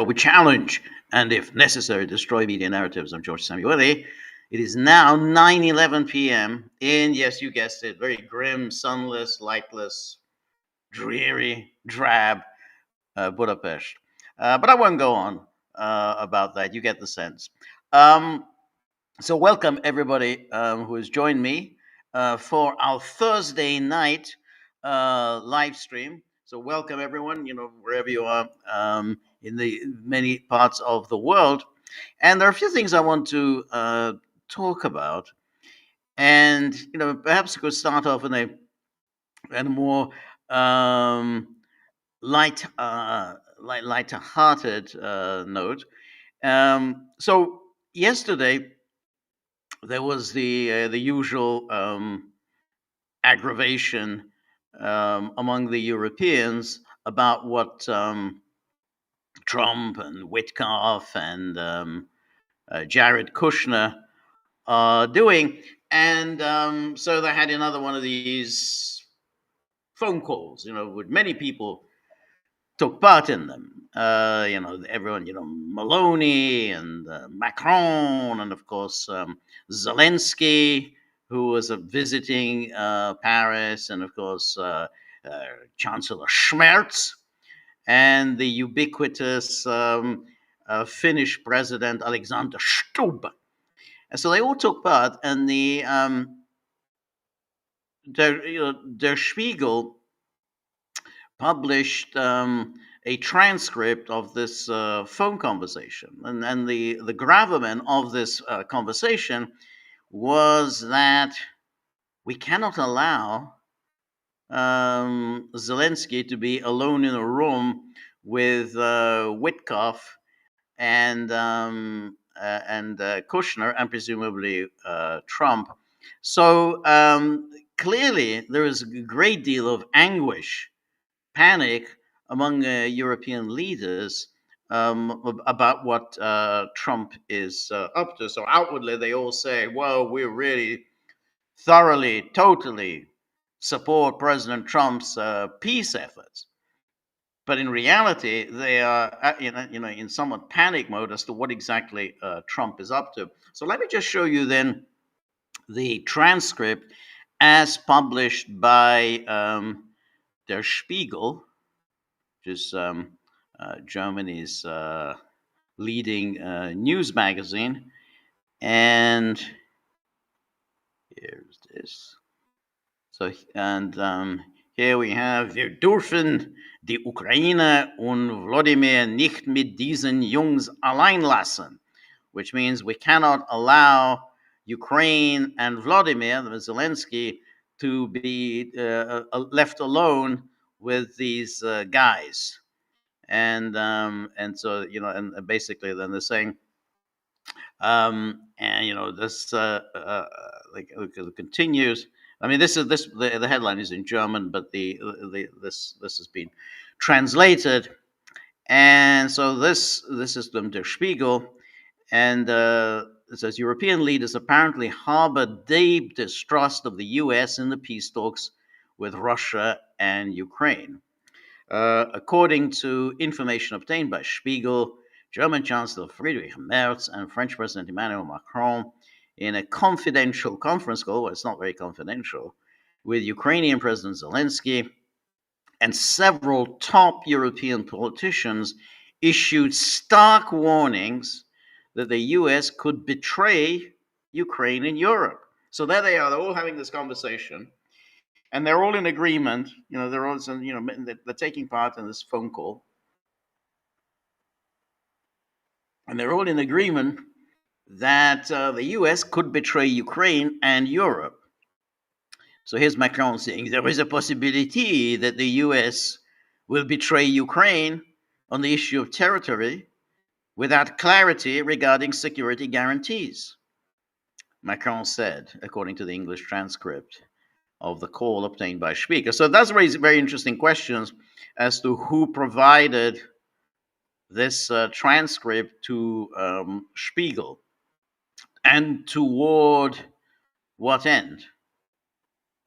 we challenge and, if necessary, destroy media narratives. I'm George Samueli. It is now 9:11 p.m. in, yes, you guessed it, very grim, sunless, lightless, dreary, drab Budapest. But I won't go on about that. You get the sense. Um, so, welcome everybody who has joined me for our Thursday night live stream. So, welcome everyone, wherever you are in the many parts of the world. And there are a few things I want to talk about. And, perhaps we could start off in a more um, light-hearted note. So, yesterday, there was the usual aggravation among the Europeans about what Trump and Witkoff and Jared Kushner are doing, and so they had another one of these phone calls, with many people took part in them. Everyone, Maloney and Macron, and of course Zelensky, who was visiting Paris, and of course Chancellor Schmerz, and the ubiquitous Finnish president Alexander Stubb. And so they all took part, and Der Spiegel published a transcript of this phone conversation, and the gravamen of this conversation was that we cannot allow Zelensky to be alone in a room with Witkoff and Kushner and presumably Trump. So clearly there is a great deal of anguish, panic among European leaders about what Trump is up to. So outwardly, they all say, well, we really thoroughly, totally support President Trump's peace efforts. But in reality, they are in somewhat panic mode as to what exactly Trump is up to. So let me just show you then the transcript as published by Der Spiegel, which is Germany's leading news magazine. And here's this. So, and here we have, wir dürfen die Ukraine und Wladimir nicht mit diesen Jungs allein lassen, which means we cannot allow Ukraine and Vladimir Zelensky to be left alone with these guys. And so and basically then they're saying this like it continues. I mean, the headline is in German, but this has been translated, and so this is from Der Spiegel, and it says European leaders apparently harbor deep distrust of the U.S. in the peace talks with Russia and Ukraine. According to information obtained by Spiegel, German Chancellor Friedrich Merz and French President Emmanuel Macron, in a confidential conference call, well, it's not very confidential, with Ukrainian President Zelensky and several top European politicians, issued stark warnings that the U.S. could betray Ukraine and Europe. So there they are, they're all having this conversation. And they're all in agreement. They're all, they're taking part in this phone call, and they're all in agreement that the U.S. could betray Ukraine and Europe. So here's Macron saying there is a possibility that the U.S. will betray Ukraine on the issue of territory without clarity regarding security guarantees. Macron said, according to the English transcript of the call obtained by Spiegel. So that's raised very interesting questions as to who provided this transcript to Spiegel and toward what end.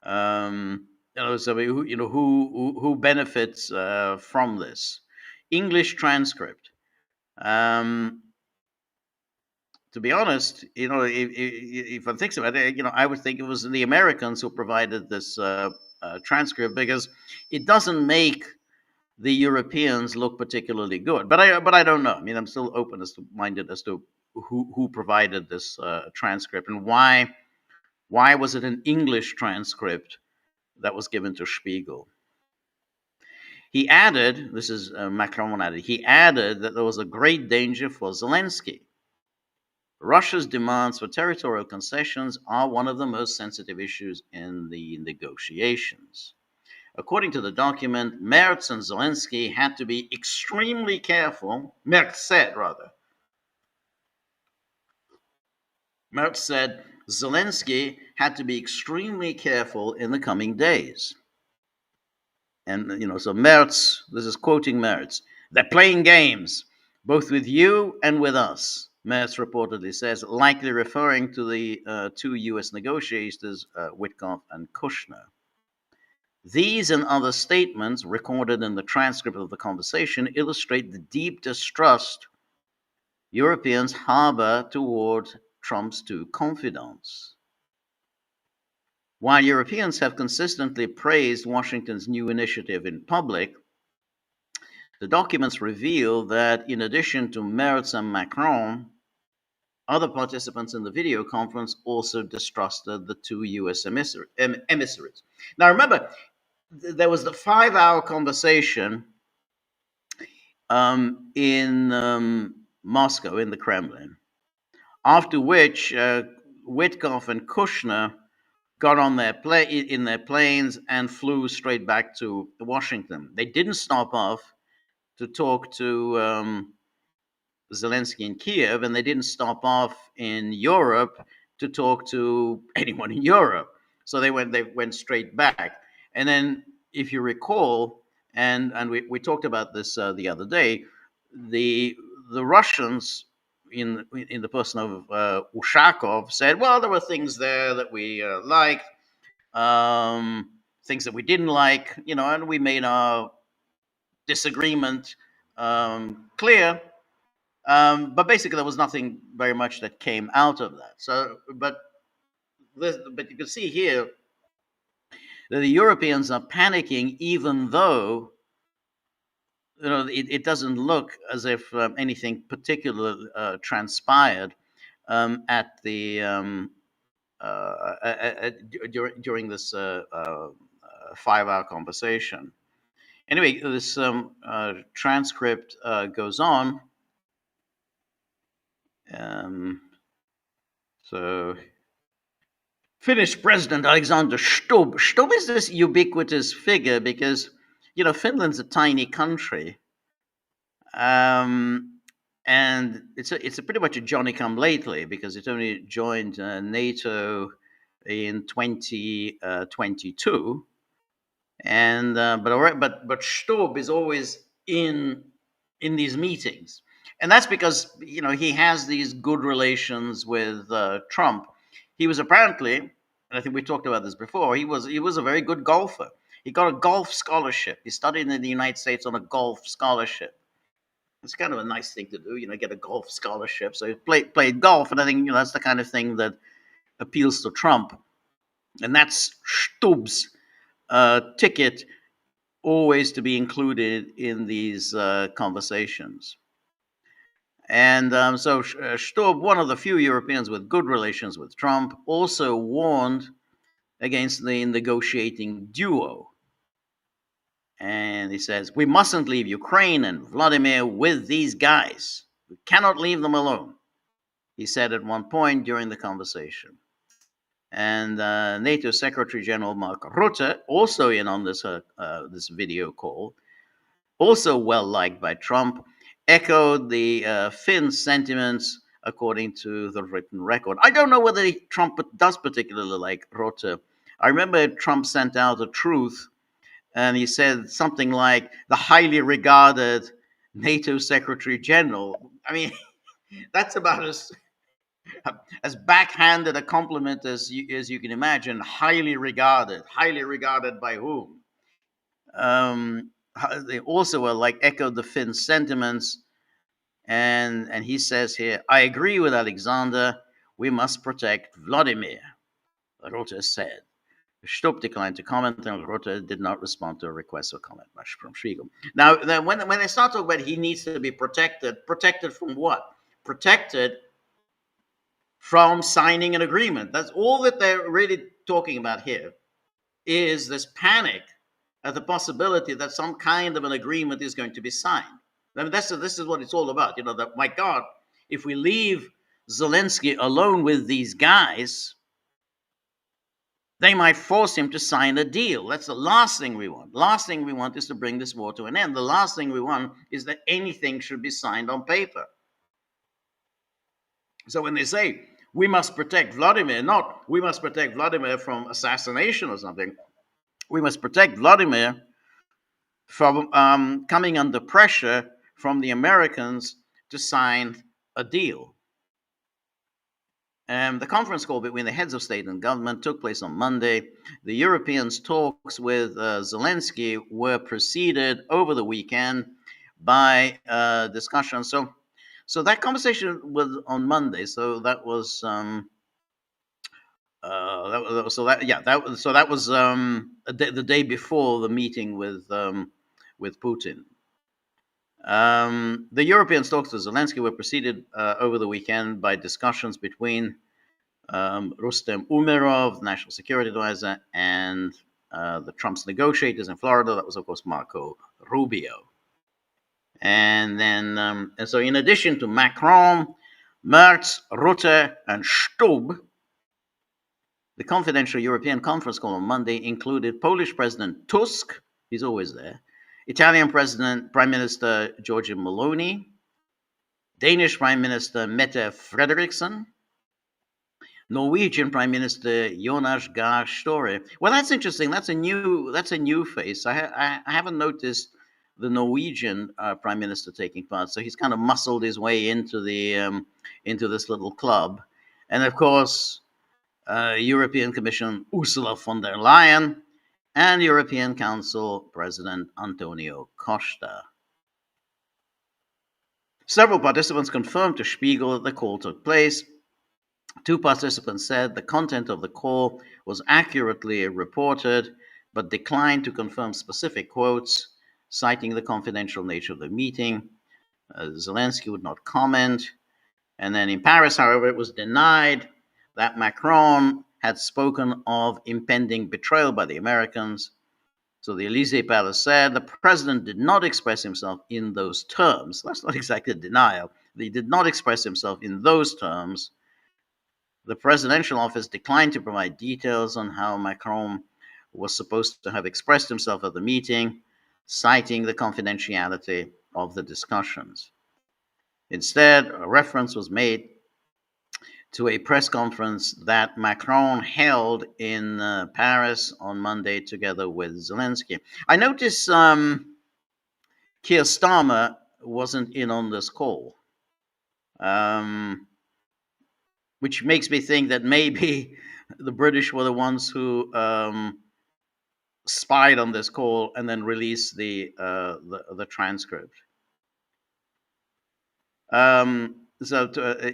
So who benefits from this English transcript? Um, to be honest, if I think about it, I would think it was the Americans who provided this transcript, because it doesn't make the Europeans look particularly good. But I don't know. I mean, I'm still open as to minded as to who provided this transcript, and why was it an English transcript that was given to Spiegel. He added, this is Macron added, he added that there was a great danger for Zelensky. Russia's demands for territorial concessions are one of the most sensitive issues in the negotiations. According to the document, Merz and Zelensky had to be extremely careful. Merz said, Zelensky had to be extremely careful in the coming days. And, so Merz, this is quoting Merz, they're playing games, both with you and with us, Merz reportedly says, likely referring to the two U.S. negotiators, Witkoff and Kushner. These and other statements recorded in the transcript of the conversation illustrate the deep distrust Europeans harbor toward Trump's two confidants. While Europeans have consistently praised Washington's new initiative in public, the documents reveal that in addition to Merz and Macron, other participants in the video conference also distrusted the two U.S. emissaries. Now remember, there was the 5-hour conversation in Moscow, in the Kremlin, after which Witkoff and Kushner got on in their planes and flew straight back to Washington. They didn't stop off to talk to Zelensky in Kiev, and they didn't stop off in Europe to talk to anyone in Europe. So they went straight back. And then, if you recall, and we talked about this the other day, the Russians, in the person of Ushakov, said, well, there were things there that we liked, things that we didn't like, and we made our disagreement clear. But basically, there was nothing very much that came out of that. So, but you can see here that the Europeans are panicking, even though it doesn't look as if anything particular transpired at the during this 5-hour conversation. Anyway, this transcript goes on. So, Finnish President Alexander Stubb. Stubb is this ubiquitous figure because, Finland's a tiny country. And it's a pretty much a Johnny come lately because it only joined NATO in 2022. And but Stubb is always in these meetings, and that's because he has these good relations with Trump. He was apparently, and I think we talked about this before, he was a very good golfer. He got a golf scholarship. He studied in the United States on a golf scholarship. It's kind of a nice thing to do, get a golf scholarship. So he played golf, and I think that's the kind of thing that appeals to Trump, and that's Stubb's ticket always to be included in these conversations. And so Stubb, one of the few Europeans with good relations with Trump, also warned against the negotiating duo. And he says, we mustn't leave Ukraine and Vladimir with these guys. We cannot leave them alone, he said at one point during the conversation. And NATO Secretary General Mark Rutte, also in on this video call, also well liked by Trump, echoed the Finn sentiments according to the written record. I don't know whether Trump does particularly like Rutte. I remember Trump sent out a truth, and he said something like the highly regarded NATO Secretary General. I mean, that's about as backhanded a compliment as you can imagine. Highly regarded by whom? They also echoed the Finn sentiments And he says here, I agree with Alexander. We must protect Vladimir, Rutte said. Stubb declined to comment, and Rutte did not respond to a request for comment from Spiegel. Now, when they start talking about he needs to be protected, protected from what? Protected from signing an agreement. That's all that they're really talking about here, is this panic at the possibility that some kind of an agreement is going to be signed. I mean, this is what it's all about. You know, that, my God, if we leave Zelensky alone with these guys, they might force him to sign a deal. That's the last thing we want. Last thing we want is to bring this war to an end. The last thing we want is that anything should be signed on paper. So when they say we must protect Vladimir, not we must protect Vladimir from assassination or something. We must protect Vladimir from coming under pressure from the Americans to sign a deal. The conference call between the heads of state and government took place on Monday. The Europeans' talks with Zelensky were preceded over the weekend by discussion. So that conversation was on Monday. So that was the day before the meeting with Putin. The European talks with Zelensky were preceded over the weekend by discussions between Rustem Umerov, National Security Advisor, and the Trump's negotiators in Florida. That was, of course, Marco Rubio. And then, and so in addition to Macron, Merz, Rutte, and Stubb, the confidential European conference call on Monday included Polish President Tusk, he's always there, Italian Prime Minister Giorgia Meloni, Danish Prime Minister Mette Frederiksen, Norwegian Prime Minister Jonas Gahr Støre. Well, that's interesting. That's a new face. I haven't noticed the Norwegian Prime Minister taking part. So he's kind of muscled his way into into this little club, and of course, European Commission Ursula von der Leyen and European Council President Antonio Costa. Several participants confirmed to Spiegel that the call took place. Two participants said the content of the call was accurately reported, but declined to confirm specific quotes, citing the confidential nature of the meeting. Zelensky would not comment. And then in Paris, however, it was denied that Macron had spoken of impending betrayal by the Americans. So the Élysée Palace said the president did not express himself in those terms. That's not exactly a denial. He did not express himself in those terms. The presidential office declined to provide details on how Macron was supposed to have expressed himself at the meeting, citing the confidentiality of the discussions. Instead, a reference was made to a press conference that Macron held in Paris on Monday together with Zelensky. I noticed Keir Starmer wasn't in on this call, which makes me think that maybe the British were the ones who spied on this call and then released the transcript.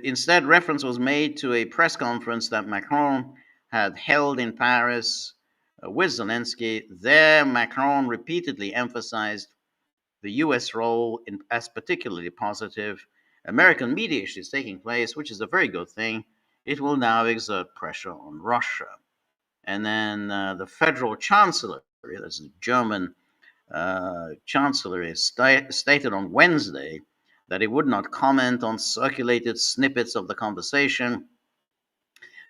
Instead, reference was made to a press conference that Macron had held in Paris with Zelensky. There, Macron repeatedly emphasized the U.S. role as particularly positive. American mediation is taking place, which is a very good thing. It will now exert pressure on Russia. And then the federal chancellery, that's the German chancellery, stated on Wednesday that it would not comment on circulated snippets of the conversation.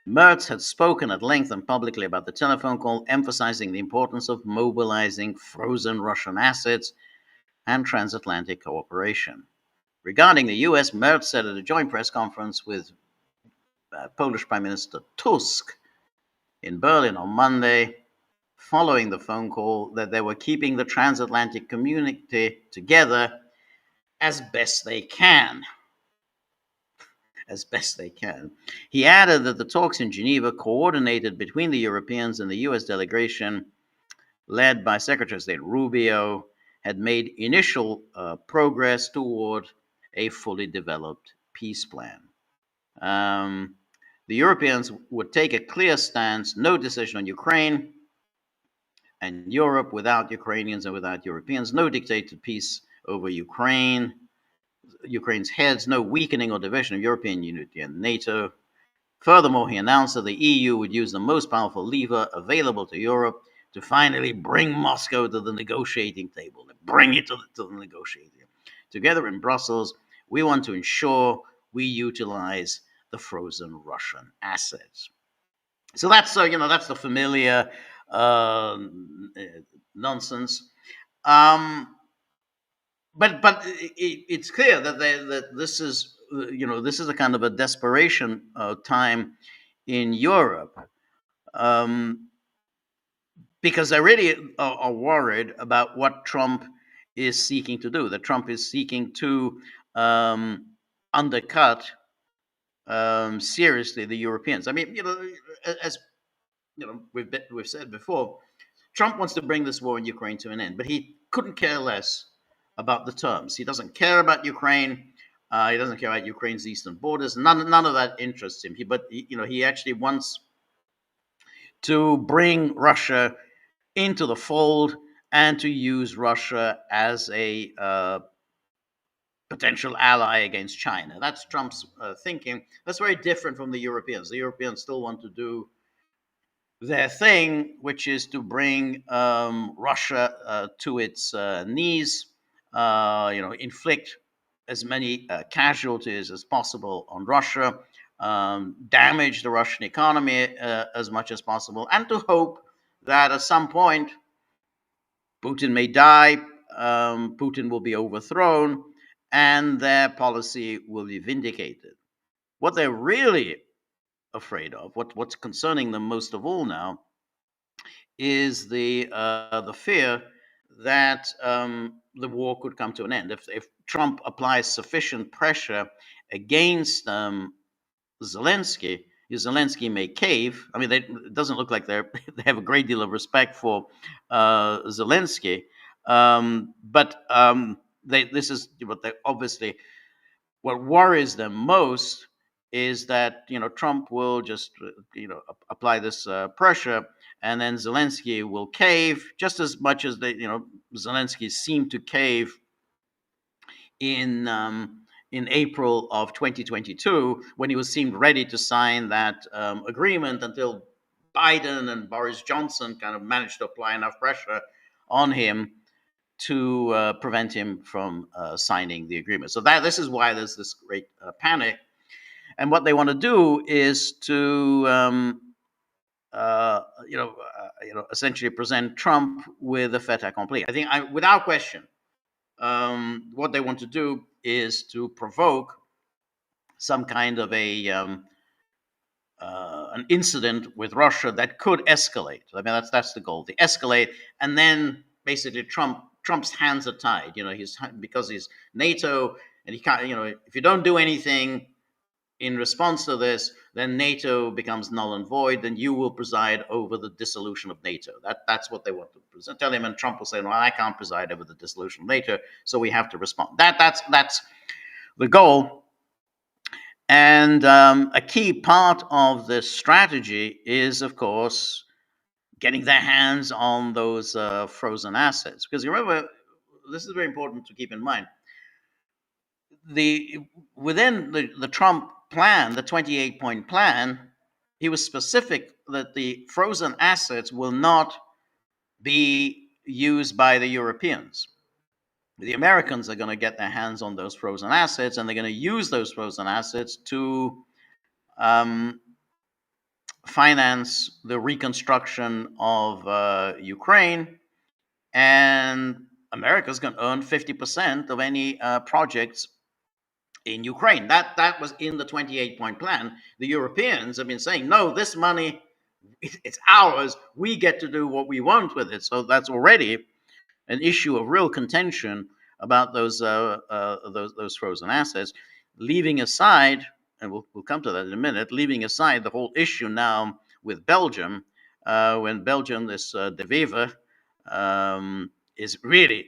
Merz had spoken at length and publicly about the telephone call, emphasizing the importance of mobilizing frozen Russian assets and transatlantic cooperation. Regarding the U.S., Merz said at a joint press conference with Polish Prime Minister Tusk in Berlin on Monday, following the phone call, that they were keeping the transatlantic community together as best they can. As best they can. He added that the talks in Geneva, coordinated between the Europeans and the U.S. delegation, led by Secretary of State Rubio, had made initial progress toward a fully developed peace plan. Um, the Europeans would take a clear stance, no decision on Ukraine, and Europe without Ukrainians and without Europeans, no dictated peace over Ukraine's heads, no weakening or division of European unity and NATO. Furthermore, he announced that the EU would use the most powerful lever available to Europe to finally bring Moscow to the negotiating table, bring it to the negotiating table. Together in Brussels, we want to ensure we utilize the frozen Russian assets. So that's the familiar uh, nonsense. Um, but it's clear that this is a kind of a desperation time in Europe, um, because they really are worried about what Trump is seeking to do. That Trump is seeking to undercut seriously the Europeans. I mean, as we've said before, Trump wants to bring this war in Ukraine to an end, but he couldn't care less about the terms. He doesn't care about Ukraine. He doesn't care about Ukraine's eastern borders. None of that interests him. He actually wants to bring Russia into the fold and to use Russia as a potential ally against China. That's Trump's thinking. That's very different from the Europeans. The Europeans still want to do their thing, which is to bring Russia to its knees, inflict as many casualties as possible on Russia, damage the Russian economy as much as possible, and to hope that at some point Putin may die, Putin will be overthrown, and their policy will be vindicated. What they're really afraid of, what's concerning them most of all now, is the fear that the war could come to an end if Trump applies sufficient pressure against Zelensky. Zelensky may cave. I mean, it doesn't look like they have a great deal of respect for Zelensky, but this is what they obviously what worries them most is that Trump will just apply this pressure, and then Zelensky will cave just as much as Zelensky seemed to cave in April of 2022 when he was seemed ready to sign that agreement until Biden and Boris Johnson kind of managed to apply enough pressure on him to prevent him from signing the agreement. So this is why there's this great panic, and what they want to do is to essentially present Trump with a fait accompli. I think, without question, what they want to do is to provoke some kind of an incident with Russia that could escalate. I mean, that's the goal. They escalate, and then basically Trump's hands are tied. Because he's NATO, and he can't. If you don't do anything in response to this, then NATO becomes null and void. Then you will preside over the dissolution of NATO. That's what they want to present. Tell him, and Trump will say, "No, I can't preside over the dissolution of NATO, so we have to respond." That's the goal. And a key part of this strategy is, of course, getting their hands on those frozen assets. Because you remember, this is very important to keep in mind. Within the Trump plan, the 28-point plan, he was specific that the frozen assets will not be used by the Europeans. The Americans are going to get their hands on those frozen assets, and they're going to use those frozen assets to finance the reconstruction of Ukraine, and America's going to earn 50% of any projects in Ukraine. That was in the 28-point plan. The Europeans have been saying, no, this money, it's ours. We get to do what we want with it. So that's already an issue of real contention about those frozen assets, leaving aside, and we'll come to that in a minute, leaving aside the whole issue now with Belgium, when Belgium, this De Wever, is really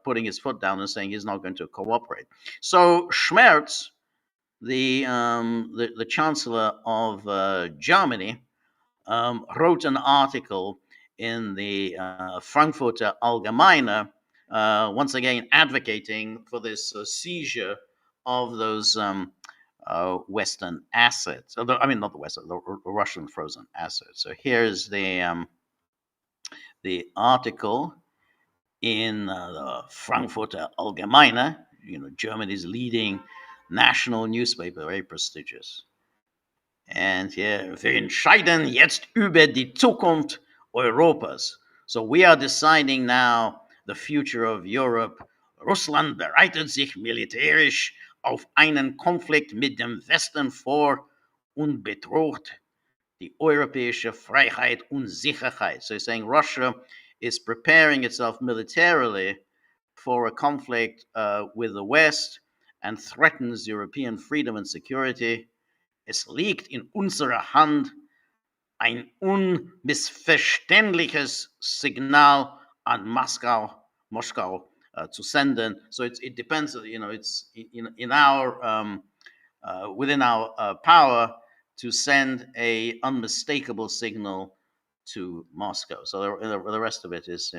putting his foot down and saying he's not going to cooperate. So Schmerz, the chancellor of Germany, wrote an article in the Frankfurter Allgemeine, once again advocating for this seizure of those Western assets. I mean, not the Western, the Russian frozen assets. So here's the article in the Frankfurter Allgemeine, Germany's leading national newspaper, very prestigious. And here, wir entscheiden jetzt über die Zukunft Europas. So we are deciding now the future of Europe. Russland bereitet sich militärisch auf einen Konflikt mit dem Westen vor und bedroht die europäische Freiheit und Sicherheit. So he's saying Russia is preparing itself militarily for a conflict with the West and threatens European freedom and security. Es liegt in unserer Hand, ein unmissverständliches Signal an Moskau zu senden. So it depends, it's in our within our power to send a unmistakable signal to Moscow. So the rest of it is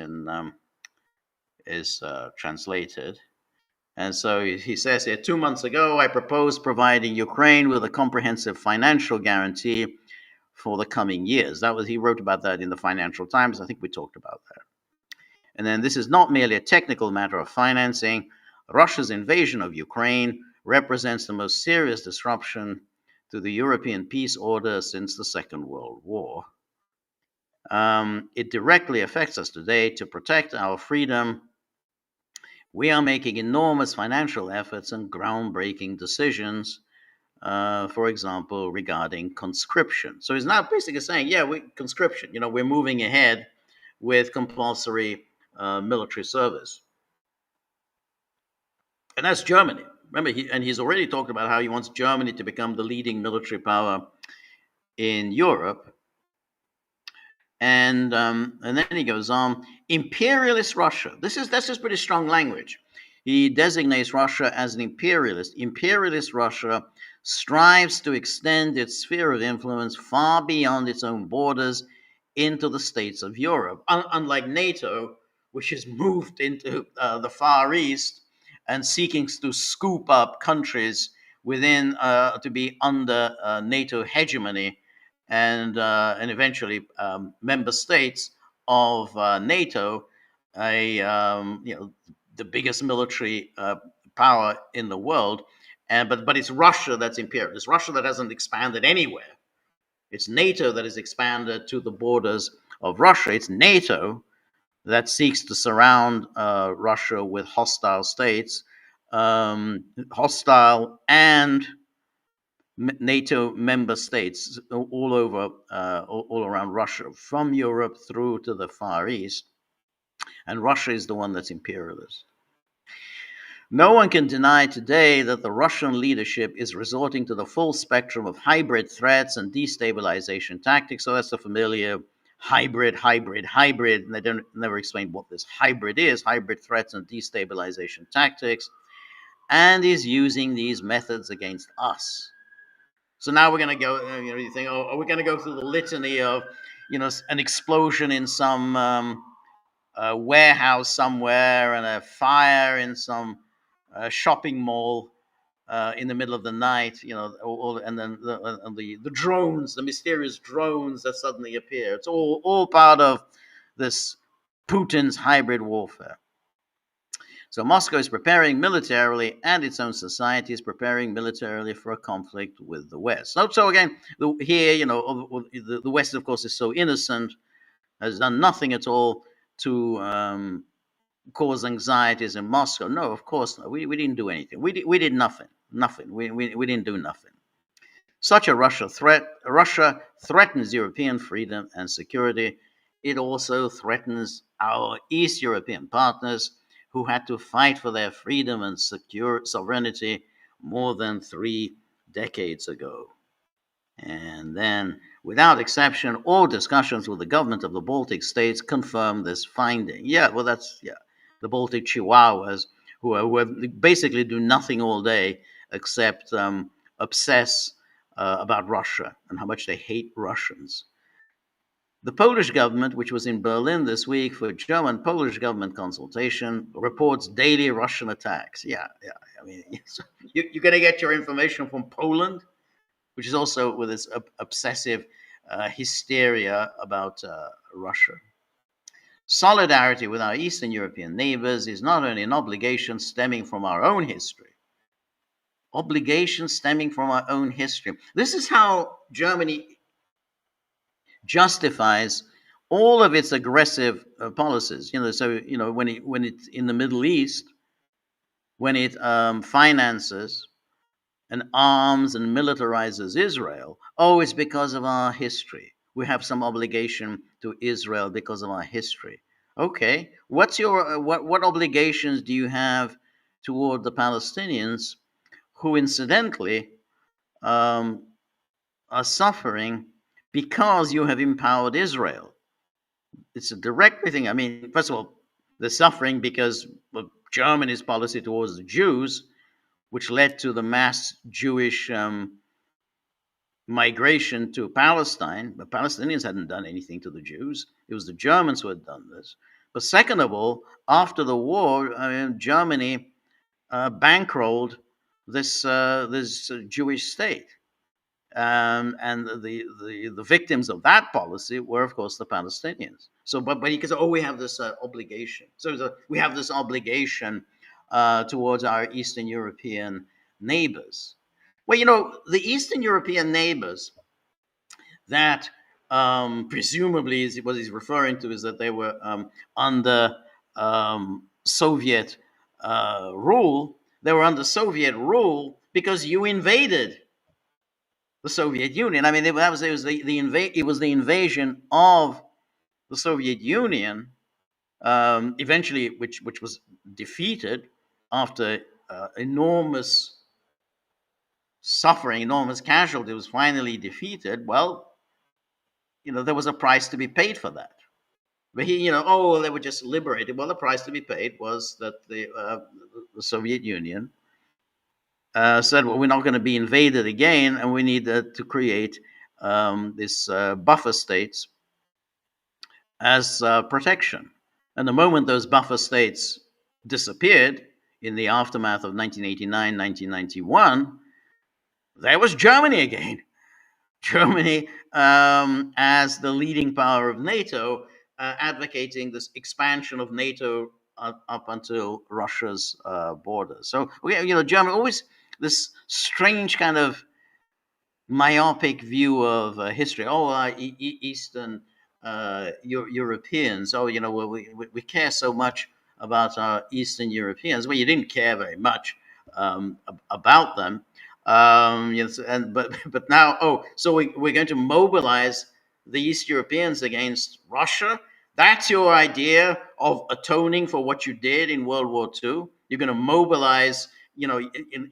translated. And so he says here, 2 months ago, I proposed providing Ukraine with a comprehensive financial guarantee for the coming years. He wrote about that in the Financial Times. I think we talked about that. And then this is not merely a technical matter of financing. Russia's invasion of Ukraine represents the most serious disruption to the European peace order since the Second World War. It directly affects us today. To protect our freedom, we are making enormous financial efforts and groundbreaking decisions, for example, regarding conscription. So he's now basically saying, conscription, we're moving ahead with compulsory military service. And that's Germany. Remember, he's already talked about how he wants Germany to become the leading military power in Europe. And then he goes on, imperialist Russia. That's just pretty strong language. He designates Russia as an imperialist. Imperialist Russia strives to extend its sphere of influence far beyond its own borders into the states of Europe. Unlike NATO, which has moved into the Far East and seeking to scoop up countries within to be under NATO hegemony, and eventually member states of NATO, the biggest military power in the world, but it's Russia that's imperial. It's Russia that hasn't expanded anywhere. It's NATO that has expanded to the borders of Russia. It's NATO that seeks to surround Russia with hostile states, hostile and NATO member states all over, all around Russia, from Europe through to the Far East. And Russia is the one that's imperialist. No one can deny today that the Russian leadership is resorting to the full spectrum of hybrid threats and destabilization tactics. So that's the familiar hybrid, and they never explain what this hybrid is, hybrid threats and destabilization tactics, and is using these methods against us. So now we're going to go, you think, are we going to go through the litany of, an explosion in some warehouse somewhere and a fire in some shopping mall in the middle of the night, and then the drones, the mysterious drones that suddenly appear. It's all part of this Putin's hybrid warfare. So Moscow is preparing militarily, and its own society is preparing militarily for a conflict with the West. So again, here, the West, of course, is so innocent, has done nothing at all to cause anxieties in Moscow. No, of course not. We didn't do anything. We did nothing. Nothing. We didn't do nothing. Such a Russia threatens European freedom and security. It also threatens our East European partners, who had to fight for their freedom and secure sovereignty more than 3 decades ago. And then, without exception, all discussions with the government of the Baltic states confirm this finding. the Baltic Chihuahuas, who basically do nothing all day except obsess about Russia and how much they hate Russians. The Polish government, which was in Berlin this week for German Polish government consultation, reports daily Russian attacks. Yeah, yeah. I mean, you're going to get your information from Poland, which is also with its obsessive hysteria about Russia. Solidarity with our Eastern European neighbors is not only an obligation stemming from our own history, obligation stemming from our own history. This is how Germany justifies all of its aggressive policies. When it's in the Middle East, when it finances and arms and militarizes Israel, oh, it's because of our history. We have some obligation to Israel because of our history. Okay, what's your what obligations do you have toward the Palestinians, who incidentally um, are suffering because you have empowered Israel? It's a direct thing. I mean, first of all, they're suffering because of Germany's policy towards the Jews, which led to the mass Jewish migration to Palestine. The Palestinians hadn't done anything to the Jews. It was the Germans who had done this. But second of all, after the war, Germany bankrolled this Jewish state. And the victims of that policy were, of course, the Palestinians. So, but you can say, oh, we have this obligation. So we have this obligation towards our Eastern European neighbors. Well, the Eastern European neighbors that presumably what he's referring to is that they were under Soviet rule. They were under Soviet rule because you invaded the Soviet Union. I mean, it was the invasion of the Soviet Union, eventually, which was defeated after enormous suffering, enormous casualty, was finally defeated. Well, there was a price to be paid for that. But they were just liberated. Well, the price to be paid was that the Soviet Union said, well, we're not going to be invaded again, and we need to create this buffer states as protection. And the moment those buffer states disappeared in the aftermath of 1989, 1991, there was Germany again. Germany, as the leading power of NATO, advocating this expansion of NATO up until Russia's borders. So, Germany always this strange kind of myopic view of history. Oh, Eastern Europeans. Oh, well, we care so much about our Eastern Europeans. Well, you didn't care very much about them. But now, so we're going to mobilize the East Europeans against Russia. That's your idea of atoning for what you did in World War II. You're going to mobilize,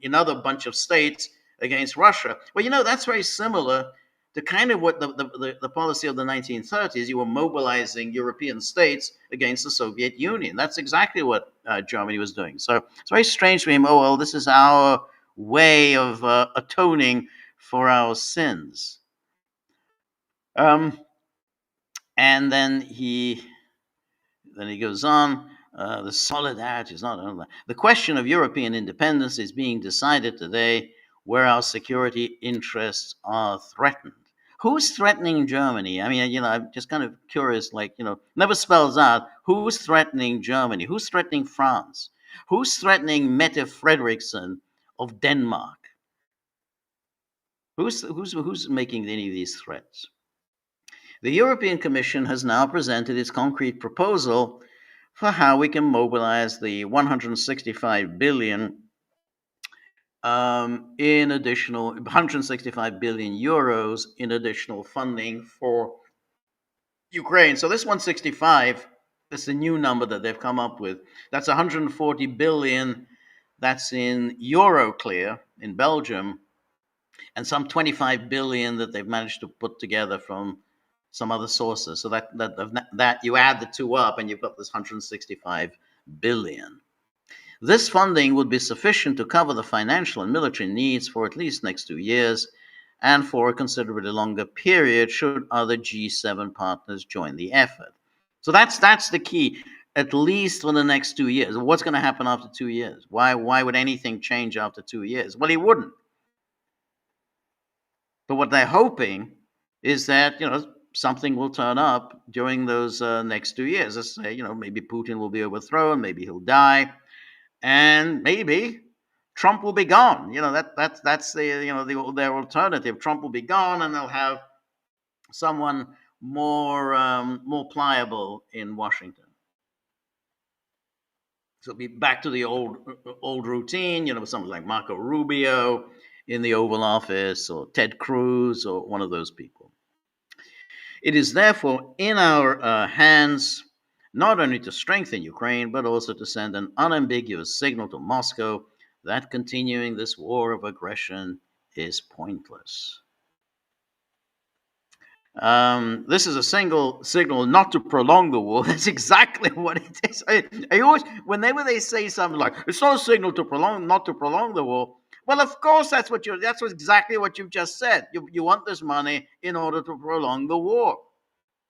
another bunch of states against Russia. Well, that's very similar to kind of what the policy of the 1930s. You were mobilizing European states against the Soviet Union. That's exactly what Germany was doing. So it's very strange for him. Oh, well, this is our way of atoning for our sins. And then he goes on. The solidarity is not. The question of European independence is being decided today, where our security interests are threatened. Who's threatening Germany? I mean, I'm just kind of curious. Never spells out who's threatening Germany, who's threatening France, who's threatening Mette Frederiksen of Denmark. Who's making any of these threats? The European Commission has now presented its concrete proposal for how we can mobilize the 165 billion in additional 165 billion euros in additional funding for Ukraine. So this 165, that's a new number that they've come up with. That's 140 billion. That's in Euroclear in Belgium, and some 25 billion that they've managed to put together from some other sources. So that you add the two up, and you've got this 165 billion. This funding would be sufficient to cover the financial and military needs for at least next 2 years and for a considerably longer period should other G7 partners join the effort. So that's the key. At least for the next 2 years. What's going to happen after 2 years? Why would anything change after 2 years? Well, it wouldn't. But what they're hoping is that something will turn up during those next 2 years. Let's say maybe Putin will be overthrown, maybe he'll die, and maybe Trump will be gone. That's their alternative. Trump will be gone, and they'll have someone more pliable in Washington. So be back to the old routine. Someone like Marco Rubio in the Oval Office, or Ted Cruz, or one of those people. It is therefore in our hands not only to strengthen Ukraine, but also to send an unambiguous signal to Moscow that continuing this war of aggression is pointless. This is a single signal not to prolong the war. That's exactly what it is. I always, whenever they say something like it's not a signal not to prolong the war. Well, of course, that's exactly what you've just said. You want this money in order to prolong the war,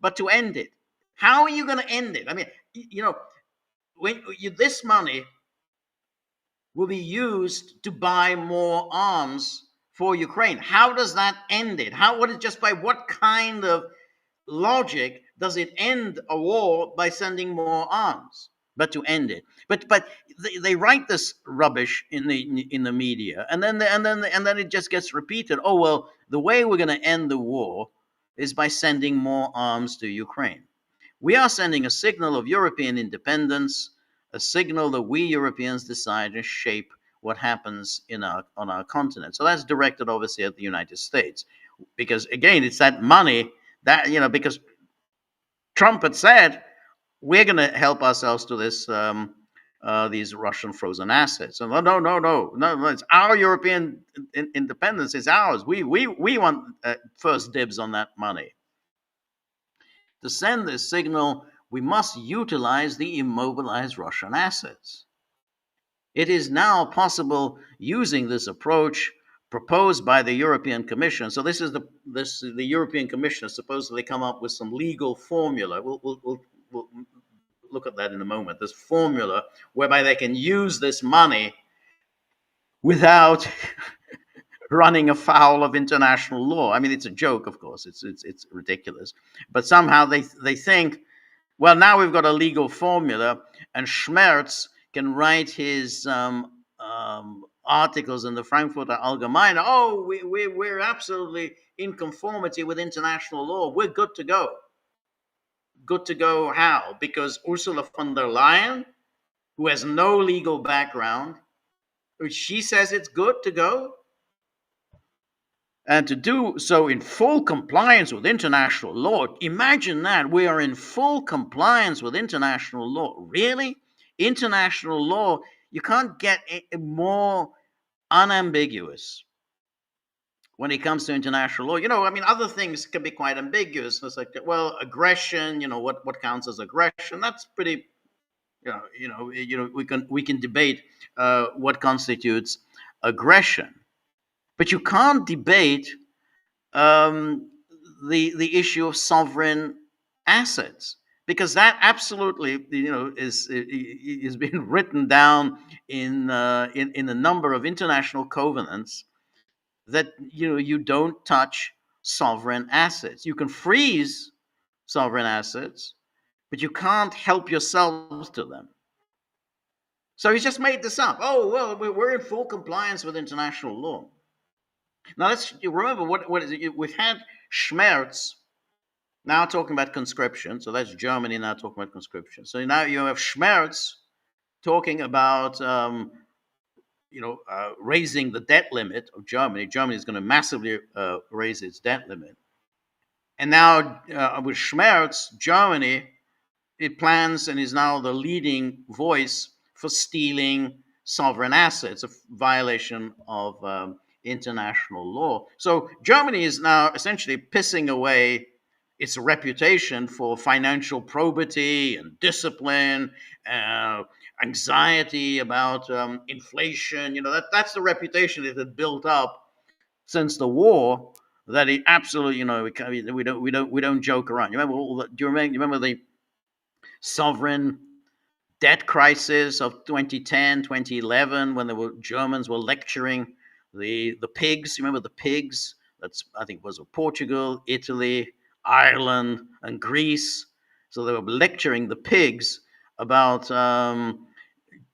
but to end it. How are you going to end it? I mean, this money will be used to buy more arms for Ukraine. How does that end it? By what kind of logic does it end a war by sending more arms? But to end it. But they write this rubbish in the media, and then it just gets repeated. Oh well, the way we're going to end the war is by sending more arms to Ukraine. We are sending a signal of European independence, a signal that we Europeans decide to shape what happens on our continent. So that's directed obviously at the United States, because again, it's that money that because Trump had said we're going to help ourselves to these Russian frozen assets. And no, it's our European independence. It's ours. We want first dibs on that money. To send this signal, we must utilize the immobilized Russian assets. It is now possible using this approach proposed by the European Commission. So this is the European Commission has supposedly come up with some legal formula. We'll look at that in a moment. This formula whereby they can use this money without running afoul of international law. I mean, it's a joke, of course. It's ridiculous. But somehow they think, well, now we've got a legal formula, and Schmerz can write his articles in the Frankfurter Allgemeine. Oh, we're absolutely in conformity with international law. We're good to go. Good to go how? Because Ursula von der Leyen, who has no legal background, she says it's good to go. And to do so in full compliance with international law. Imagine that. We are in full compliance with international law. Really? International law, you can't get more unambiguous when it comes to international law. I mean, other things can be quite ambiguous. It's like, well, aggression, what counts as aggression? That's pretty, we can debate what constitutes aggression. But you can't debate the issue of sovereign assets, because that absolutely is being written down in a number of international covenants that you don't touch sovereign assets. You can freeze sovereign assets, but you can't help yourselves to them. So he just made this up. Oh well, we're in full compliance with international law. Now let's remember what is it? We've had Schmerz now talking about conscription. So that's Germany now talking about conscription. So now you have Schmerz talking about raising the debt limit of Germany. Germany is going to massively raise its debt limit. And now with Schmerz, Germany, it plans and is now the leading voice for stealing sovereign assets, a violation of international law. So Germany is now essentially pissing away its reputation for financial probity and discipline, anxiety about inflation. That's the reputation it had built up since the war. That it absolutely, we don't joke around. Do you remember the sovereign debt crisis of 2010, 2011, when the Germans were lecturing the pigs? You remember the pigs? That's, I think, was Portugal, Italy, Ireland, and Greece. So they were lecturing the pigs about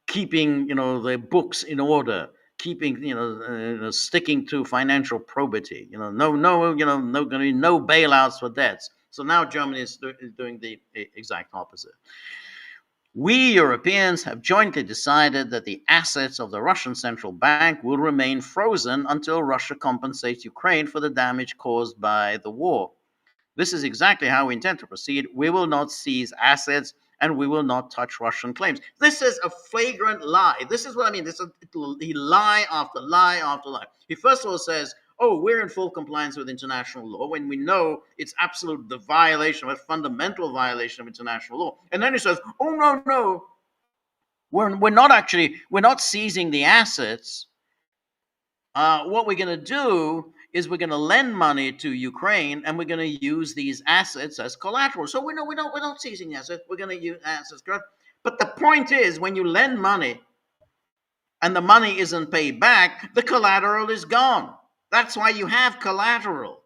keeping, their books in order, keeping, sticking to financial probity. No, going to be no bailouts for debts. So now Germany is doing the exact opposite. We Europeans have jointly decided that the assets of the Russian central bank will remain frozen until Russia compensates Ukraine for the damage caused by the war. This is exactly how we intend to proceed. We will not seize assets and we will not touch Russian claims. This is a flagrant lie. This is what I mean. He lie after lie after lie. He first of all says, oh, we're in full compliance with international law, when we know it's absolute the violation, a fundamental violation of international law. And then he says, oh, no, no, we're not seizing the assets. What we're going to do is we're going to lend money to Ukraine, and we're going to use these assets as collateral. So we're not seizing assets. We're going to use assets. But the point is, when you lend money and the money isn't paid back, the collateral is gone. That's why you have collateral.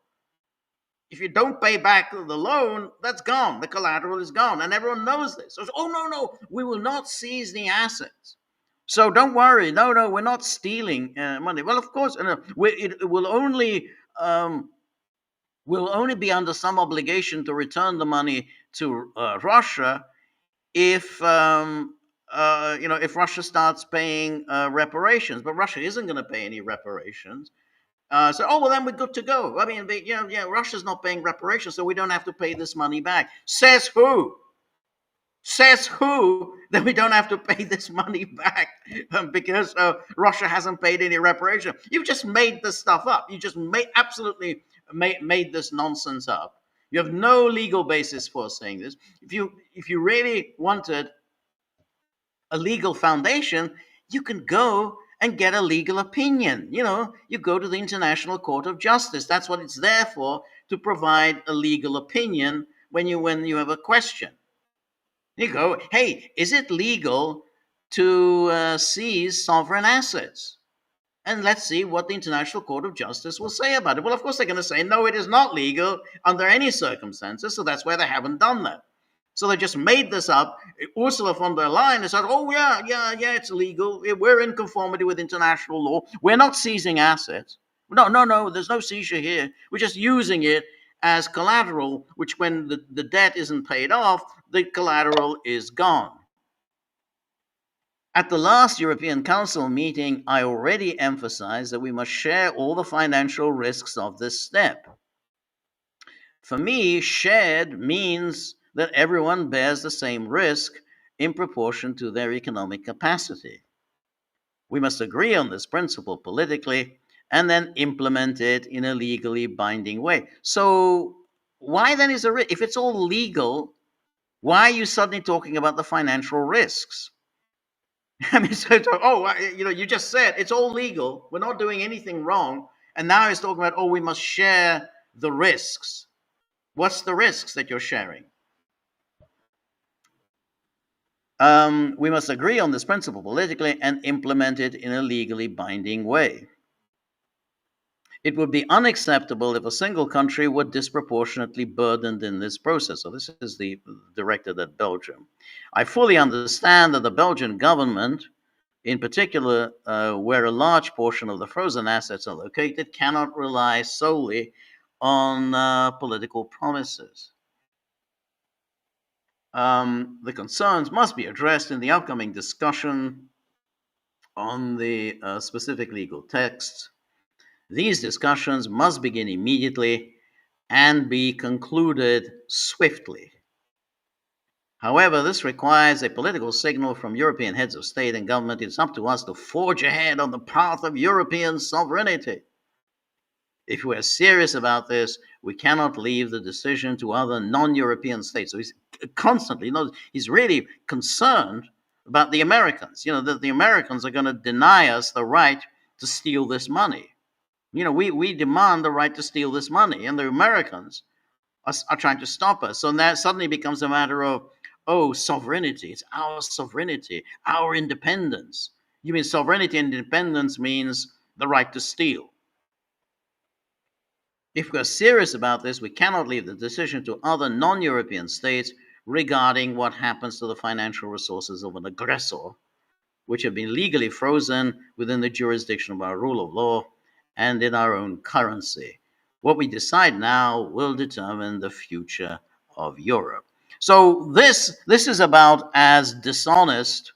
If you don't pay back the loan, that's gone. The collateral is gone, and everyone knows this. So, oh, no, we will not seize the assets. So don't worry. No, we're not stealing money. Well, of course, it will only be under some obligation to return the money to Russia if if Russia starts paying reparations. But Russia isn't going to pay any reparations. Then we're good to go. I mean, Russia's not paying reparations, so we don't have to pay this money back. Says who? Says who that we don't have to pay this money back because Russia hasn't paid any reparation? You've just made this stuff up. You just absolutely made this nonsense up. You have no legal basis for saying this. If you really wanted a legal foundation, you can go and get a legal opinion. You go to the International Court of Justice. That's what it's there for, to provide a legal opinion when you have a question. You go, hey, is it legal to seize sovereign assets? And let's see what the International Court of Justice will say about it. Well, of course, they're going to say, no, it is not legal under any circumstances. So that's why they haven't done that. So they just made this up. Ursula von der Leyen has said, oh, yeah, it's legal. We're in conformity with international law. We're not seizing assets. No, there's no seizure here. We're just using it as collateral, which when the debt isn't paid off, the collateral is gone. At the last European Council meeting, I already emphasized that we must share all the financial risks of this step. For me, shared means that everyone bears the same risk in proportion to their economic capacity. We must agree on this principle politically and then implement it in a legally binding way. So why then is if it's all legal, why are you suddenly talking about the financial risks? I mean, you just said it's all legal. We're not doing anything wrong. And now he's talking about, we must share the risks. What's the risks that you're sharing? We must agree on this principle politically and implement it in a legally binding way. It would be unacceptable if a single country were disproportionately burdened in this process. So this is directed at Belgium. I fully understand that the Belgian government, in particular, where a large portion of the frozen assets are located, cannot rely solely on political promises. The concerns must be addressed in the upcoming discussion on the specific legal texts. These discussions must begin immediately and be concluded swiftly. However, this requires a political signal from European heads of state and government. It's up to us to forge ahead on the path of European sovereignty. If we're serious about this, we cannot leave the decision to other non-European states. So he's constantly, he's really concerned about the Americans. That the Americans are going to deny us the right to steal this money. We demand the right to steal this money, and the Americans are trying to stop us. So that suddenly becomes a matter of, oh, sovereignty. It's our sovereignty, our independence. You mean sovereignty and independence means the right to steal. If we're serious about this, we cannot leave the decision to other non-European states regarding what happens to the financial resources of an aggressor, which have been legally frozen within the jurisdiction of our rule of law and in our own currency. What we decide now will determine the future of Europe. So this is about as dishonest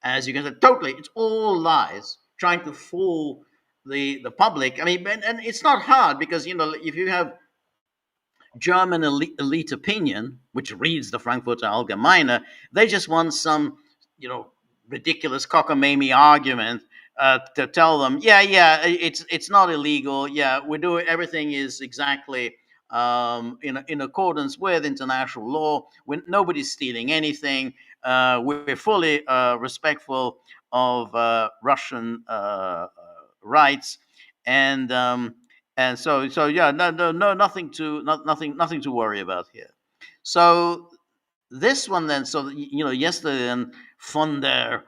as you can say. Totally, it's all lies, trying to fool the public. I mean, and it's not hard because if you have German elite opinion, which reads the Frankfurter Allgemeine, they just want some, ridiculous cockamamie argument to tell them, yeah, it's not illegal. Yeah, we're doing everything is exactly in accordance with international law. Nobody's stealing anything. We're fully respectful of Russian rights, and so yeah, no, nothing to worry about here. So this one then, so yesterday then Ursula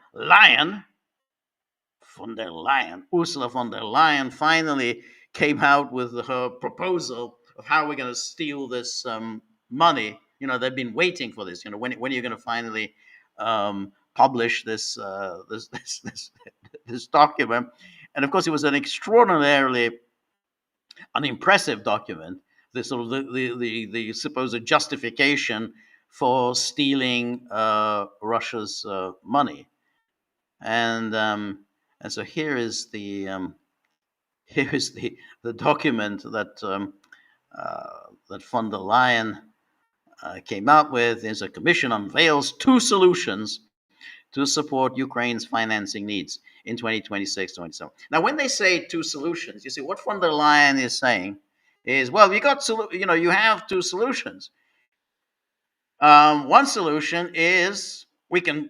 von der Leyen finally came out with her proposal of how we're going to steal this money. They've been waiting for this. When are you going to finally publish this document? And of course, it was an extraordinarily an impressive document. The sort of the supposed justification for stealing Russia's money, and so here is the document that that von der Leyen came out with. Is a commission unveils 2 solutions to support Ukraine's financing needs in 2026-27. Now, when they say 2 solutions, you see what von der Leyen is saying is, well, you have 2 solutions. One solution is we can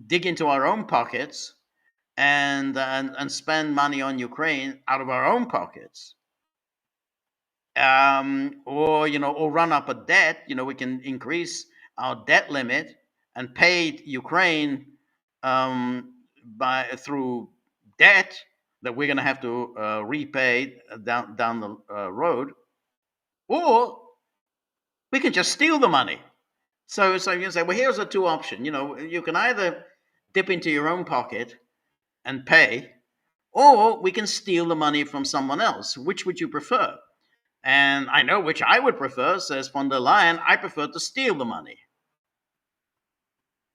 dig into our own pockets and spend money on Ukraine out of our own pockets, or run up a debt. We can increase our debt limit and pay Ukraine through debt that we're going to have to repay down the road, or we can just steal the money. So you can say, well, here's the 2 options. You can either dip into your own pocket and pay, or we can steal the money from someone else. Which would you prefer? And I know which I would prefer, says von der Leyen. I prefer to steal the money.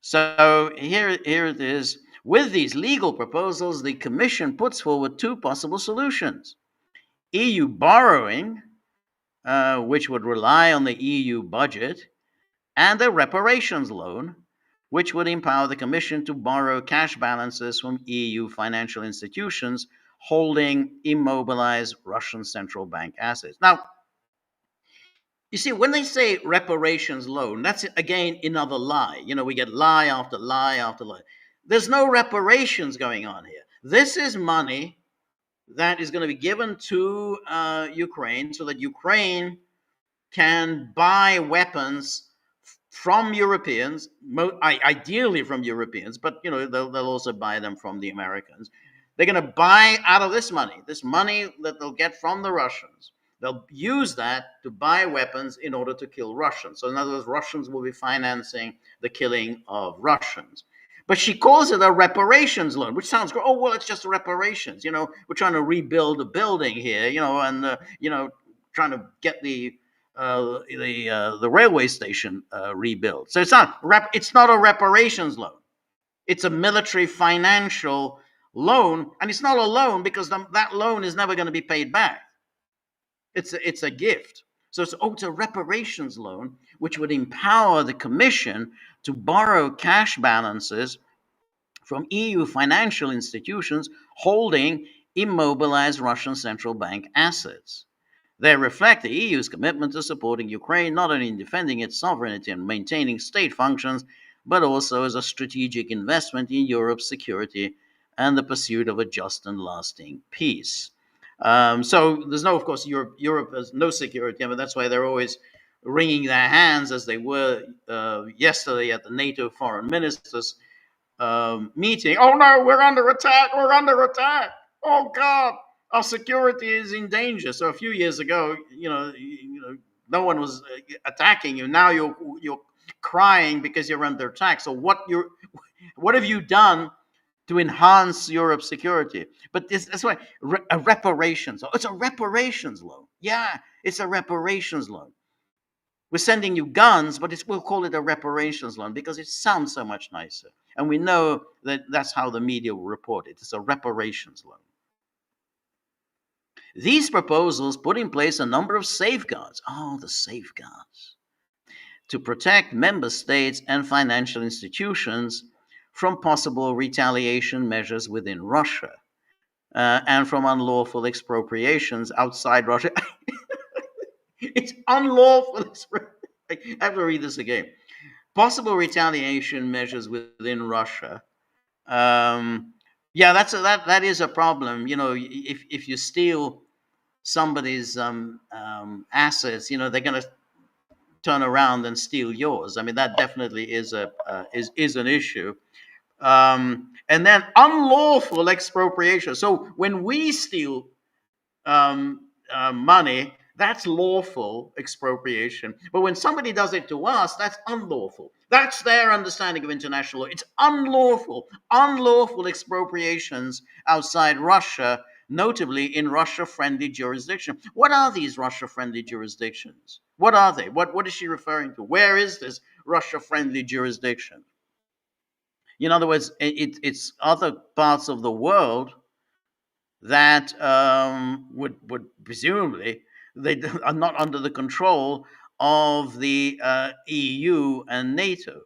So here it is. With these legal proposals, the Commission puts forward 2 possible solutions. EU borrowing, which would rely on the EU budget, and a reparations loan, which would empower the Commission to borrow cash balances from EU financial institutions holding immobilized Russian central bank assets. Now, you see, when they say reparations loan, that's again another lie. We get lie after lie after lie. There's no reparations going on here. This is money that is going to be given to Ukraine so that Ukraine can buy weapons from Europeans, ideally from Europeans, but they'll also buy them from the Americans. They're going to buy out of this money that they'll get from the Russians. They'll use that to buy weapons in order to kill Russians. So in other words, Russians will be financing the killing of Russians. But she calls it a reparations loan, which sounds great. Oh, well, it's just reparations. We're trying to rebuild a building here, and trying to get the railway station rebuilt. So it's not a reparations loan. It's a military financial loan, and it's not a loan because that loan is never going to be paid back. It's a gift. So it's a reparations loan, which would empower the Commission to borrow cash balances from EU financial institutions holding immobilized Russian central bank assets. They reflect the EU's commitment to supporting Ukraine, not only in defending its sovereignty and maintaining state functions, but also as a strategic investment in Europe's security and the pursuit of a just and lasting peace. So there's no, of course, Europe has no security. I mean, that's why they're always wringing their hands, as they were yesterday at the NATO foreign ministers meeting. Oh no, we're under attack! We're under attack! Oh God, our security is in danger. So a few years ago, no one was attacking you. Now you're crying because you're under attack. So what have you done to enhance Europe's security? But that's why a reparations. It's a reparations loan. Yeah, it's a reparations loan. We're sending you guns, but we'll call it a reparations loan because it sounds so much nicer. And we know that that's how the media will report it. It's a reparations loan. These proposals put in place a number of safeguards. Oh, the safeguards. To protect member states and financial institutions from possible retaliation measures within Russia and from unlawful expropriations outside Russia. It's unlawful. I have to read this again. Possible retaliation measures within Russia. Yeah, that is a problem. If you steal somebody's assets, they're going to turn around and steal yours. I mean, that definitely is an issue. And then unlawful expropriation. So when we steal money, that's lawful expropriation. But when somebody does it to us, that's unlawful. That's their understanding of international law. It's unlawful expropriations outside Russia, notably in Russia-friendly jurisdiction. What are these Russia-friendly jurisdictions? What are they? What is she referring to? Where is this Russia-friendly jurisdiction? In other words, it's other parts of the world that would presumably they are not under the control of the EU and NATO.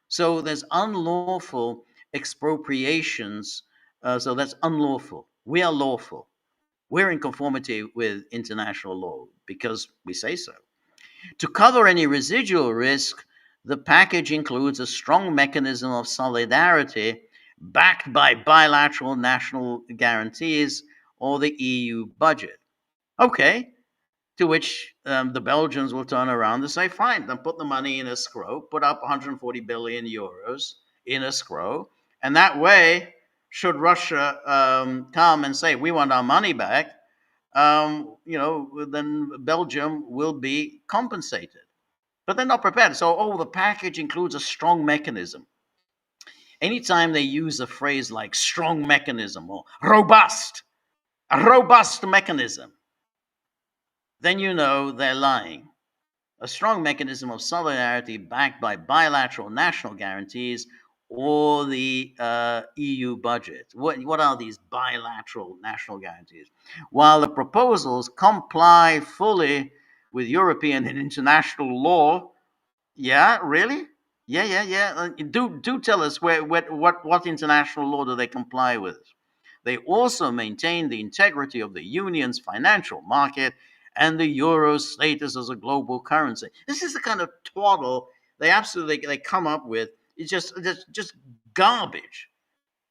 So there's unlawful expropriations. So that's unlawful. We are lawful. We're in conformity with international law because we say so. To cover any residual risk, the package includes a strong mechanism of solidarity backed by bilateral national guarantees or the EU budget. Okay, to which the Belgians will turn around and say, fine, then put the money in escrow, put up 140 billion euros in escrow, and that way, should Russia come and say, we want our money back, then Belgium will be compensated. But they're not prepared. So, the package includes a strong mechanism. Anytime they use a phrase like strong mechanism or robust, a robust mechanism, then you know they're lying. A strong mechanism of solidarity backed by bilateral national guarantees or the EU budget. What are these bilateral national guarantees? While the proposals comply fully with European and international law, yeah, really? Yeah. Do tell us what international law do they comply with? They also maintain the integrity of the union's financial market and the euro's status as a global currency. This is the kind of twaddle they come up with. It's just garbage.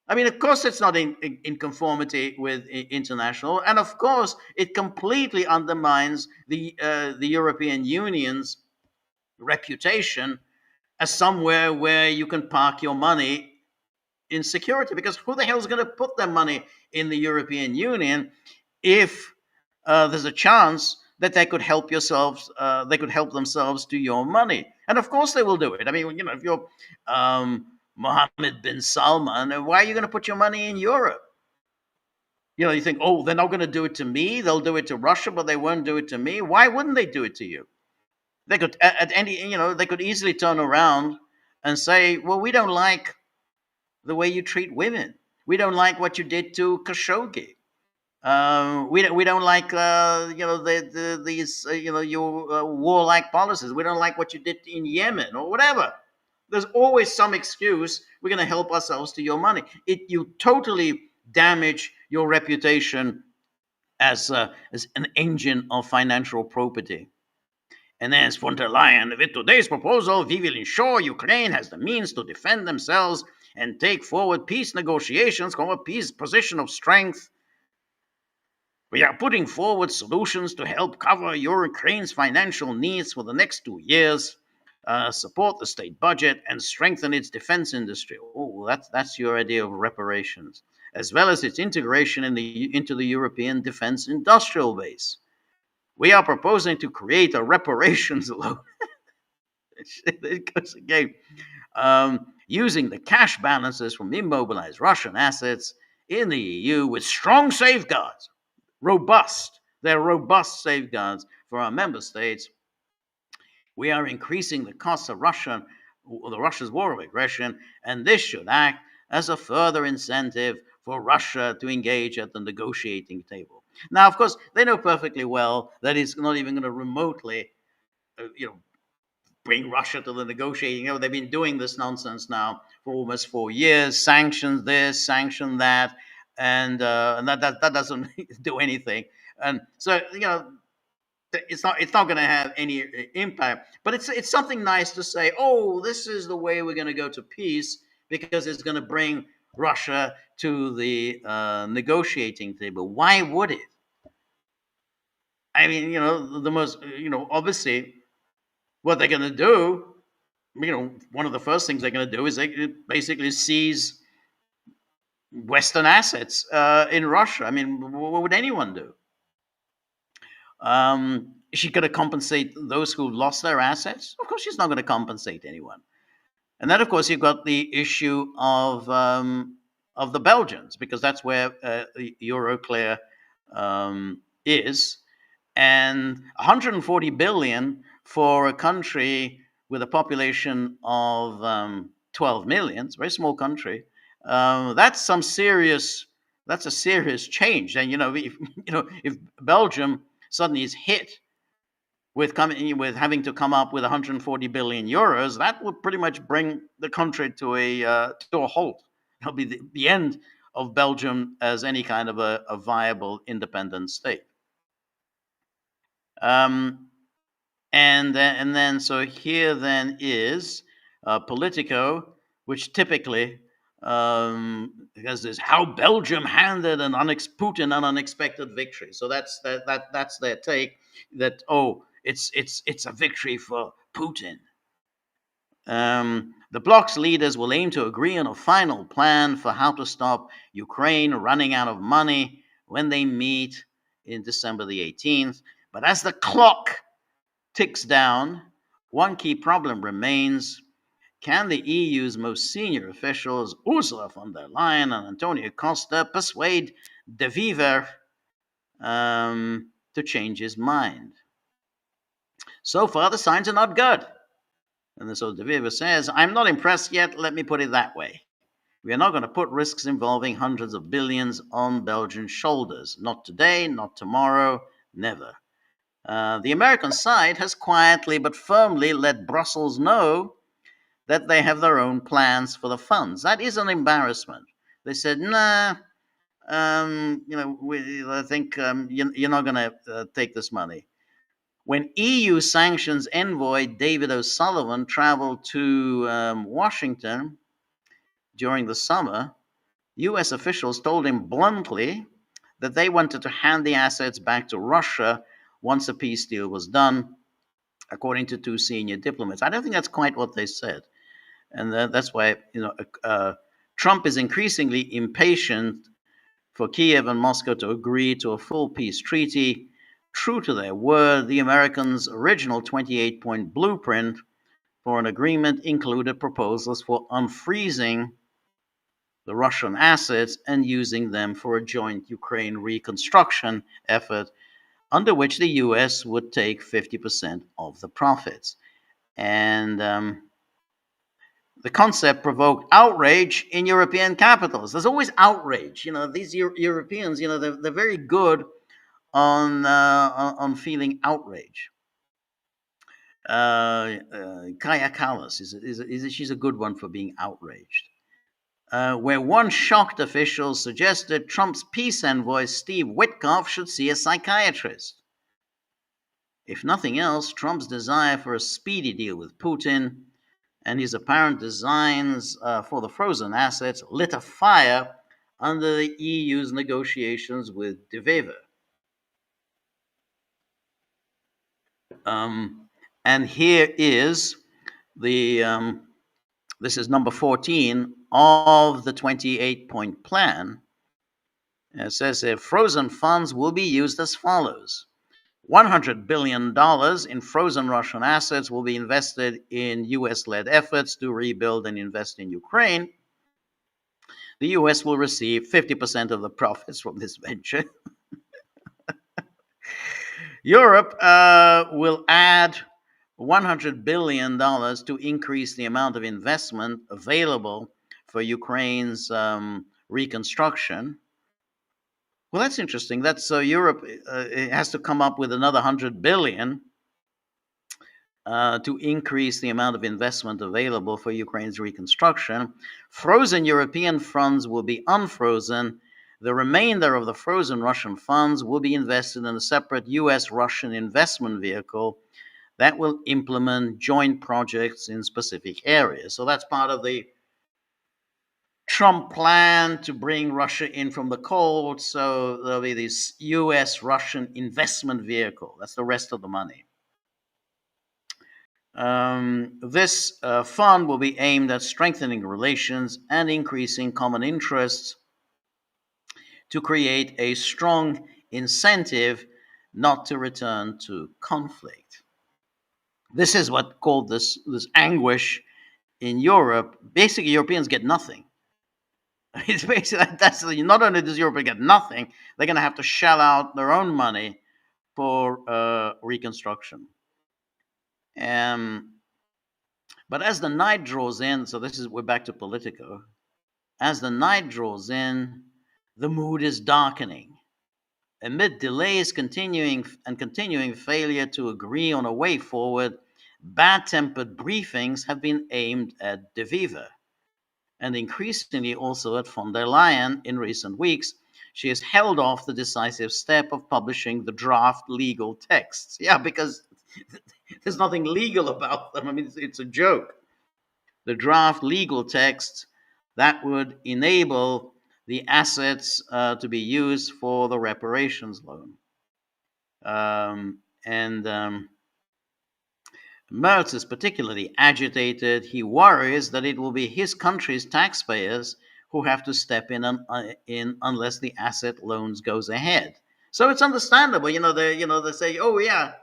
I mean, of course, it's not in conformity with international, and of course, it completely undermines the European Union's reputation as somewhere where you can park your money in security. Because who the hell is going to put their money in the European Union if there's a chance that they could help themselves to your money? And of course they will do it. I mean, if you're Mohammed bin Salman, why are you going to put your money in Europe? You think, oh, they're not going to do it to me. They'll do it to Russia, but they won't do it to me. Why wouldn't they do it to you? They could they could easily turn around and say, well, we don't like the way you treat women. We don't like what you did to Khashoggi. We don't like your warlike policies. We don't like what you did in Yemen or whatever. There's always some excuse. We're going to help ourselves to your money. You totally damage your reputation as an engine of financial property. And then von der Leyen, with today's proposal, we will ensure Ukraine has the means to defend themselves and take forward peace negotiations from a peace position of strength. We are putting forward solutions to help cover Ukraine's financial needs for the next 2 years, support the state budget, and strengthen its defense industry. Oh, that's your idea of reparations, as well as its integration into the European defense industrial base. We are proposing to create a reparations loan. It goes again. Using the cash balances from immobilized Russian assets in the EU with strong safeguards, they're robust safeguards for our member states. We are increasing the costs of Russia's war of aggression, and this should act as a further incentive for Russia to engage at the negotiating table. Now, of course, they know perfectly well that it's not even going to remotely, bring Russia to the negotiating. They've been doing this nonsense now for almost 4 years. Sanction this, sanction that, and that doesn't do anything. And so it's not going to have any impact. But it's something nice to say. Oh, this is the way we're going to go to peace because it's going to bring Russia to the negotiating table. Why would it? I mean, the most, obviously, what they're going to do, one of the first things they're going to do is they basically seize Western assets in Russia. I mean, what would anyone do? Is she going to compensate those who lost their assets? Of course, she's not going to compensate anyone. And then, of course, you've got the issue of the Belgians, because that's where Euroclear is, and 140 billion for a country with a population of 12 million. It's a very small country. That's a serious change. And if Belgium suddenly is hit with having to come up with 140 billion euros, that would pretty much bring the country to a halt. It'll be the end of Belgium as any kind of a viable independent state. And then so here then is Politico, which typically has this how Belgium handed Putin an unexpected victory. So that's their take, that it's a victory for Putin. The bloc's leaders will aim to agree on a final plan for how to stop Ukraine running out of money when they meet in December the 18th. But as the clock ticks down, one key problem remains. Can the EU's most senior officials, Ursula von der Leyen and Antonio Costa, persuade De Wever to change his mind? So far, the signs are not good. And so De Wever says, I'm not impressed yet, let me put it that way. We are not going to put risks involving hundreds of billions on Belgian shoulders. Not today, not tomorrow, never. The American side has quietly but firmly let Brussels know that they have their own plans for the funds. That is an embarrassment. They said, nah, I think you're not going to take this money. When EU sanctions envoy David O'Sullivan traveled to Washington during the summer, US officials told him bluntly that they wanted to hand the assets back to Russia once a peace deal was done, according to two senior diplomats. I don't think that's quite what they said. And that's why Trump is increasingly impatient for Kiev and Moscow to agree to a full peace treaty. True to their word, the Americans' original 28-point blueprint for an agreement included proposals for unfreezing the Russian assets and using them for a joint Ukraine reconstruction effort, under which the US would take 50% of the profits. And the concept provoked outrage in European capitals. There's always outrage. These Europeans, they're very good on feeling outrage. Kaya Kallas she's a good one for being outraged. Where one shocked official suggested Trump's peace envoy Steve Witkoff should see a psychiatrist. If nothing else, Trump's desire for a speedy deal with Putin and his apparent designs for the frozen assets lit a fire under the EU's negotiations with De Wever. And here is the this is number 14 of the 28-point plan. It says frozen funds will be used as follows. $100 billion in frozen Russian assets will be invested in US led efforts to rebuild and invest in Ukraine. The US will receive 50% of the profits from this venture. Europe will add $100 billion to increase the amount of investment available for Ukraine's reconstruction. Well, that's interesting. That's so Europe has to come up with another 100 billion to increase the amount of investment available for Ukraine's reconstruction. Frozen European funds will be unfrozen. The remainder of the frozen Russian funds will be invested in a separate US-Russian investment vehicle that will implement joint projects in specific areas. So that's part of the Trump plan to bring Russia in from the cold. So there'll be this US-Russian investment vehicle. That's the rest of the money. This fund will be aimed at strengthening relations and increasing common interests to create a strong incentive not to return to conflict. This is what called this anguish in Europe. Basically, Europeans get nothing. It's basically that's not only does Europe get nothing, they're going to have to shell out their own money for reconstruction. But as the night draws in, so we're back to Politico. As the night draws in, the mood is darkening. Amid delays, continuing failure to agree on a way forward, bad-tempered briefings have been aimed at De Wever, and increasingly also at von der Leyen in recent weeks. She has held off the decisive step of publishing the draft legal texts. Yeah, because there's nothing legal about them. I mean, it's a joke. The draft legal text that would enable the assets to be used for the reparations loan. Merz is particularly agitated. He worries that it will be his country's taxpayers who have to step in unless the asset loans goes ahead. So it's understandable, they say, oh yeah,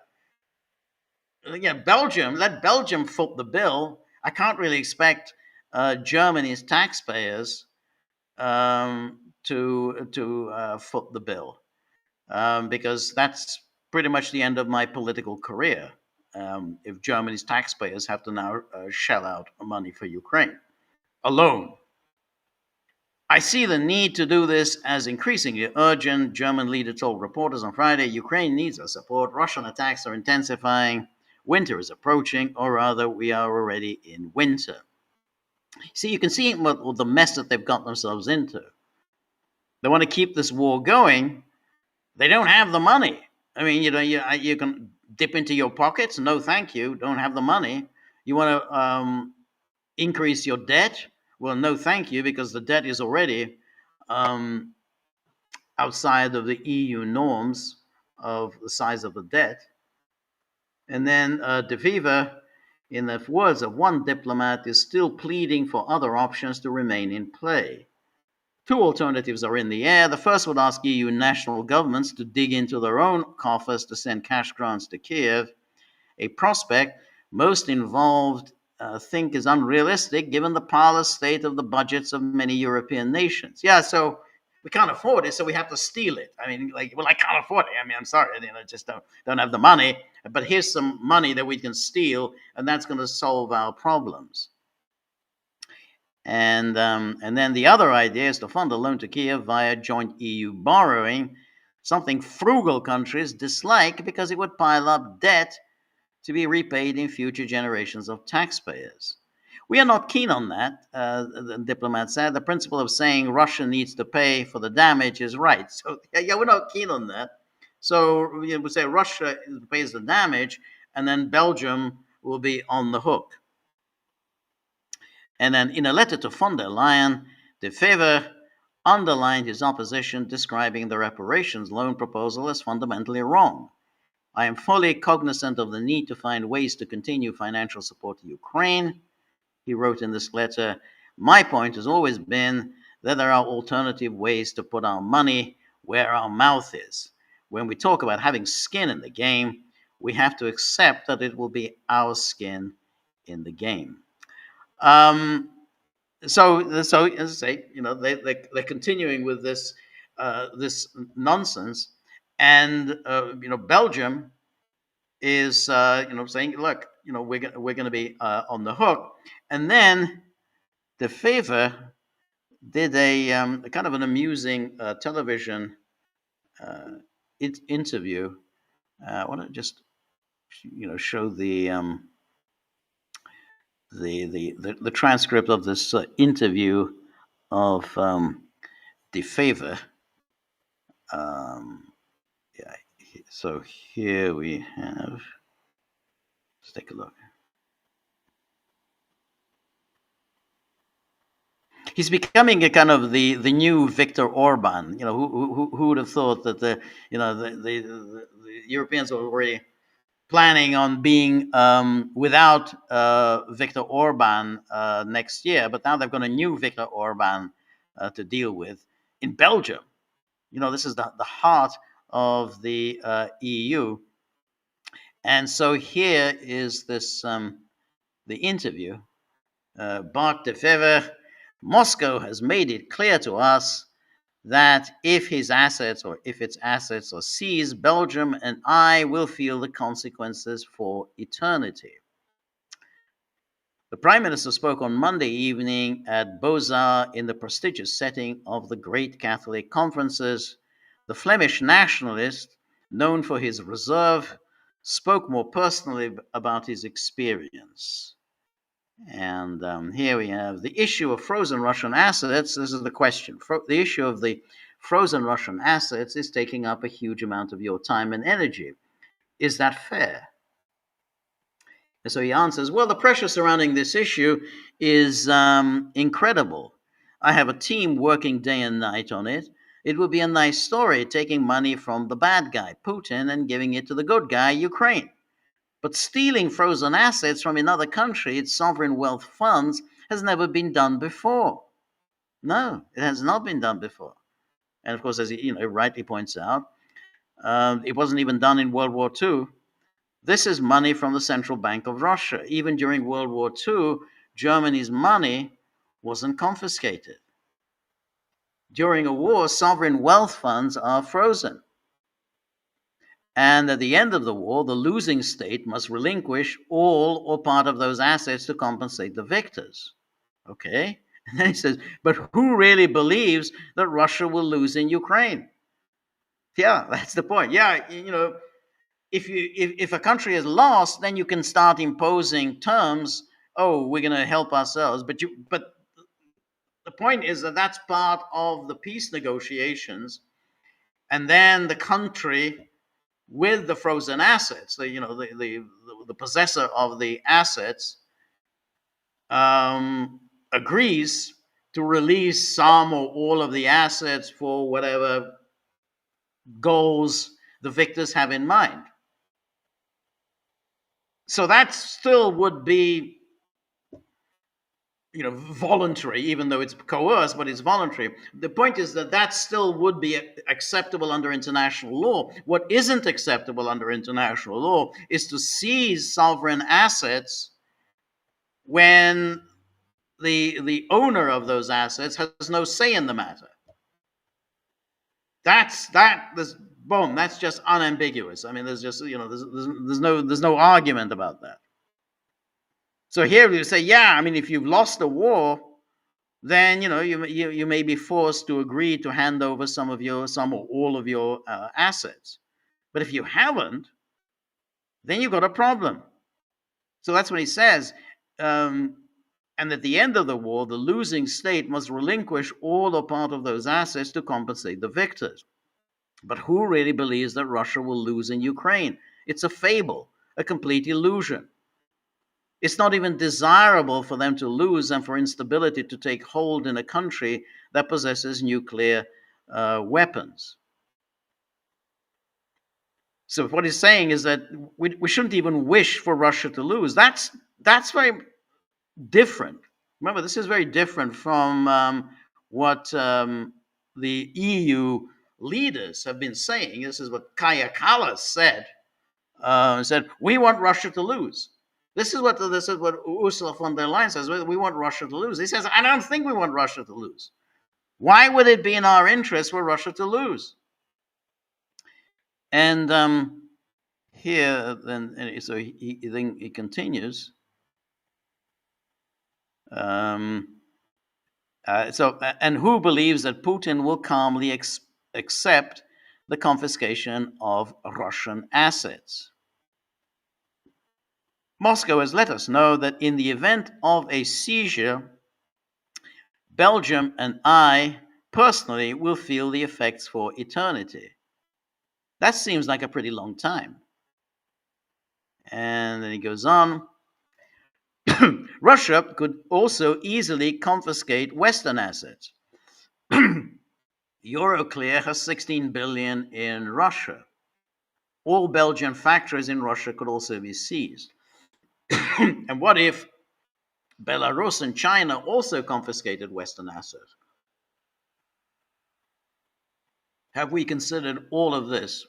Belgium, let Belgium foot the bill. I can't really expect Germany's taxpayers to foot the bill because that's pretty much the end of my political career. If Germany's taxpayers have to now shell out money for Ukraine alone. I see the need to do this as increasingly urgent, German leader told reporters on Friday. Ukraine needs our support. Russian attacks are intensifying. Winter is approaching, or rather, we are already in winter. See, you can see what the mess that they've got themselves into. They want to keep this war going. They don't have the money. I mean, you can dip into your pockets. No, thank you. Don't have the money. You want to increase your debt? Well, no, thank you, because the debt is already outside of the EU norms of the size of the debt. And then De Wever, in the words of one diplomat, is still pleading for other options to remain in play. Two alternatives are in the air. The first would ask EU national governments to dig into their own coffers to send cash grants to Kiev, a prospect most involved think is unrealistic given the parlous state of the budgets of many European nations. Yeah, so we can't afford it, so we have to steal it. I mean, I can't afford it. I mean, I'm sorry, just don't have the money. But here's some money that we can steal, and that's going to solve our problems. And then the other idea is to fund a loan to Kiev via joint EU borrowing, something frugal countries dislike because it would pile up debt to be repaid in future generations of taxpayers. We are not keen on that, the diplomat said. The principle of saying Russia needs to pay for the damage is right. So, yeah, we're not keen on that. So we say Russia pays the damage, and then Belgium will be on the hook. And then in a letter to von der Leyen, De Favre underlined his opposition, describing the reparations loan proposal as fundamentally wrong. I am fully cognizant of the need to find ways to continue financial support to Ukraine, he wrote in this letter. My point has always been that there are alternative ways to put our money where our mouth is. When we talk about having skin in the game, we have to accept that it will be our skin in the game. Um, so as I say, they're continuing with this nonsense, and Belgium is saying, look, we're going to be on the hook, and then the favor did a kind of an amusing television interview. I want to just show the transcript of this interview of the favor. Yeah, so here we have. Let's take a look. He's becoming a kind of the new Viktor Orban. Who would have thought that the Europeans were already planning on being without Viktor Orban next year, but now they've got a new Viktor Orban to deal with in Belgium. This is the heart of the EU. And so here is this the interview. Bart de Fever, Moscow has made it clear to us that if its assets are seized, Belgium and I will feel the consequences for eternity. The Prime Minister spoke on Monday evening at Beaux-Arts in the prestigious setting of the Great Catholic Conferences. The Flemish nationalist, known for his reserve, spoke more personally about his experience. And here we have the issue of frozen Russian assets. This is the question. The issue of the frozen Russian assets is taking up a huge amount of your time and energy. Is that fair? And so he answers, well, the pressure surrounding this issue is incredible. I have a team working day and night on it. It would be a nice story taking money from the bad guy, Putin, and giving it to the good guy, Ukraine. But stealing frozen assets from another country, its sovereign wealth funds, has never been done before. No, it has not been done before. And of course, as he rightly points out, it wasn't even done in World War II. This is money from the Central Bank of Russia. Even during World War II, Germany's money wasn't confiscated. During a war, sovereign wealth funds are frozen. And at the end of the war, the losing state must relinquish all or part of those assets to compensate the victors. Okay? And then he says, but who really believes that Russia will lose in Ukraine? Yeah, that's the point. Yeah, if a country is lost, then you can start imposing terms. Oh, we're going to help ourselves. But the point is that that's part of the peace negotiations. And then the country with the frozen assets, the possessor of the assets, agrees to release some or all of the assets for whatever goals the victors have in mind. So that still would be voluntary, even though it's coerced, but it's voluntary. The point is that still would be acceptable under international law. What isn't acceptable under international law is to seize sovereign assets when the owner of those assets has no say in the matter. That's just unambiguous. I mean, there's just there's no argument about that. So here we say, yeah, I mean, if you've lost a war, then you may be forced to agree to hand over some or all of your assets. But if you haven't, then you've got a problem. So that's what he says. And at the end of the war, the losing state must relinquish all or part of those assets to compensate the victors. But who really believes that Russia will lose in Ukraine? It's a fable, a complete illusion. It's not even desirable for them to lose and for instability to take hold in a country that possesses nuclear weapons. So what he's saying is that we shouldn't even wish for Russia to lose. That's very different. Remember, this is very different from what the EU leaders have been saying. This is what Kaya Kallas said. Said we want Russia to lose. This is what Ursula von der Leyen says. We want Russia to lose. He says, I don't think we want Russia to lose. Why would it be in our interest for Russia to lose? And here, then, so he continues. And who believes that Putin will calmly accept the confiscation of Russian assets? Moscow has let us know that in the event of a seizure, Belgium and I personally will feel the effects for eternity. That seems like a pretty long time. And then he goes on. Russia could also easily confiscate Western assets. Euroclear has 16 billion in Russia. All Belgian factories in Russia could also be seized. And what if Belarus and China also confiscated Western assets? Have we considered all of this?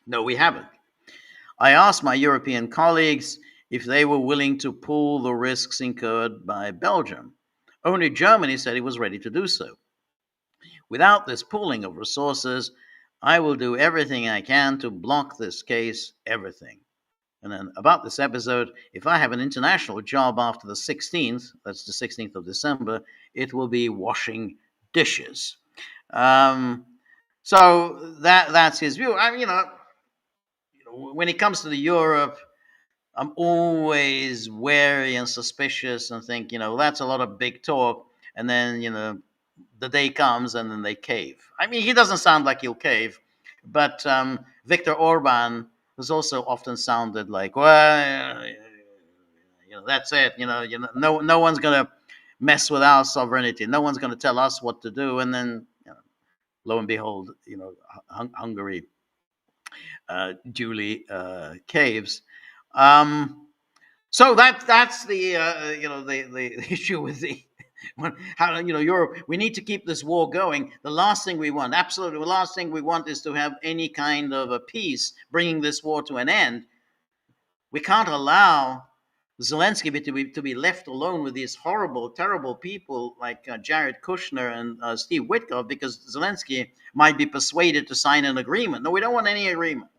No, we haven't. I asked my European colleagues if they were willing to pool the risks incurred by Belgium. Only Germany said it was ready to do so. Without this pooling of resources, I will do everything I can to block this case, everything. And then about this episode, if I have an international job after the 16th, that's the 16th of December, it will be washing dishes. So that's his view. When it comes to the Europe, I'm always wary and suspicious and think, that's a lot of big talk. And then, the day comes and then they cave. I mean, he doesn't sound like he'll cave, but Viktor Orban has also often sounded like, well, that's it. No one's going to mess with our sovereignty. No one's going to tell us what to do. And then, lo and behold, Hungary duly caves. So that's the the issue with the how Europe. We need to keep this war going. The last thing we want, absolutely, the last thing we want is to have any kind of a peace, bringing this war to an end. We can't allow Zelensky to be left alone with these horrible, terrible people like Jared Kushner and Steve Witkoff, because Zelensky might be persuaded to sign an agreement. No, we don't want any agreement.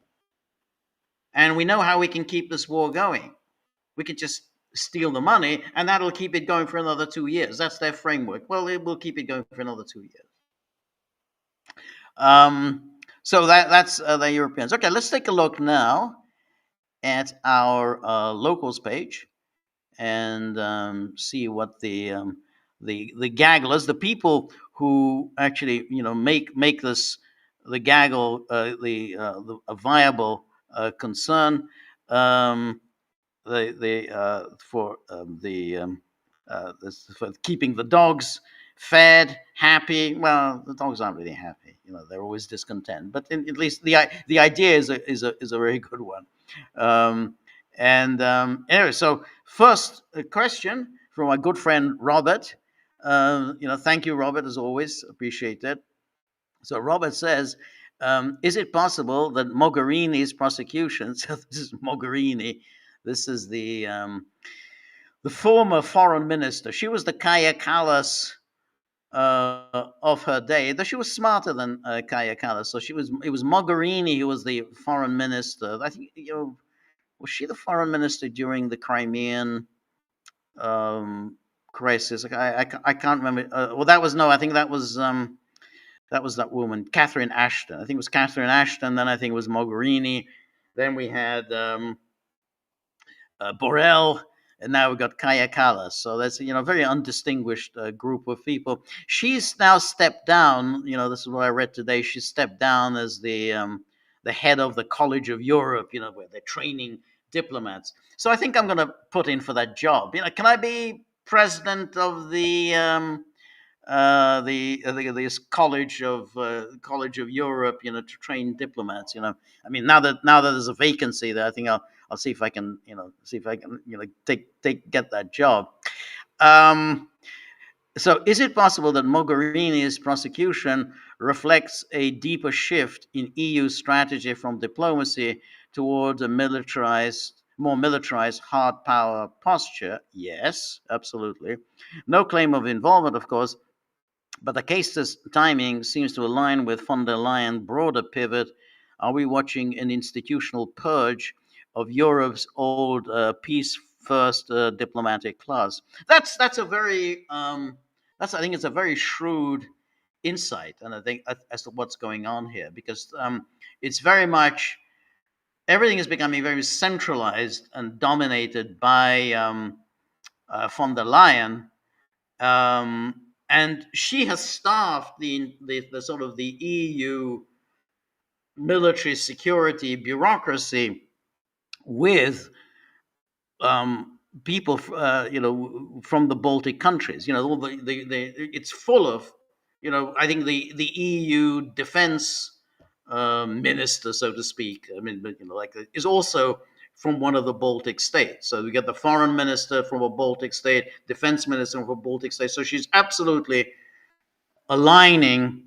And we know how we can keep this war going. We could just steal the money, and that'll keep it going for another 2 years. That's their framework. Well, it will keep it going for another 2 years. So that's the Europeans. Okay, let's take a look now at our locals page and see what the Gagglers, the people who actually make this the Gaggle a viable concern. For keeping the dogs fed, happy. Well, the dogs aren't really happy. They're always discontent. But at least the idea is a very good one. Anyway, so first question from my good friend Robert. Thank you, Robert, as always. Appreciate it. So Robert says, is it possible that Mogherini's prosecution? So this is Mogherini. This is the former foreign minister. She was the Kaya Kallas of her day, though she was smarter than Kaya Kallas. So it was Mogherini who was the foreign minister. I think was she the foreign minister during the Crimean crisis? I can't remember. I think that was that woman, Catherine Ashton. I think it was Catherine Ashton. Then I think it was Mogherini. Then we had Borrell, and now we've got Kaya Kallas. So that's a very undistinguished group of people. She's now stepped down. This is what I read today. She stepped down as the head of the College of Europe. Where they're training diplomats. So I think I'm going to put in for that job. Can I be president of this College of Europe, to train diplomats. I mean, now that there's a vacancy there, I think I'll see if I can, get that job. So, is it possible that Mogherini's prosecution reflects a deeper shift in EU strategy from diplomacy towards a more militarized hard power posture? Yes, absolutely. No claim of involvement, of course, but the case's timing seems to align with von der Leyen's broader pivot. Are we watching an institutional purge of Europe's old peace first diplomatic class? That's a very I think it's a very shrewd insight, and I think as to what's going on here, because it's very much everything is becoming very centralized and dominated by von der Leyen, and she has staffed the sort of the EU military security bureaucracy with people, from the Baltic countries. All it's full of, I think the EU defense minister, so to speak. I mean, is also from one of the Baltic states. So we get the foreign minister from a Baltic state, defense minister from a Baltic state. So she's absolutely aligning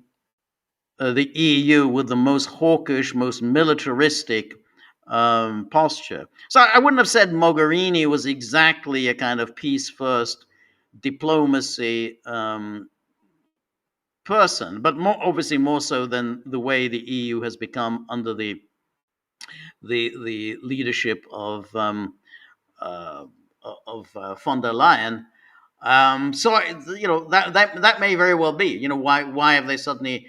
the EU with the most hawkish, most militaristic posture. So I wouldn't have said Mogherini was exactly a kind of peace first diplomacy person, but obviously more so than the way the EU has become under the leadership of von der Leyen. So that may very well be. Why have they suddenly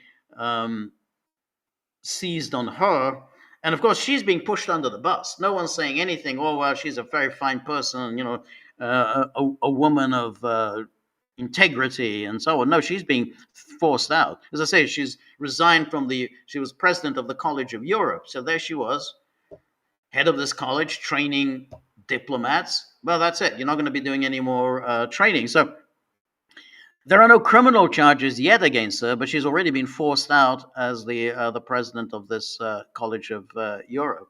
seized on her? And of course, she's being pushed under the bus. No one's saying anything. Oh well, she's a very fine person. A woman of integrity and so on. No, she's being forced out. As I say, she's resigned from she was president of the College of Europe. So there she was, head of this college, training diplomats. Well, that's it. You're not going to be doing any more training. So there are no criminal charges yet against her, but she's already been forced out as the president of this College of Europe.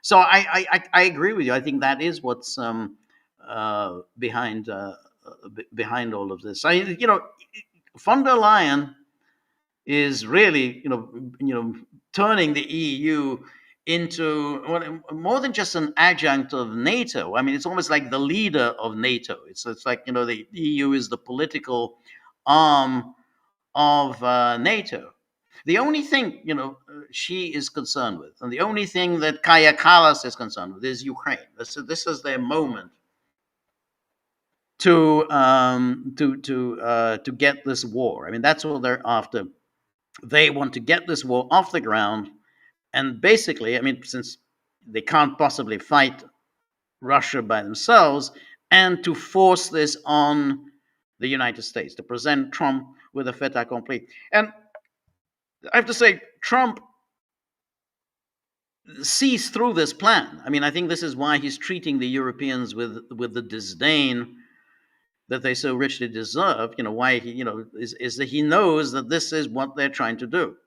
So I agree with you. I think that is what's behind all of this. Von der Leyen is really turning the EU into more than just an adjunct of NATO. I mean, it's almost like the leader of NATO. It's like the EU is the political arm of NATO. The only thing she is concerned with, and the only thing that Kaya Kallas is concerned with, is Ukraine. This is their moment to get this war. I mean, that's what they're after. They want to get this war off the ground, and basically, I mean, since they can't possibly fight Russia by themselves, and to force this on the United States, to present Trump with a fait accompli. And I have to say, Trump sees through this plan. I mean, I think this is why he's treating the Europeans with the disdain that they so richly deserve. Why he, is that he knows that this is what they're trying to do.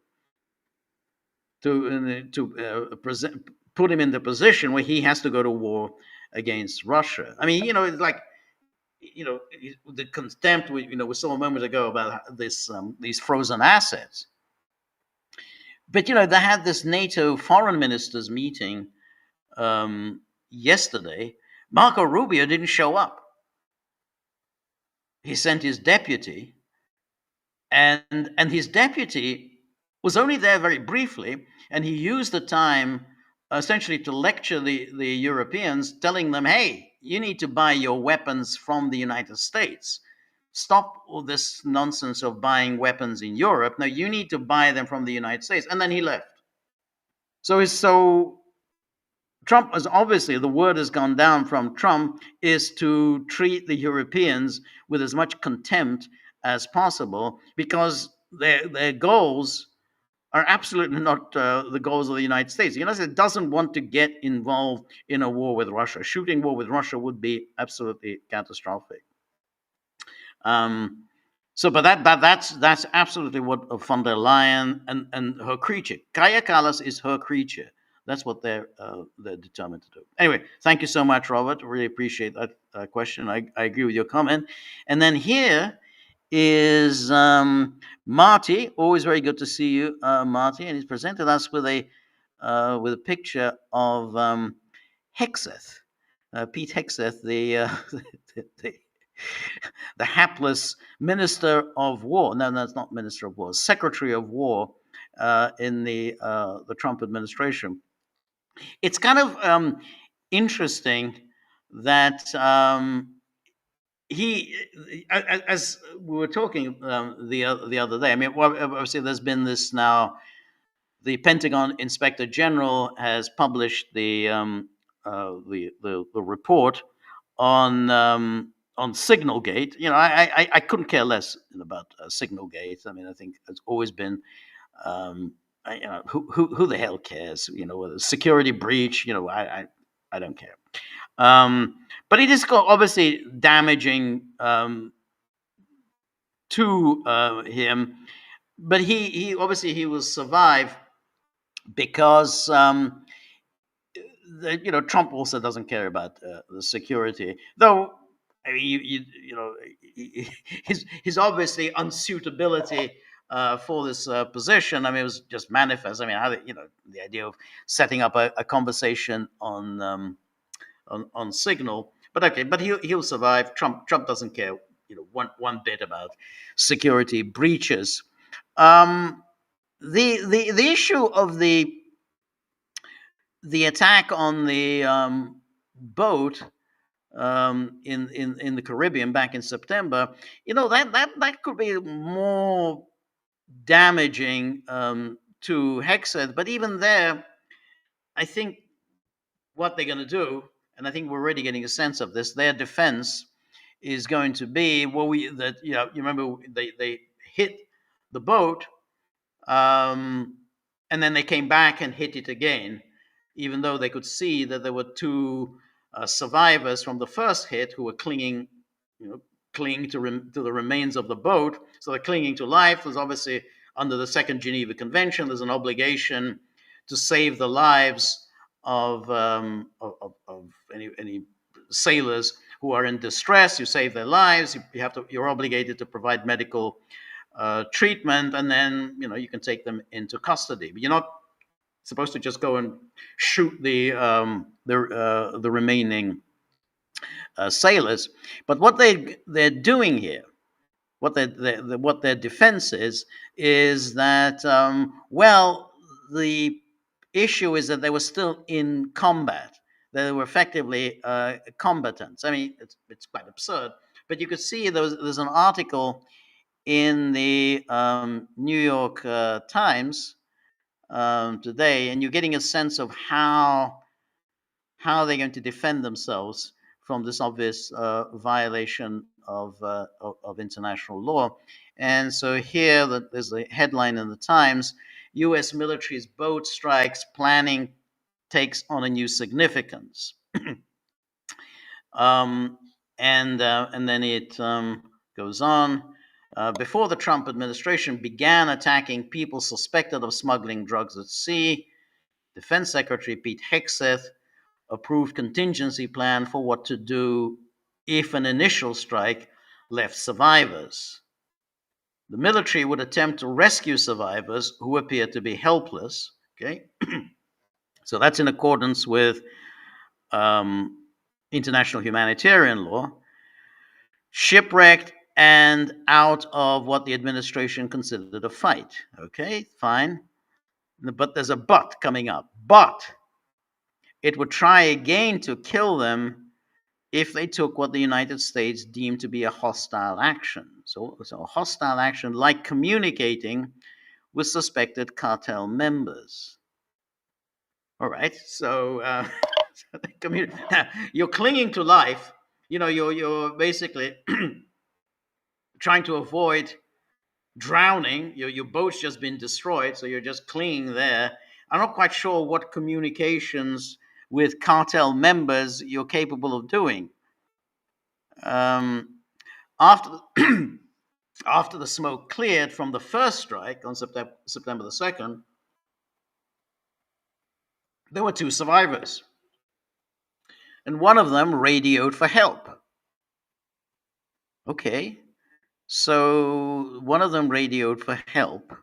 To put him in the position where he has to go to war against Russia. I mean, it's like, the contempt we saw a moment ago about these frozen assets. But they had this NATO foreign ministers meeting yesterday. Marco Rubio didn't show up. He sent his deputy, and his deputy was only there very briefly, and he used the time essentially to lecture the Europeans, telling them, hey, you need to buy your weapons from the United States. Stop all this nonsense of buying weapons in Europe. No, you need to buy them from the United States. And then he left. So Trump is obviously, the word has gone down from Trump, is to treat the Europeans with as much contempt as possible, because their goals are absolutely not the goals of the United States. The United States doesn't want to get involved in a war with Russia. Shooting war with Russia would be absolutely catastrophic. Um, so, but that's absolutely what von der Leyen and her creature, Kaya Kallas, is her creature. That's what they're determined to do. Anyway, thank you so much, Robert. Really appreciate that question. I agree with your comment. And then here is Marty. Always very good to see you, Marty. And he's presented us with a picture of Hexeth, Pete Hexeth, the the hapless minister of war. No, that's not minister of war. Secretary of war in the Trump administration. It's kind of interesting that he, as we were talking the other day. I mean, well, obviously, there's been this now. The Pentagon Inspector General has published the report on Signalgate. You know, I couldn't care less about Signalgate. I mean, I think it's always been, you know, who the hell cares? You know, whether security breach. You know, I don't care. But it is obviously damaging to him. But he obviously he will survive because you know, Trump also doesn't care about the security, though. I mean, you know, his obviously unsuitability for this position. I mean, it was just manifest. I mean, how you know, the idea of setting up a conversation on Signal, but okay, but he'll survive. Trump doesn't care, you know, one bit about security breaches. Um, the issue of the attack on the boat in the Caribbean back in September, you know, that could be more damaging to Hexed. But even there, I think what they're going to do, and I think we're already getting a sense of this, their defense is going to be, well, you know, you remember they hit the boat, um, and then they came back and hit it again, even though they could see that there were two survivors from the first hit who were clinging, you know, clinging to the remains of the boat. So they're clinging to life. There's obviously, under the Second Geneva Convention, there's an obligation to save the lives of any sailors who are in distress. You save their lives. You're obligated to provide medical treatment, and then, you know, you can take them into custody. But you're not supposed to just go and shoot the remaining sailors. But what they're doing here, what their defense is that well, the issue is that they were still in combat. They were effectively combatants. I mean, it's quite absurd. But you could see there's an article in the New York Times today, and you're getting a sense of how they're going to defend themselves from this obvious violation of international law. And so here, there's a headline in the Times: U.S. military's boat strikes planning takes on a new significance. um, and then it goes on. Before the Trump administration began attacking people suspected of smuggling drugs at sea, Defense Secretary Pete Hegseth approved contingency plan for what to do if an initial strike left survivors. The military would attempt to rescue survivors who appear to be helpless. Okay, so that's in accordance with international humanitarian law. Shipwrecked and out of what the administration considered a fight. Okay, fine. But there's a but coming up. But it would try again to kill them if they took what the United States deemed to be a hostile action. So a hostile action like communicating with suspected cartel members. All right, so You're clinging to life. You're basically trying to avoid drowning. Your boat's just been destroyed, so you're just clinging there. I'm not quite sure what communications with cartel members you're capable of doing. Um, after after the smoke cleared from the first strike on September the 2nd, there were two survivors, and one of them radioed for help. Okay, so one of them radioed for help.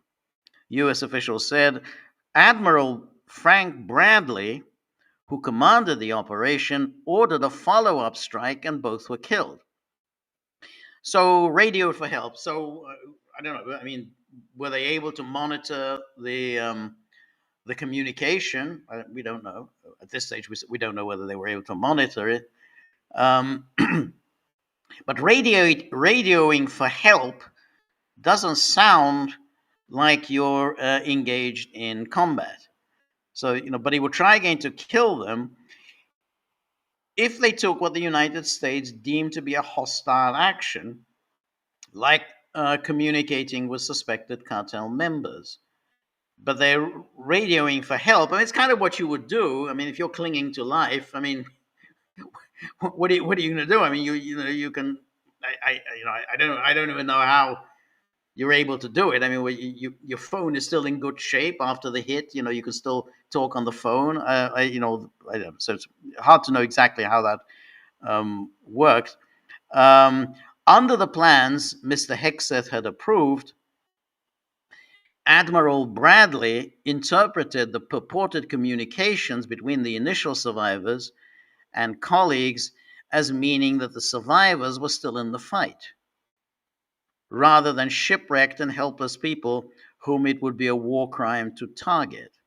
U.S. officials said Admiral Frank Bradley, who commanded the operation, ordered a follow up strike and both were killed. So, radioed for help. So, I don't know. I mean, were they able to monitor the communication? We don't know. At this stage, we don't know whether they were able to monitor it. Um, but radioing for help doesn't sound like you're engaged in combat. So, but he would try again to kill them if they took what the United States deemed to be a hostile action, like communicating with suspected cartel members. But they're radioing for help. I mean, it's kind of what you would do. I mean, if you're clinging to life, I mean, what are you going to do? I mean, you can. I don't even know how you're able to do it. I mean, your phone is still in good shape after the hit. You can still talk on the phone. So it's hard to know exactly how that works. Under the plans Mr. Hegseth had approved, Admiral Bradley interpreted the purported communications between the initial survivors and colleagues as meaning that the survivors were still in the fight, rather than shipwrecked and helpless people whom it would be a war crime to target.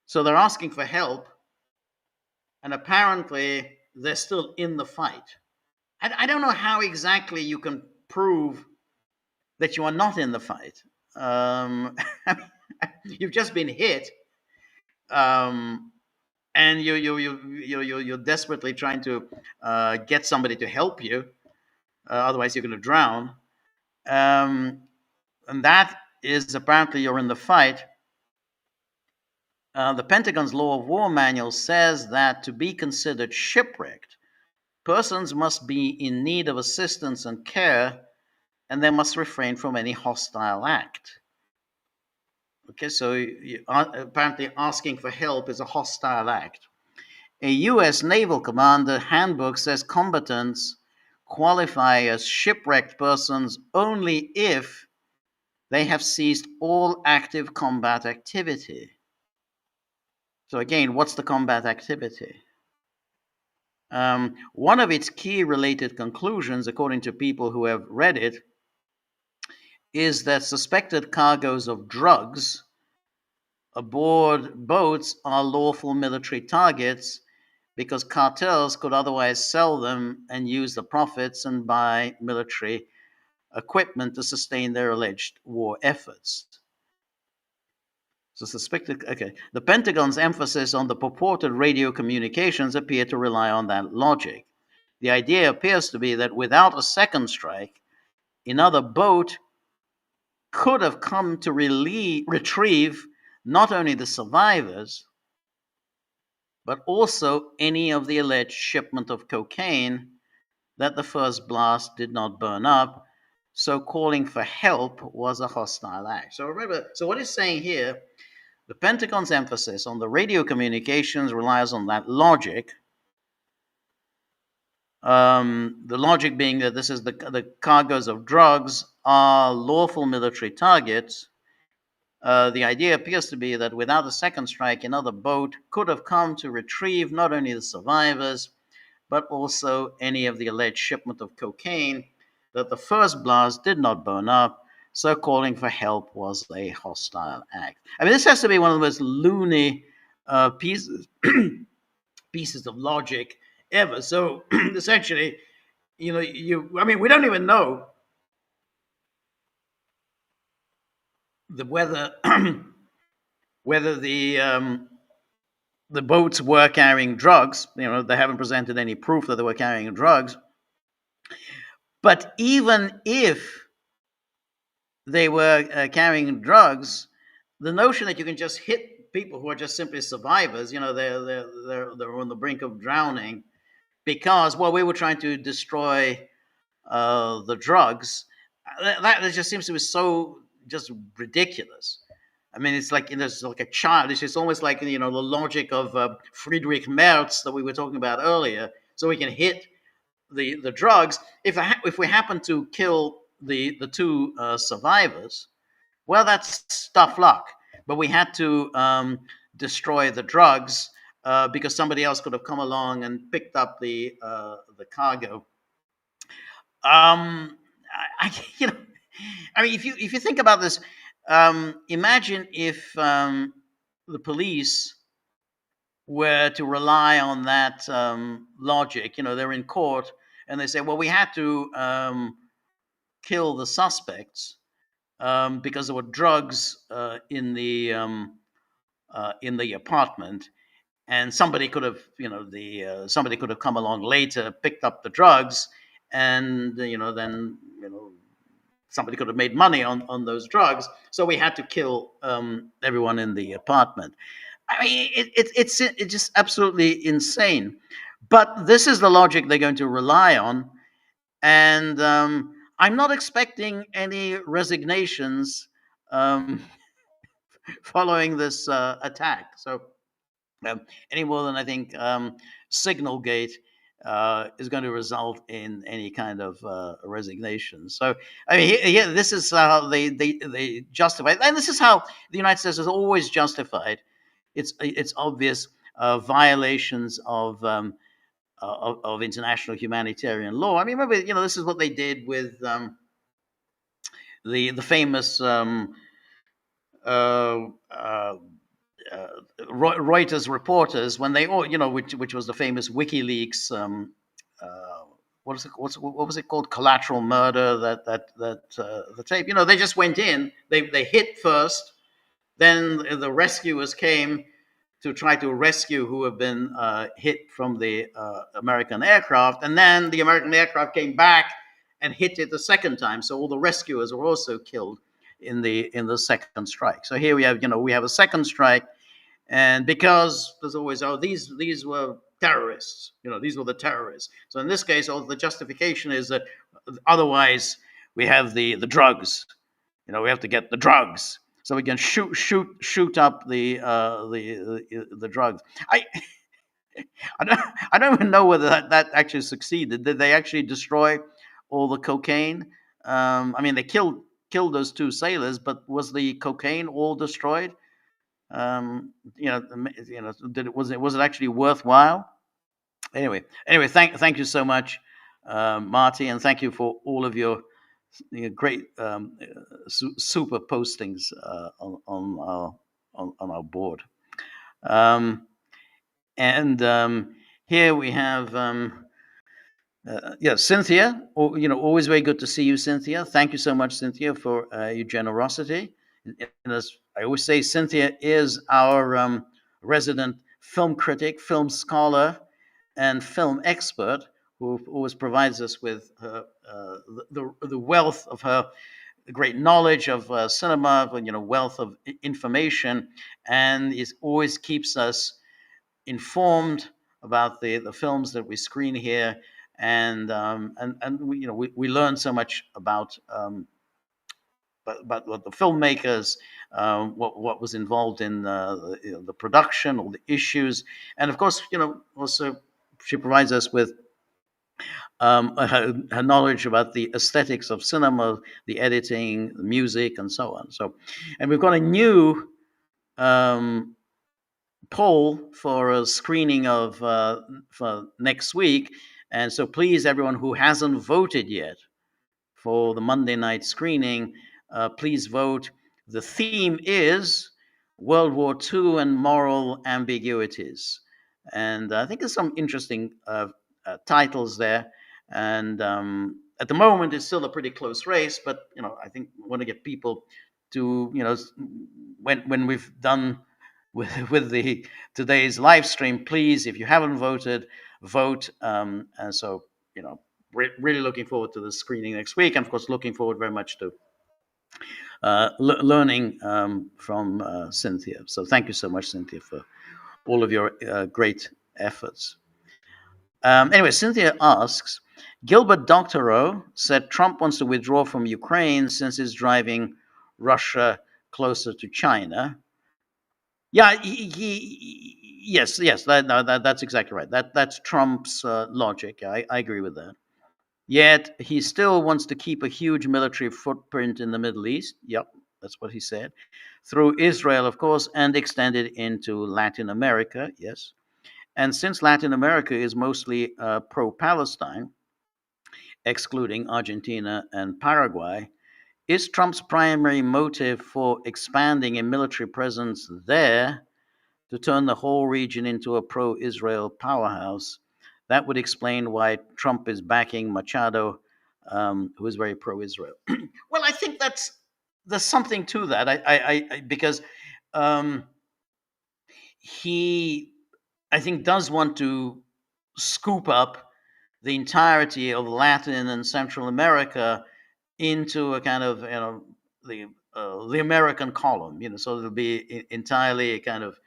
So they're asking for help, and apparently they're still in the fight. I don't know how exactly you can prove that you are not in the fight. You've just been hit, and you're desperately trying to get somebody to help you. Otherwise, you're going to drown. And that is apparently you're in the fight. The Pentagon's Law of War manual says that to be considered shipwrecked, persons must be in need of assistance and care, and they must refrain from any hostile act. Okay, so apparently asking for help is a hostile act. A U.S. Naval Commander handbook says combatants qualify as shipwrecked persons only if they have ceased all active combat activity. So again, what's the combat activity? One of its key related conclusions, according to people who have read it, is that suspected cargoes of drugs aboard boats are lawful military targets because cartels could otherwise sell them and use the profits and buy military equipment to sustain their alleged war efforts. So suspected. Okay. The Pentagon's emphasis on the purported radio communications appear to rely on that logic. The idea appears to be that without a second strike, another boat could have come to retrieve not only the survivors, but also any of the alleged shipment of cocaine that the first blast did not burn up. So calling for help was a hostile act. So remember, so what it's saying here, the Pentagon's emphasis on the radio communications relies on that logic. The logic being that this is the cargoes of drugs are lawful military targets. The idea appears to be that without a second strike, another boat could have come to retrieve not only the survivors, but also any of the alleged shipment of cocaine that the first blast did not burn up. So calling for help was a hostile act. I mean, this has to be one of the most loony pieces of logic ever. So essentially, I mean, we don't even know whether the the boats were carrying drugs. They haven't presented any proof that they were carrying drugs. But even if they were carrying drugs, the notion that you can just hit people who are just simply survivors, they're on the brink of drowning because, well, we were trying to destroy the drugs. That just seems to be so just ridiculous. I mean, it's like it's like a child. It's just almost like the logic of Friedrich Merz that we were talking about earlier. So we can hit the drugs. If we happen to kill the two survivors, well, that's tough luck. But we had to destroy the drugs because somebody else could have come along and picked up the cargo. Um, I mean, if you think about this, imagine if the police were to rely on that logic. They're in court and they say, well, we had to kill the suspects because there were drugs in the apartment, and somebody could have, somebody could have come along later, picked up the drugs, and then somebody could have made money on those drugs. So we had to kill everyone in the apartment. I mean, it's just absolutely insane. But this is the logic they're going to rely on, and I'm not expecting any resignations um, following this attack. So any more than I think Signalgate is going to result in any kind of resignation. So I mean, this is how they justify it, and this is how the United States has always justified its obvious violations of international humanitarian law. I mean, remember, this is what they did with the famous uh, uh, Reuters reporters when they all, which was the famous WikiLeaks. What was it called? Collateral murder. The tape. They just went in. They hit first. Then the rescuers came to try to rescue who have been hit from the American aircraft, and then the American aircraft came back and hit it the second time. So all the rescuers were also killed in the second strike. So here we have a second strike, and because there's always these were terrorists, these were the terrorists. So in this case, all the justification is that otherwise we have the drugs. We have to get the drugs so we can shoot up the drugs. I don't I don't even know whether that actually succeeded. Did they actually destroy all the cocaine? I mean, they killed those two sailors, but was the cocaine all destroyed? Was it actually worthwhile? Anyway, thank you so much, Marty, and thank you for all of your great super postings on our board. And here we have Cynthia. Always very good to see you, Cynthia. Thank you so much, Cynthia, for your generosity. And as I always say, Cynthia is our resident film critic, film scholar, and film expert who always provides us with the wealth of her great knowledge of cinema, wealth of information, and it always keeps us informed about the films that we screen here, and we learn so much about what the filmmakers, what was involved in the production, all the issues, and of course, also she provides us with her knowledge about the aesthetics of cinema, the editing, the music, and so on. So, and we've got a new um, poll for a screening of for next week, and so please, everyone who hasn't voted yet for the Monday night screening, please vote. The theme is World War II and moral ambiguities, and I think there's some interesting titles there. And at the moment, it's still a pretty close race, but I think we want to get people to when we've done with the today's live stream. Please, if you haven't voted, vote. And so, you know, really looking forward to the screening next week, and of course, looking forward very much to learning from Cynthia. So, thank you so much, Cynthia, for all of your great efforts. Anyway, Cynthia asks, Gilbert Doctorow said Trump wants to withdraw from Ukraine since he's driving Russia closer to China. Yeah, yes, that's exactly right. That's Trump's logic. I agree with that. Yet he still wants to keep a huge military footprint in the Middle East. Yep, that's what he said. Through Israel, of course, and extend it into Latin America. Yes. And since Latin America is mostly pro Palestine, excluding Argentina and Paraguay, is Trump's primary motive for expanding a military presence there to turn the whole region into a pro Israel powerhouse? That would explain why Trump is backing Machado, who is very pro Israel. Well, I think there's something to that. Because um, he, I think, does want to scoop up the entirety of Latin and Central America into a kind of, the American column, so it'll be entirely a kind of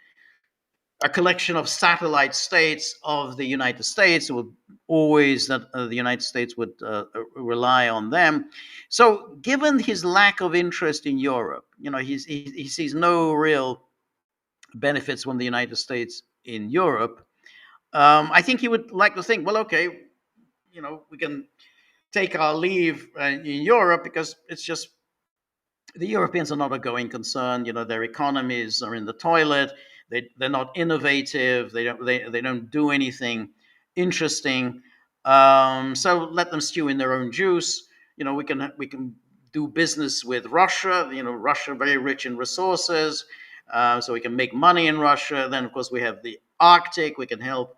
a collection of satellite states of the United States. It would always that the United States would rely on them. So, given his lack of interest in Europe, he sees no real benefits from the United States in Europe. I think he would like to think, well, okay, we can take our leave in Europe because it's just the Europeans are not a going concern. Their economies are in the toilet. They're not innovative. They don't do anything interesting. So let them stew in their own juice. We can do business with Russia. Russia very rich in resources, so we can make money in Russia. Then of course we have the Arctic. We can help.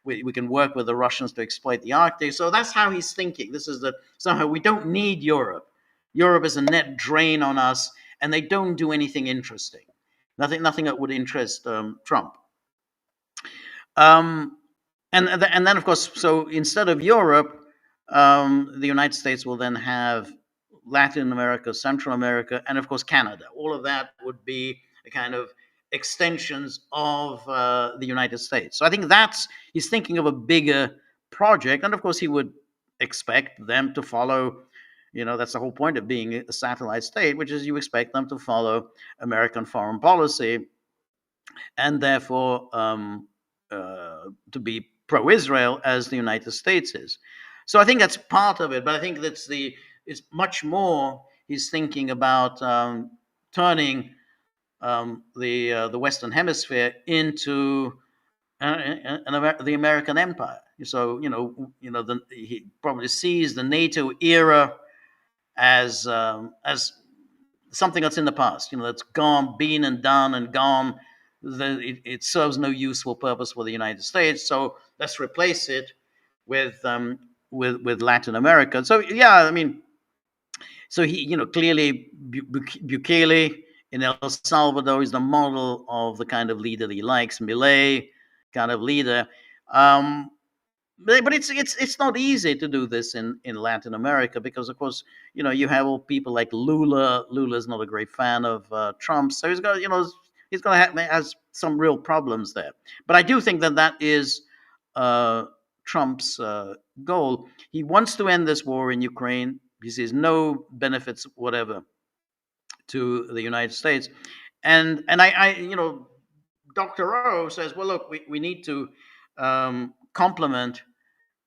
We can work with the Russians to exploit the Arctic. So that's how he's thinking. This is that somehow we don't need Europe. Europe is a net drain on us, and they don't do anything interesting. Nothing that would interest Trump. Um, and then, of course, so instead of Europe, the United States will then have Latin America, Central America, and of course Canada. All of that would be a kind of extensions of the United States. So I think he's thinking of a bigger project, and of course he would expect them to follow. That's the whole point of being a satellite state, which is you expect them to follow American foreign policy, and therefore to be pro-Israel as the United States is. So I think that's part of it, but I think it's much more. He's thinking about turning the Western Hemisphere into the American empire. So he probably sees the NATO era as something that's in the past. That's gone, been and done and gone. It serves no useful purpose for the United States. So let's replace it with Latin America. So yeah, I mean, so he clearly Bukele in El Salvador is the model of the kind of leader that he likes, Milei kind of leader. But it's not easy to do this in Latin America because, of course, you have all people like Lula. Lula's not a great fan of Trump, so he's got has some real problems there. But I do think that is Trump's goal. He wants to end this war in Ukraine. He sees no benefits whatever to the United States, and I Dr. O says, well, look, we need to compliment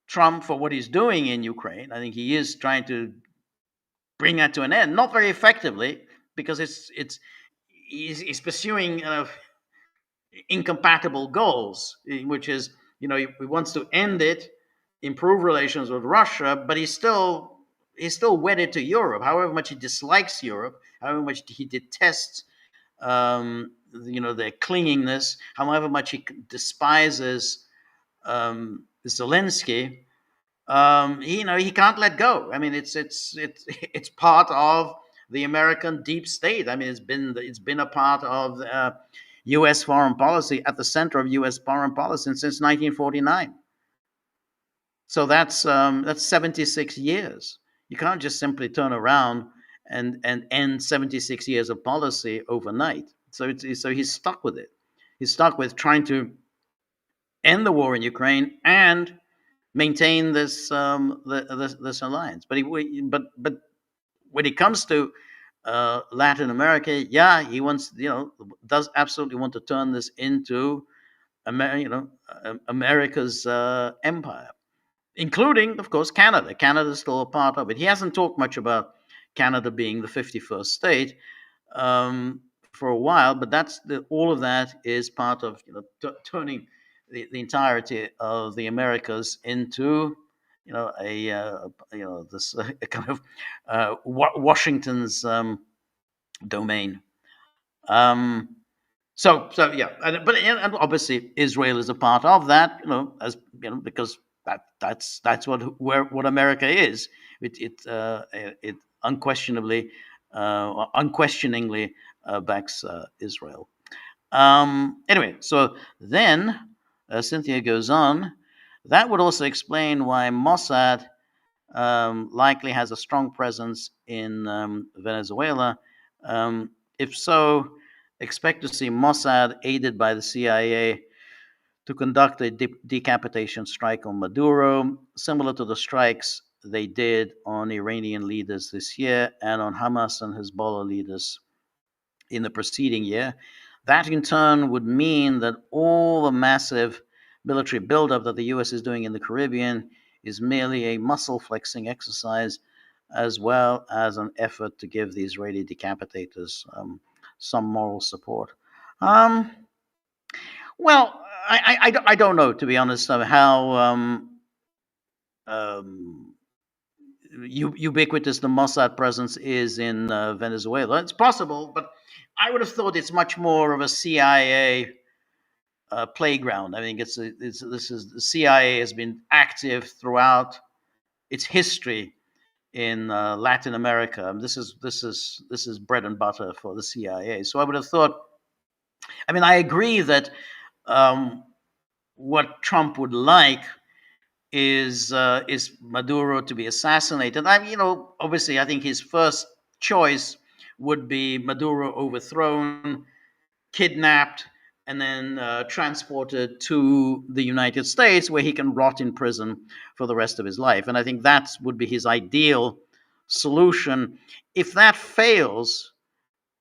Trump for what he's doing in Ukraine. I think he is trying to bring that to an end, not very effectively, because he's pursuing incompatible goals, which is he wants to end it, improve relations with Russia, but he's still wedded to Europe. However much he dislikes Europe, however much he detests their clinginess, however much he despises Zelensky, he can't let go. I mean, it's part of the American deep state. I mean, it's been a part of U.S. foreign policy, at the center of U.S. foreign policy since 1949. So that's 76 years. You can't just simply turn around and end 76 years of policy overnight. So he's stuck with it. He's stuck with trying to end the war in Ukraine and maintain this alliance. But when it comes to Latin America, yeah, he wants, does absolutely want to turn this into America's empire, including, of course, Canada. Canada's still a part of it. He hasn't talked much about Canada being the 51st state for a while, but all of that is part of turning the entirety of the Americas into this kind of Washington's domain. So yeah, and obviously Israel is a part of that, because that's what America is. It unquestionably, unquestioningly backs Israel. Anyway, so then Cynthia goes on. That would also explain why Mossad likely has a strong presence in Venezuela. If so, expect to see Mossad aided by the CIA to conduct a decapitation strike on Maduro, similar to the strikes they did on Iranian leaders this year and on Hamas and Hezbollah leaders in the preceding year. That in turn would mean that all the massive military buildup that the U.S. is doing in the Caribbean is merely a muscle flexing exercise, as well as an effort to give the Israeli decapitators some moral support. Well, I don't know, to be honest, how ubiquitous the Mossad presence is in Venezuela. It's possible, but I would have thought it's much more of a CIA playground. I think the CIA has been active throughout its history in Latin America. This is bread and butter for the CIA. So I would have thought. I mean, I agree that what Trump would like is Maduro to be assassinated. Obviously, I think his first choice would be Maduro overthrown, kidnapped, and then transported to the United States, where he can rot in prison for the rest of his life. And I think that would be his ideal solution. If that fails,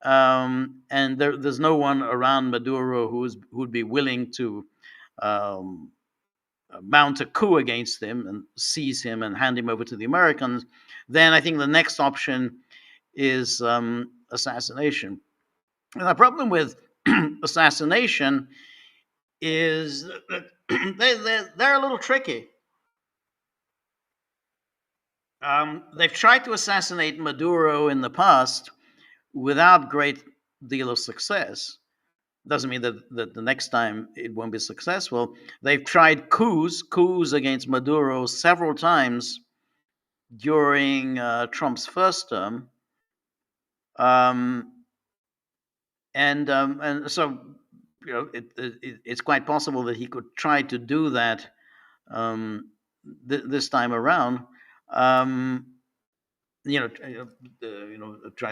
and there's no one around Maduro who'd be willing to mount a coup against him and seize him and hand him over to the Americans, then I think the next option is assassination. And the problem with assassination is that they're a little tricky. They've tried to assassinate Maduro in the past without great deal of success. Doesn't mean that the next time it won't be successful. They've tried coups against Maduro several times during Trump's first term, and so it's quite possible that he could try to do that this time around. Try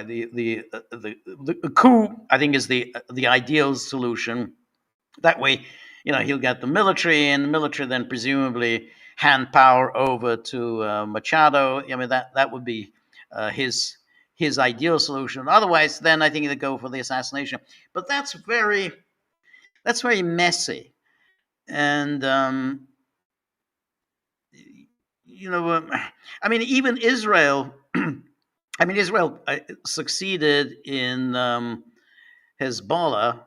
the coup. I think is the ideal solution. That way, he'll get the military, and the military then presumably hand power over to Machado. I mean, that would be his ideal solution. Otherwise, then I think he'd go for the assassination. But that's very messy, and I mean, even Israel. I mean, Israel succeeded in Hezbollah,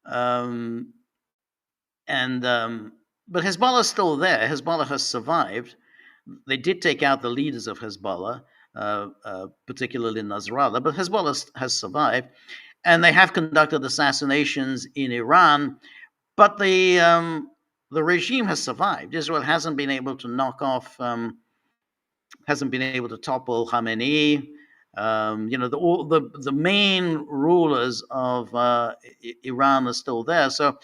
but Hezbollah is still there. Hezbollah has survived. They did take out the leaders of Hezbollah, particularly Nasrallah, but Hezbollah has survived, and they have conducted assassinations in Iran. But the regime has survived. Israel hasn't been able to knock off, hasn't been able to topple Khamenei, The main rulers of Iran are still there. So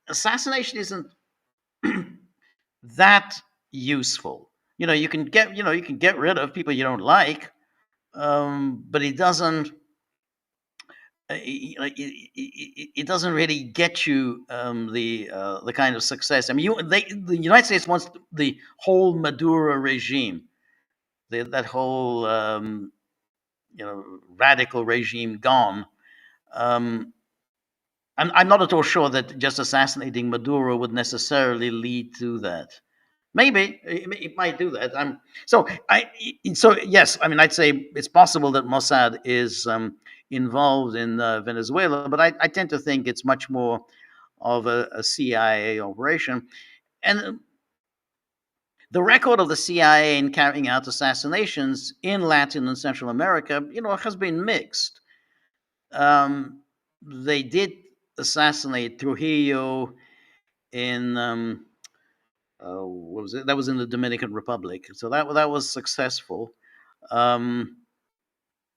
assassination isn't that useful. You can get rid of people you don't like, but it doesn't. It doesn't really get you the kind of success. I mean, the United States wants the whole Maduro regime, that whole radical regime gone. Um, I'm not at all sure that just assassinating Maduro would necessarily lead to that. Maybe it might do that. So yes, I mean, I'd say it's possible that Mossad is involved in Venezuela, but I tend to think it's much more of a CIA operation. And the record of the CIA in carrying out assassinations in Latin and Central America, has been mixed. Um, they did assassinate Trujillo in what was it? That was in the Dominican Republic, so that was successful. Um,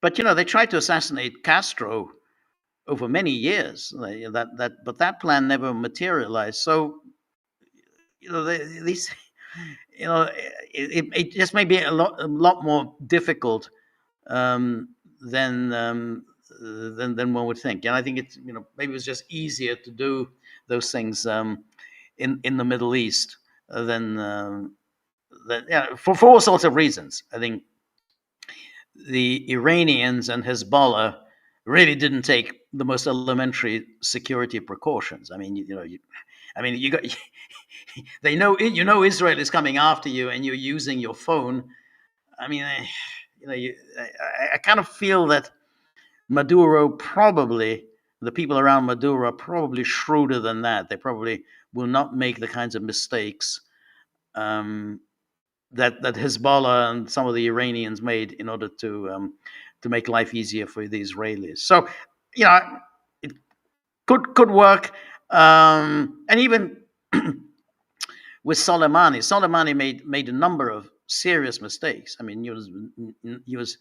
but they tried to assassinate Castro over many years. But that plan never materialized. So these, it just may be a lot more difficult um, than than one would think. And I think it's maybe it's just easier to do those things in the Middle East than yeah, for all sorts of reasons. I think the Iranians and Hezbollah really didn't take the most elementary security precautions. I mean, you got they know Israel is coming after you, and you're using your phone. I mean, I kind of feel that Maduro probably the people around Maduro are probably shrewder than that. They probably will not make the kinds of mistakes um, that Hezbollah and some of the Iranians made in order to make life easier for the Israelis. So, it could work, and even with Soleimani made a number of serious mistakes. I mean, he was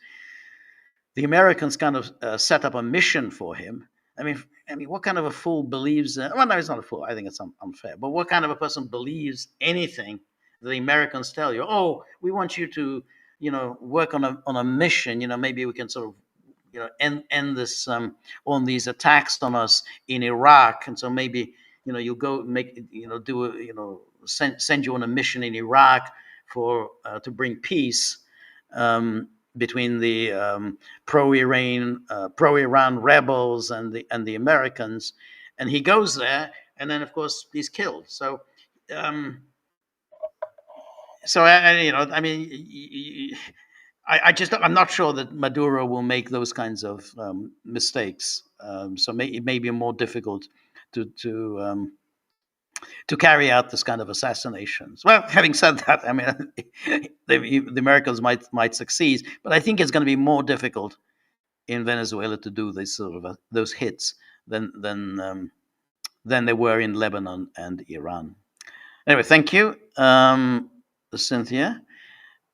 the Americans kind of set up a mission for him. I mean, what kind of a fool believes? Well, no, he's not a fool. I think it's unfair. But what kind of a person believes anything the Americans tell you? Oh, we want you to, work on a mission. Maybe we can sort of, end this on these attacks on us in Iraq, and so maybe you'll go make do a send you on a mission in Iraq for to bring peace. Between the pro-Iran rebels and the Americans, and he goes there, and then of course he's killed. Um, so I mean, I'm not sure that Maduro will make those kinds of mistakes. So it may be more difficult to to um, to carry out this kind of assassinations. Well, having said that, I mean, the Americans might succeed, but I think it's going to be more difficult in Venezuela to do this sort of those hits than they were in Lebanon and Iran. Anyway, thank you, Cynthia.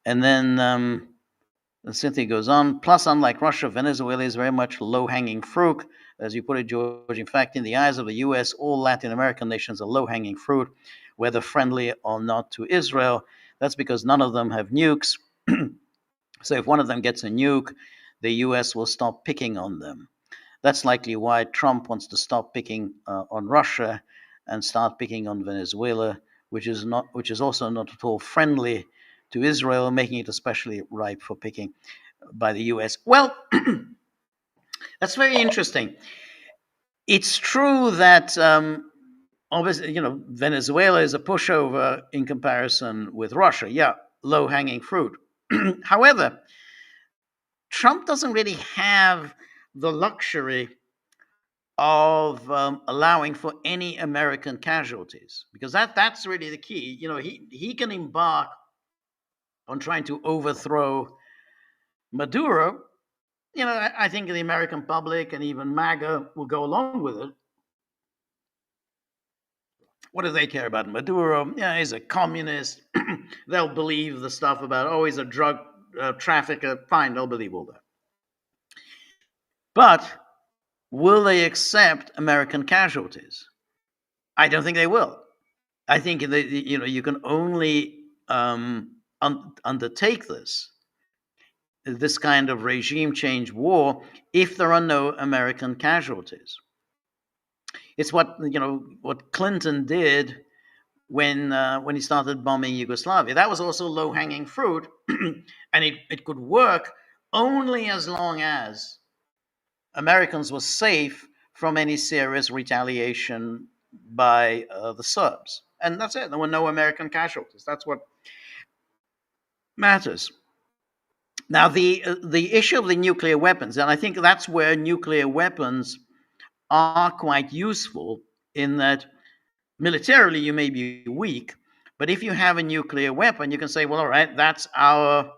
And then Cynthia goes on. Plus, unlike Russia, Venezuela is very much low-hanging fruit, as you put it, George. In fact, in the eyes of the U.S., all Latin American nations are low-hanging fruit, whether friendly or not to Israel. That's because none of them have nukes. So if one of them gets a nuke, the U.S. will stop picking on them. That's likely why Trump wants to stop picking on Russia and start picking on Venezuela, which is also not at all friendly to Israel, making it especially ripe for picking by the U.S. Well, that's very interesting. It's true that obviously, Venezuela is a pushover in comparison with Russia. Yeah, low-hanging fruit. However, Trump doesn't really have the luxury of allowing for any American casualties, because that's really the key. He can embark on trying to overthrow Maduro. I think the American public and even MAGA will go along with it. What do they care about Maduro? Yeah, he's a communist. They'll believe the stuff about, oh, he's a drug trafficker. Fine, they'll believe all that. But will they accept American casualties? I don't think they will. I think that you can only undertake this kind of regime change war if there are no American casualties. It's what Clinton did when he started bombing Yugoslavia. That was also low hanging fruit, and it could work only as long as Americans were safe from any serious retaliation by the Serbs. And that's it. There were no American casualties. That's what matters. Now, the issue of the nuclear weapons, and I think that's where nuclear weapons are quite useful, in that militarily you may be weak, but if you have a nuclear weapon, you can say, well, all right, that's our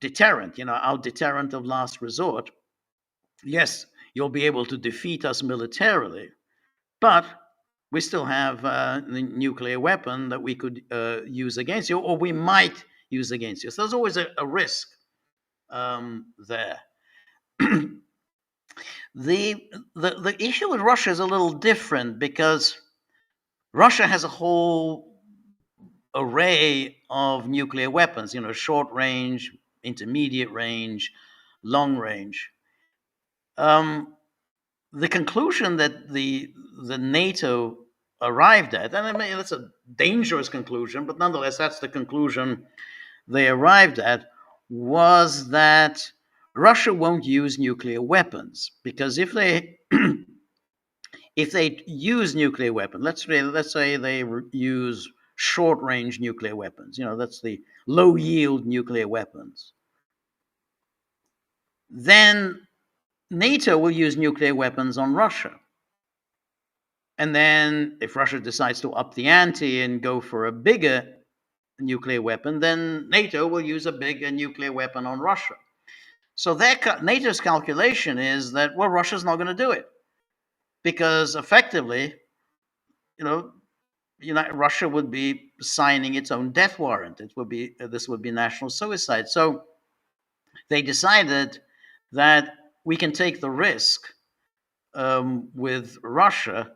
deterrent, our deterrent of last resort. Yes, you'll be able to defeat us militarily, but we still have the nuclear weapon that we could use against you, or we might use against you. So there's always a risk there. The issue with Russia is a little different, because Russia has a whole array of nuclear weapons, short range, intermediate range, long range. The conclusion that the NATO arrived at, and I mean that's a dangerous conclusion, but nonetheless that's the conclusion they arrived at, was that Russia won't use nuclear weapons, because if they if they use nuclear weapons, let's say they use short range nuclear weapons, that's the low yield nuclear weapons, then NATO will use nuclear weapons on Russia. And then if Russia decides to up the ante and go for a bigger nuclear weapon, then NATO will use a bigger nuclear weapon on Russia. So NATO's calculation is that, well, Russia's not going to do it, because effectively, Russia would be signing its own death warrant. This would be national suicide. So they decided that we can take the risk with Russia,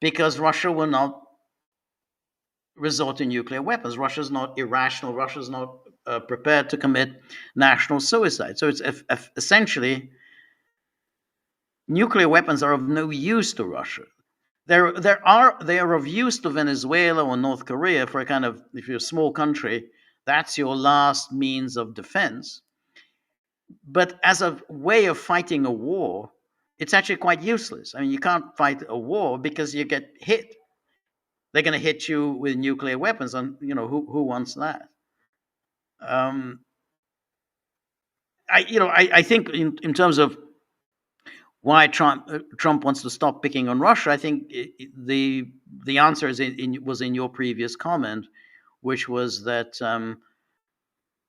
because Russia will not resort to nuclear weapons. Russia's not irrational. Russia's not prepared to commit national suicide. So it's essentially, nuclear weapons are of no use to Russia. They are of use to Venezuela or North Korea for a kind of, if you're a small country, that's your last means of defense. But as a way of fighting a war, it's actually quite useless. I mean, you can't fight a war because you get hit. They're going to hit you with nuclear weapons, and who wants that? I think in terms of why Trump wants to stop picking on Russia, I think the answer was in your previous comment, which was that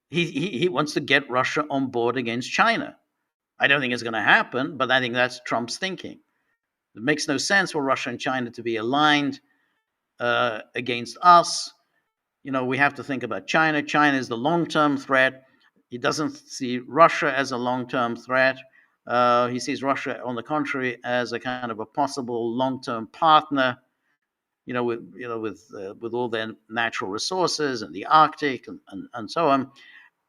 he wants to get Russia on board against China. I don't think it's going to happen, but I think that's Trump's thinking. It makes no sense for Russia and China to be aligned against us. We have to think about China. China is the long-term threat. He doesn't see Russia as a long-term threat. He sees Russia, on the contrary, as a kind of a possible long-term partner, with all their natural resources and the Arctic and so on.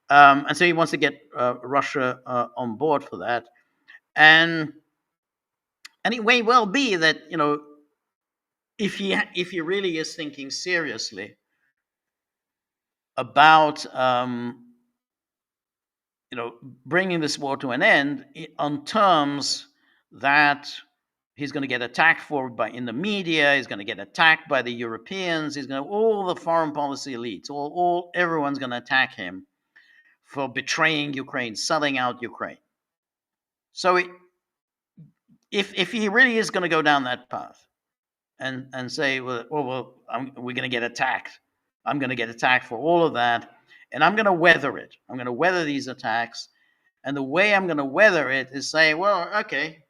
And so he wants to get Russia on board for that. And it may well be that, if he really is thinking seriously about bringing this war to an end on terms that he's going to get attacked in the media, he's going to get attacked by the Europeans, all the foreign policy elites, everyone's going to attack him for betraying Ukraine, selling out Ukraine. So if he really is going to go down that path and say, we're going to get attacked, I'm going to get attacked for all of that, and I'm going to weather it. I'm going to weather these attacks. And the way I'm going to weather it is say, well, okay,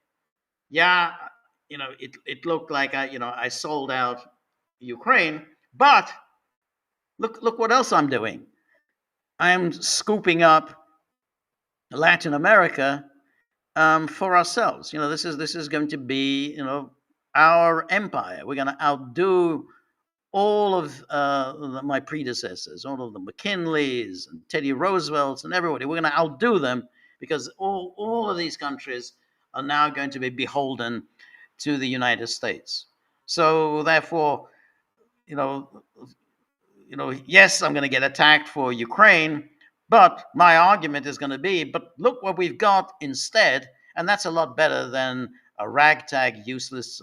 yeah, it looked like I sold out Ukraine, but look what else I'm doing. I'm scooping up Latin America for ourselves. This is going to be our empire. We're going to outdo all of my predecessors, all of the McKinleys and Teddy Roosevelts and everybody. We're going to outdo them because all of these countries are now going to be beholden to the United States. So therefore, you know, yes, I'm going to get attacked for Ukraine, but my argument is going to be, but look what we've got instead, and that's a lot better than a ragtag, useless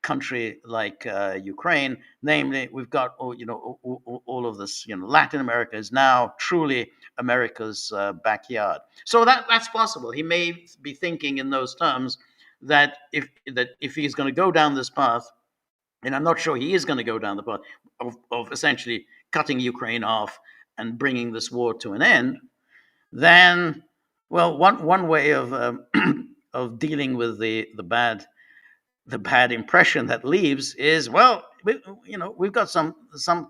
country like Ukraine. Namely, we've got all of this. Latin America is now truly America's backyard. So that's possible. He may be thinking in those terms that if he's going to go down this path, and I'm not sure he is going to go down the path of essentially cutting Ukraine off and bringing this war to an end, then, well, one way of of dealing with the bad impression that leaves is, well, we've got some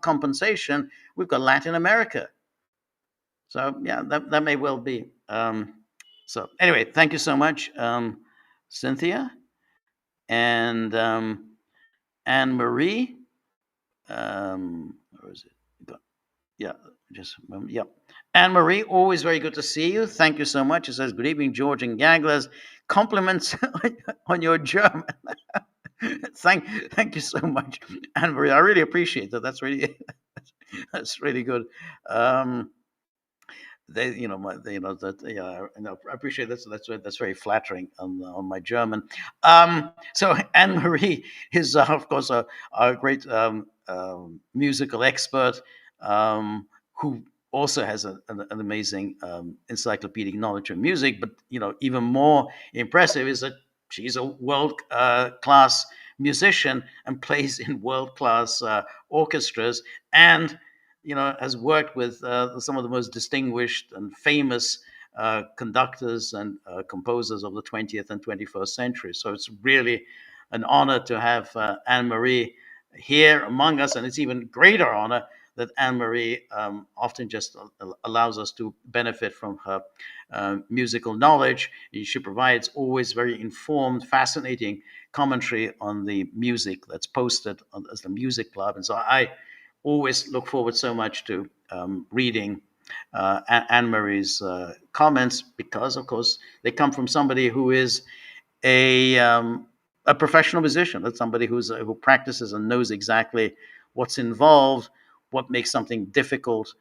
compensation. We've got Latin America, so yeah, that may well be. So anyway, thank you so much, Cynthia and Anne Marie. Where is it? Yeah, just a moment. Yeah. Anne Marie, always very good to see you. Thank you so much. It says, good evening, George and Gagglers. Compliments on your German. thank you so much, Anne Marie. I really appreciate that. That's really good. They, that, yeah, I appreciate that. So that's very flattering on my German. So Anne Marie is, of course, a great musical expert who also has an amazing encyclopedic knowledge of music. But even more impressive is that she's a world class musician and plays in world class orchestras, and has worked with some of the most distinguished and famous conductors and composers of the 20th and 21st century. So it's really an honor to have Anne Marie here among us, and it's even greater honor that Anne Marie often just allows us to benefit from her musical knowledge. She provides always very informed, fascinating commentary on the music that's posted as the Music Club, and so I always look forward so much to reading Anne Marie's comments, because, of course, they come from somebody who is a professional musician. That's somebody who practices and knows exactly what's involved, what makes something difficult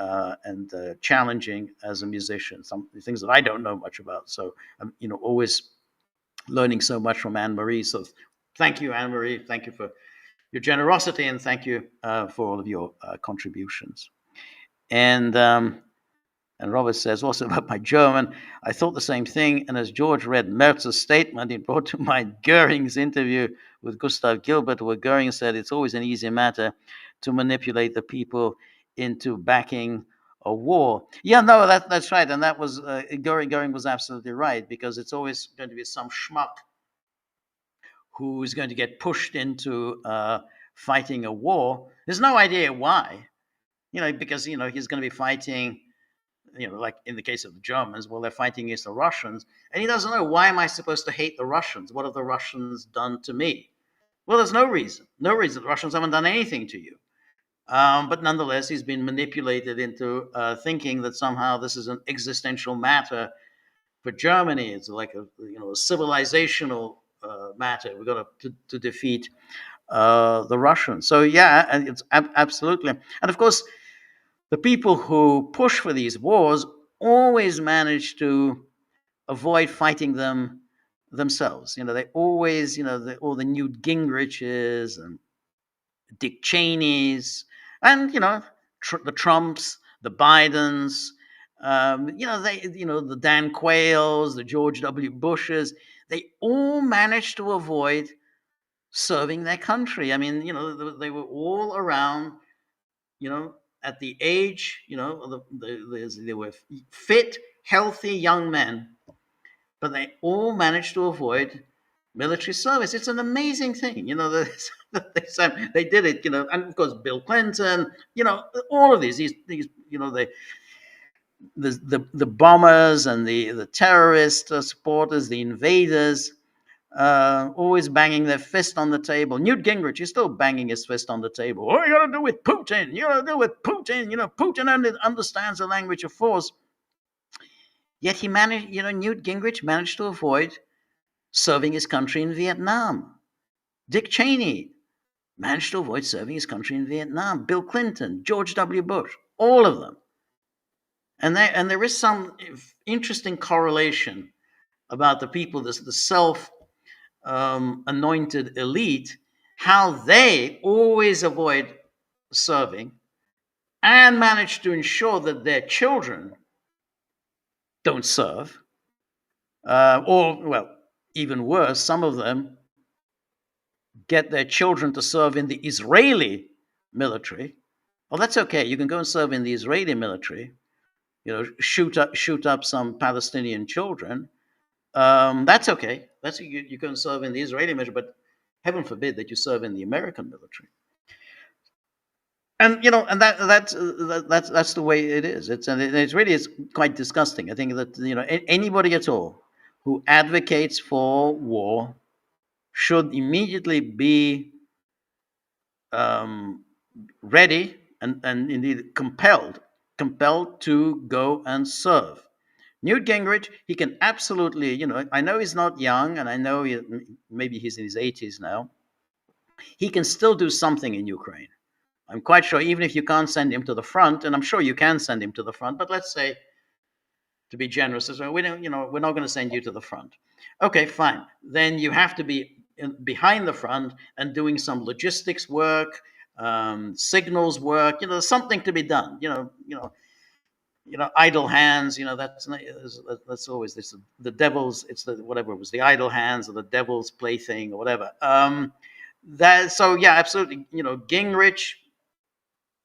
and challenging as a musician. Some things that I don't know much about. So I'm always learning so much from Anne Marie. So thank you, Anne Marie. Thank you for your generosity, and thank you for all of your contributions. And Robert says, also about my German, I thought the same thing. And as George read Merz's statement, it brought to mind Goering's interview with Gustav Gilbert, where Goering said it's always an easy matter to manipulate the people into backing a war. Yeah, no, that's right. And that was Goering was absolutely right, because it's always going to be some schmuck who's going to get pushed into fighting a war. There's no idea why, because he's going to be fighting. Like in the case of the Germans, well, they're fighting against the Russians, and he doesn't know, why am I supposed to hate the Russians? What have the Russians done to me? Well, there's no reason. No reason. The Russians haven't done anything to you. But nonetheless, he's been manipulated into thinking that somehow this is an existential matter for Germany. It's like a civilizational matter. We've got to defeat the Russians. So yeah, and it's absolutely, and of course, the people who push for these wars always manage to avoid fighting them themselves. They always, all the Newt Gingriches and Dick Cheneys, and the Trumps, the Bidens, the Dan Quayles, the George W. Bushes. They all managed to avoid serving their country. I mean, they were all around, at the age, they were fit, healthy young men, but they all managed to avoid military service. It's an amazing thing, they did it, and of course Bill Clinton, all of these, they the bombers and the terrorist supporters, the invaders, always banging their fist on the table. Newt Gingrich is still banging his fist on the table. What are you going to do with Putin? You got to do with Putin. Putin understands the language of force. Yet he managed, Newt Gingrich managed to avoid serving his country in Vietnam. Dick Cheney managed to avoid serving his country in Vietnam. Bill Clinton, George W. Bush, all of them. And there is some interesting correlation about the people, the self anointed elite, how they always avoid serving and manage to ensure that their children don't serve. Or, well, even worse, some of them get their children to serve in the Israeli military. Well, that's okay. You can go and serve in the Israeli military. Shoot up some Palestinian children. That's okay. You can serve in the Israeli military, but heaven forbid that you serve in the American military. And that's the way it is. It's really is quite disgusting. I think that anybody at all who advocates for war should immediately be ready and indeed compelled to go and serve. Newt Gingrich, he can absolutely, I know he's not young, and I know maybe he's in his 80s now. He can still do something in Ukraine. I'm quite sure, even if you can't send him to the front, and I'm sure you can send him to the front, but let's say, to be generous, we're not going to send you to the front. Okay, fine. Then you have to be behind the front and doing some logistics work, signals work. There's something to be done. Idle hands. That's always this. The devil's. It's the whatever it was. The idle hands or the devil's plaything or whatever. Absolutely. Gingrich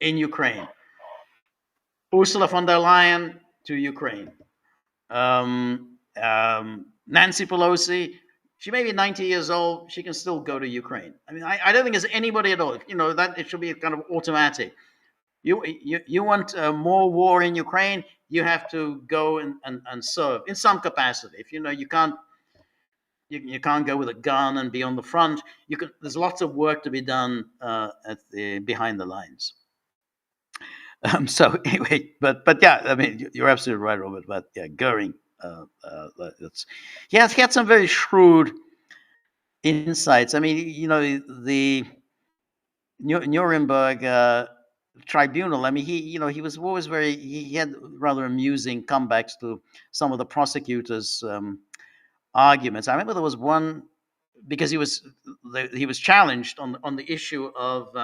in Ukraine. Ursula von der Leyen to Ukraine. Nancy Pelosi, she may be 90 years old. She can still go to Ukraine. I mean, I don't think there's anybody at all. That it should be kind of automatic. You want more war in Ukraine? You have to go and serve in some capacity. If you can't go with a gun and be on the front. There's lots of work to be done behind the lines. So anyway, but yeah, I mean, you're absolutely right, Robert. But yeah, Goering, he had some very shrewd insights. I mean, the Nuremberg tribunal. I mean, he was always he had rather amusing comebacks to some of the prosecutors' arguments. I remember there was one because he was challenged on the issue of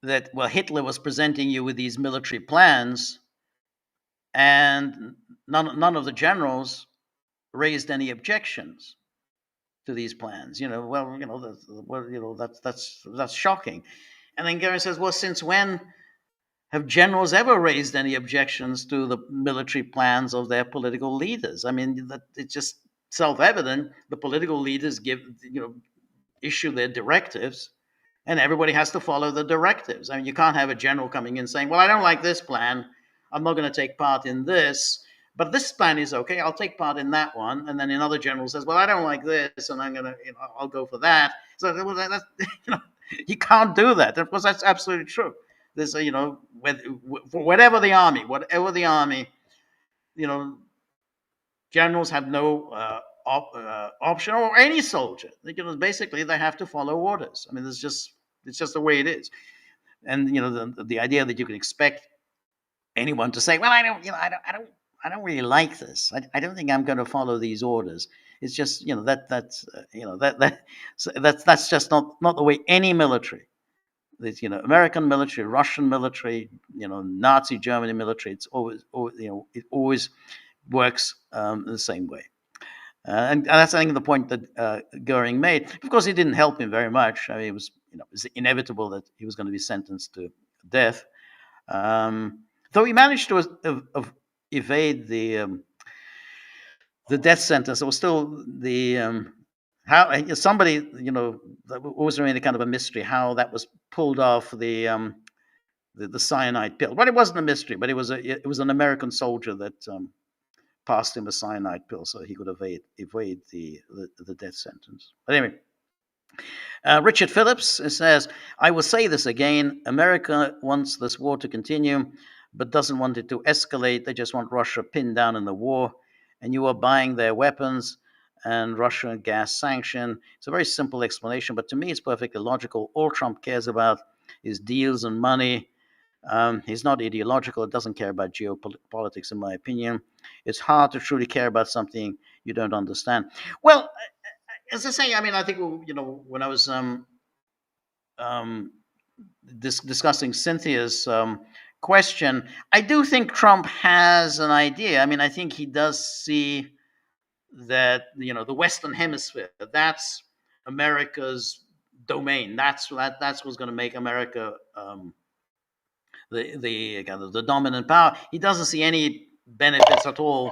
that Hitler was presenting you with these military plans, and none of the generals raised any objections to these plans. That's shocking. And then Goering says, well, since when have generals ever raised any objections to the military plans of their political leaders? I mean, it's just self-evident. The political leaders issue their directives, and everybody has to follow the directives. I mean, you can't have a general coming in saying, well, I don't like this plan. I'm not going to take part in this. But this plan is okay. I'll take part in that one. And then another general says, well, I don't like this, and I'm going to, I'll go for that. So that's, you can't do that. Of course, that's absolutely true. There's, for whatever the army, generals have no option, or any soldier. Basically, they have to follow orders. I mean, it's just the way it is. And the idea that you can expect anyone to say, well, I don't really like this. I don't think I'm going to follow these orders. It's just that's just not the way any military. There's American military, Russian military, Nazi Germany military. It's always it always works the same way. And that's, I think, the point that Goering made. Of course, it didn't help him very much. I mean, it was inevitable that he was going to be sentenced to death. Though he managed to evade the death sentence, there was still the how somebody always remained a kind of a mystery how that was pulled off. the cyanide pill. But it wasn't a mystery. But it was an American soldier that passed him a cyanide pill so he could evade the death sentence. But anyway, Richard Phillips says, I will say this again. America wants this war to continue, but doesn't want it to escalate. They just want Russia pinned down in the war. And you are buying their weapons and Russia gas sanction. It's a very simple explanation, but to me, it's perfectly logical. All Trump cares about is deals and money. He's not ideological. It doesn't care about geopolitics, in my opinion. It's hard to truly care about something you don't understand. Well, as I say, I mean, I think when I was um, discussing Cynthia's question, I do think Trump has an idea. I mean, I think he does see that the Western Hemisphere, that's America's domain. That's what's going to make America the dominant power. He doesn't see any benefits at all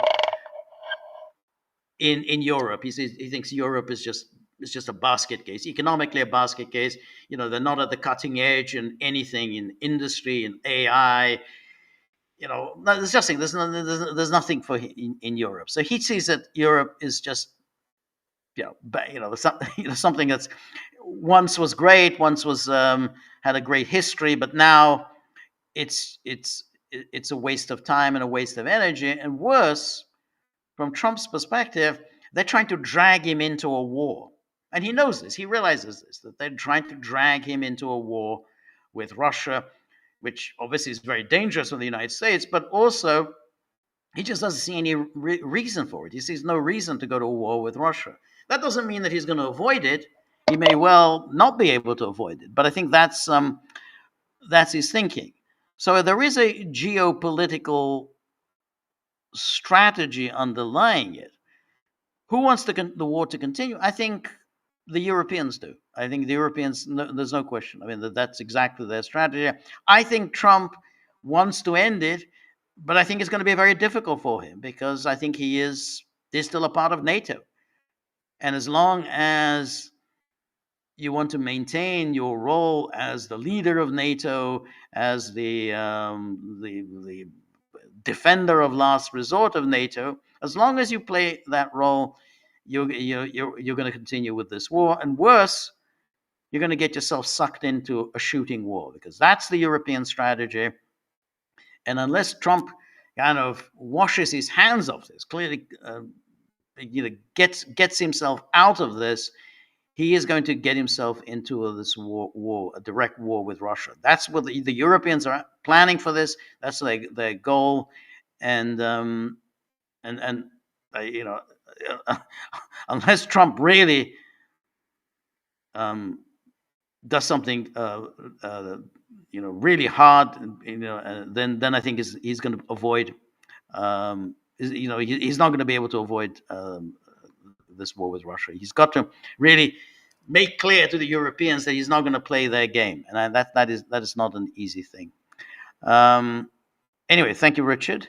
in Europe. He thinks Europe is just a basket case, economically a basket case. They're not at the cutting edge in anything in industry and AI. There's just there's nothing for in Europe. So he sees that Europe is just something that's once was great, once was had a great history, but now it's a waste of time and a waste of energy, and worse, from Trump's perspective, they're trying to drag him into a war. And he knows this, he realizes this, that they're trying to drag him into a war with Russia, which obviously is very dangerous for the United States, but also he just doesn't see any reason for it. He sees no reason to go to war with Russia. That doesn't mean that he's going to avoid it. He may well not be able to avoid it, but I think that's his thinking. So there is a geopolitical strategy underlying it. Who wants the war to continue? I think the Europeans do. I think the Europeans, there's no question. I mean, that's exactly their strategy. I think Trump wants to end it, but I think it's going to be very difficult for him because I think he's still a part of NATO. And as long as you want to maintain your role as the leader of NATO, as the defender of last resort of NATO, as long as you play that role, you're going to continue with this war. And worse, you're going to get yourself sucked into a shooting war because that's the European strategy. And unless Trump kind of washes his hands of this, clearly, gets himself out of this, he is going to get himself into this war, a direct war with Russia. That's what the Europeans are planning for this. That's their goal, and unless Trump really does something really hard, then I think he's going to avoid. He's not going to be able to avoid this war with Russia. He's got to really make clear to the Europeans that he's not going to play their game, and that is not an easy thing. Anyway, thank you, Richard.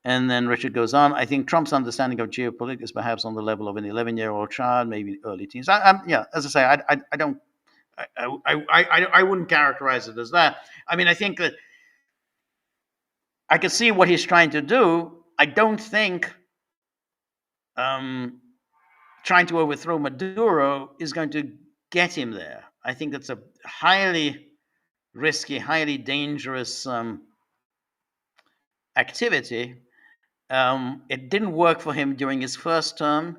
And then Richard goes on. I think Trump's understanding of geopolitics is perhaps on the level of an 11-year-old child, maybe early teens. As I say, I don't. I wouldn't characterize it as that. I mean, I think that I can see what he's trying to do. I don't think trying to overthrow Maduro is going to get him there. I think that's a highly risky, highly dangerous activity. It didn't work for him during his first term.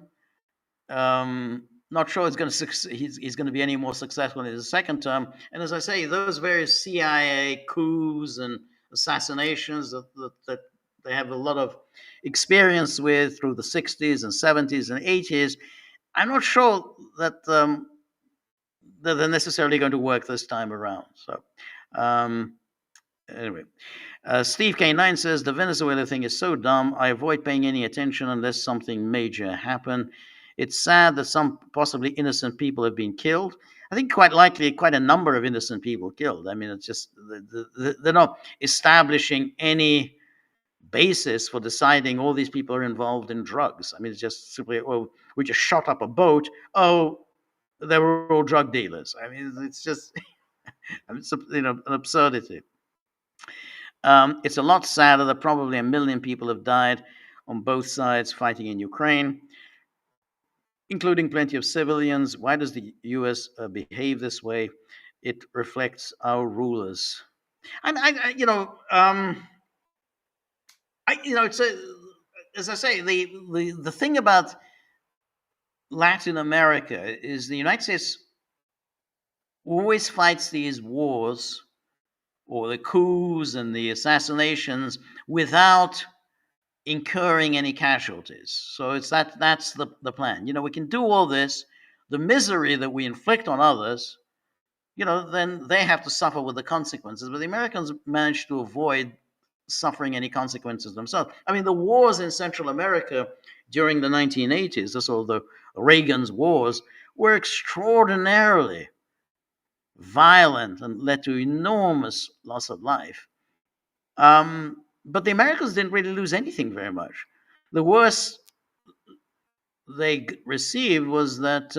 Not sure he's going to be any more successful in his second term. And as I say, those various CIA coups and assassinations that they have a lot of experience with through the 60s and 70s and 80s, I'm not sure that that they're necessarily going to work this time around. So anyway, Steve K9 says the Venezuela thing is so dumb. I avoid paying any attention unless something major happened. It's sad that some possibly innocent people have been killed. I think quite likely quite a number of innocent people killed. I mean, it's just they're not establishing any basis for deciding all these people are involved in drugs. I mean, it's just simply, well, we just shot up a boat. Oh, they were all drug dealers. I mean, it's just it's an absurdity. It's a lot sadder that probably 1 million people have died on both sides fighting in Ukraine, including plenty of civilians. Why does the U.S. Behave this way? It reflects our rulers. And it's as I say, the thing about Latin America is the United States always fights these wars or the coups and the assassinations without incurring any casualties. So that's the plan. We can do all this, the misery that we inflict on others, then they have to suffer with the consequences. But the Americans managed to avoid suffering any consequences themselves. I mean, the wars in Central America during the 1980s, so the Reagan's wars, were extraordinarily violent and led to enormous loss of life. But the Americans didn't really lose anything very much. The worst they received was that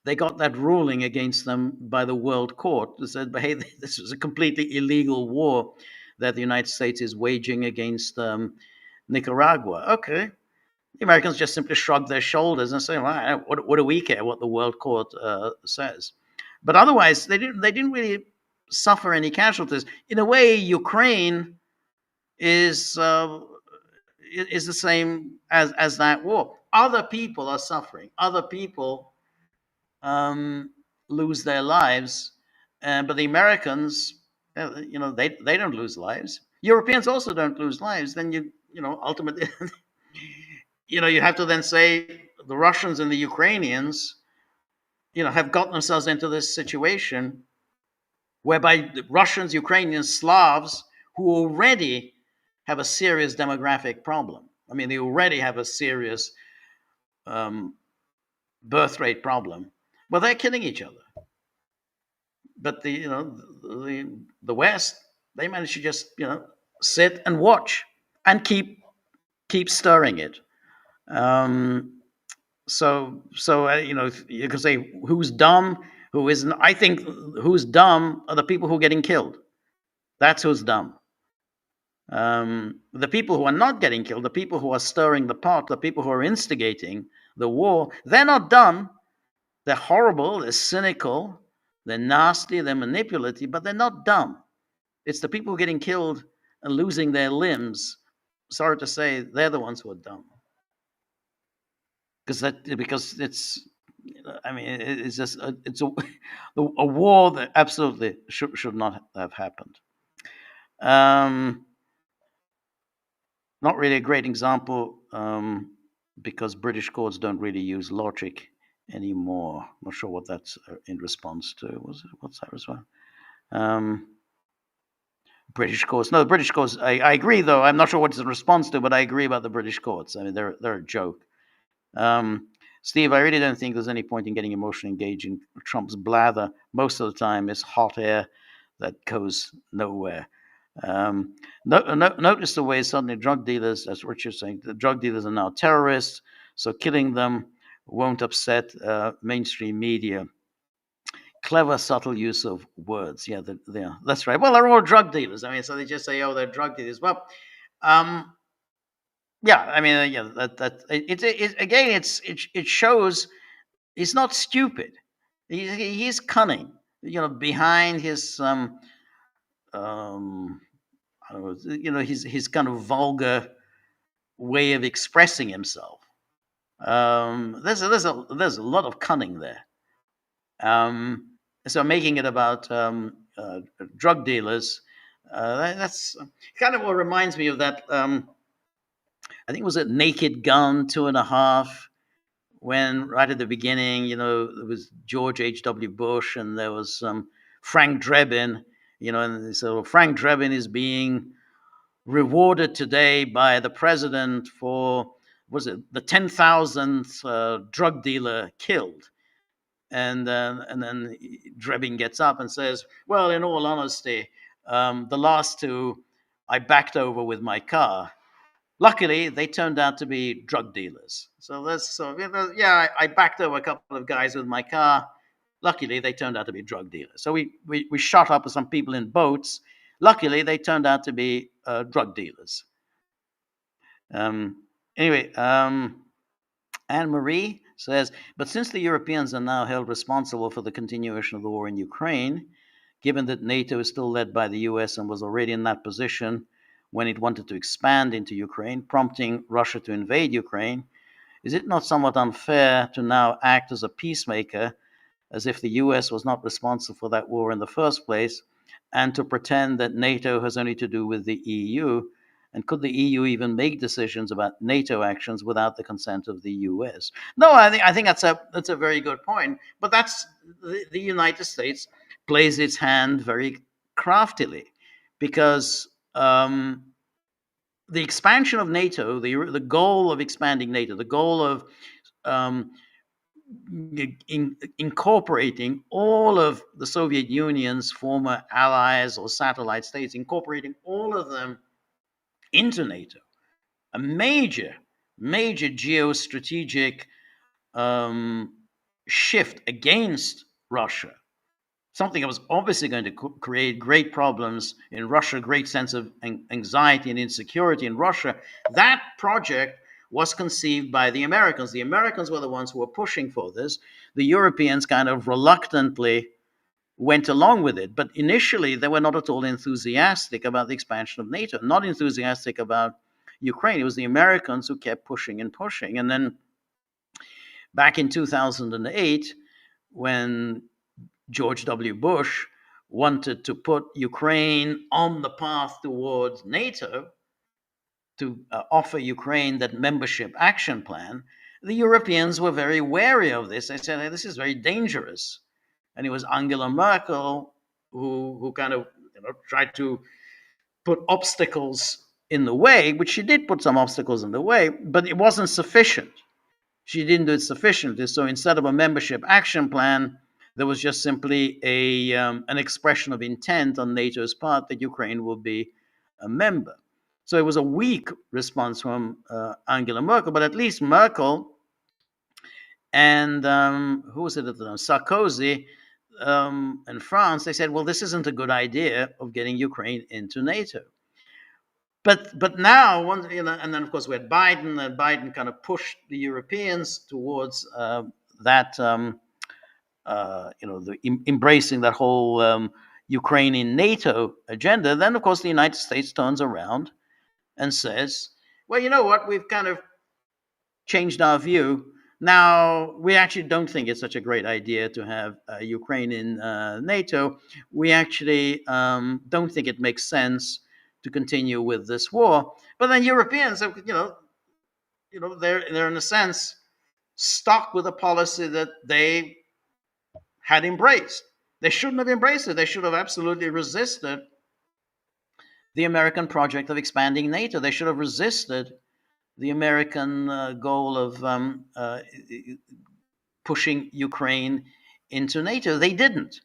they got that ruling against them by the World Court that said, hey, this was a completely illegal war that the United States is waging against Nicaragua. Okay. The Americans just simply shrugged their shoulders and say, well, what do we care what the World Court says? But otherwise, they didn't really suffer any casualties. In a way, Ukraine is the same as that war. Other people are suffering. Other people lose their lives, but the Americans, they don't lose lives. Europeans also don't lose lives. Then ultimately, you have to then say the Russians and the Ukrainians, have gotten themselves into this situation whereby the Russians, Ukrainians, Slavs, who already have a serious demographic problem. I mean, they already have a serious birth rate problem. Well, they're killing each other. But the West, they manage to just sit and watch and keep stirring it. So you can say who's dumb, who isn't. I think who's dumb are the people who are getting killed. That's who's dumb. The people who are not getting killed, the people who are stirring the pot, the people who are instigating the war, they're not dumb. They're horrible, they're cynical, they're nasty, they're manipulative, but they're not dumb. It's the people getting killed and losing their limbs. Sorry to say, they're the ones who are dumb. Because it's, I mean, it's just it's a war that absolutely should not have happened. Not really a great example because British courts don't really use logic anymore. Not sure what that's in response to. What's that response? British courts. No, the British courts. I agree, though. I'm not sure what it's in response to, but I agree about the British courts. I mean, they're a joke. Steve, I really don't think there's any point in getting emotionally engaged in Trump's blather. Most of the time, it's hot air that goes nowhere. Notice the way suddenly drug dealers, as Richard's saying, the drug dealers are now terrorists, so killing them won't upset mainstream media. Clever, subtle use of words. Yeah, that's right. Well, they're all drug dealers. I mean, so they just say, "Oh, they're drug dealers." Well, yeah. I mean, yeah. It shows he's not stupid. He's cunning. Behind his his kind of vulgar way of expressing himself. There's a lot of cunning there. So making it about drug dealers, that's kind of what reminds me of that. I think it was a Naked Gun 2.5, when right at the beginning, it was George H.W. Bush and there was Frank Drebin, and so Frank Drebin is being rewarded today by the president for, was it the 10,000th drug dealer killed? And then Drebin gets up and says, well, in all honesty, the last two I backed over with my car. Luckily, they turned out to be drug dealers. I backed over a couple of guys with my car. Luckily, they turned out to be drug dealers. So we shot up some people in boats. Luckily, they turned out to be drug dealers. Um, anyway, Anne Marie says, but since the Europeans are now held responsible for the continuation of the war in Ukraine, given that NATO is still led by the US and was already in that position when it wanted to expand into Ukraine, prompting Russia to invade Ukraine, is it not somewhat unfair to now act as a peacemaker, as if the US was not responsible for that war in the first place, and to pretend that NATO has only to do with the EU? And could the EU even make decisions about NATO actions without the consent of the US? No, I think that's a very good point. But that's the United States plays its hand very craftily, because the expansion of NATO, the goal of expanding NATO, the goal of um, incorporating all of the Soviet Union's former allies or satellite states, incorporating all of them into NATO, a major geostrategic um, shift against Russia, something that was obviously going to create great problems in Russia, a great sense of anxiety and insecurity in Russia. That project was conceived by the Americans. The Americans were the ones who were pushing for this. The Europeans kind of reluctantly went along with it. But initially, they were not at all enthusiastic about the expansion of NATO, not enthusiastic about Ukraine. It was the Americans who kept pushing and pushing. And then back in 2008, when George W. Bush wanted to put Ukraine on the path towards NATO, to offer Ukraine that membership action plan, the Europeans were very wary of this. They said, hey, this is very dangerous. And it was Angela Merkel who kind of tried to put obstacles in the way, which she did put some obstacles in the way, but it wasn't sufficient. She didn't do it sufficiently. So instead of a membership action plan, there was just simply an expression of intent on NATO's part that Ukraine will be a member. So it was a weak response from Angela Merkel, but at least Merkel and who was it at the time? Sarkozy in France, they said, well, this isn't a good idea of getting Ukraine into NATO. But now, and then of course we had Biden, and Biden kind of pushed the Europeans towards that, embracing that whole Ukraine in NATO agenda. Then of course the United States turns around and says, well, you know what, we've kind of changed our view. Now, we actually don't think it's such a great idea to have Ukraine in NATO. We actually don't think it makes sense to continue with this war. But then Europeans, they're in a sense stuck with a policy that they had embraced. They shouldn't have embraced it. They should have absolutely resisted the American project of expanding NATO. They should have resisted the American goal of pushing Ukraine into NATO. They didn't.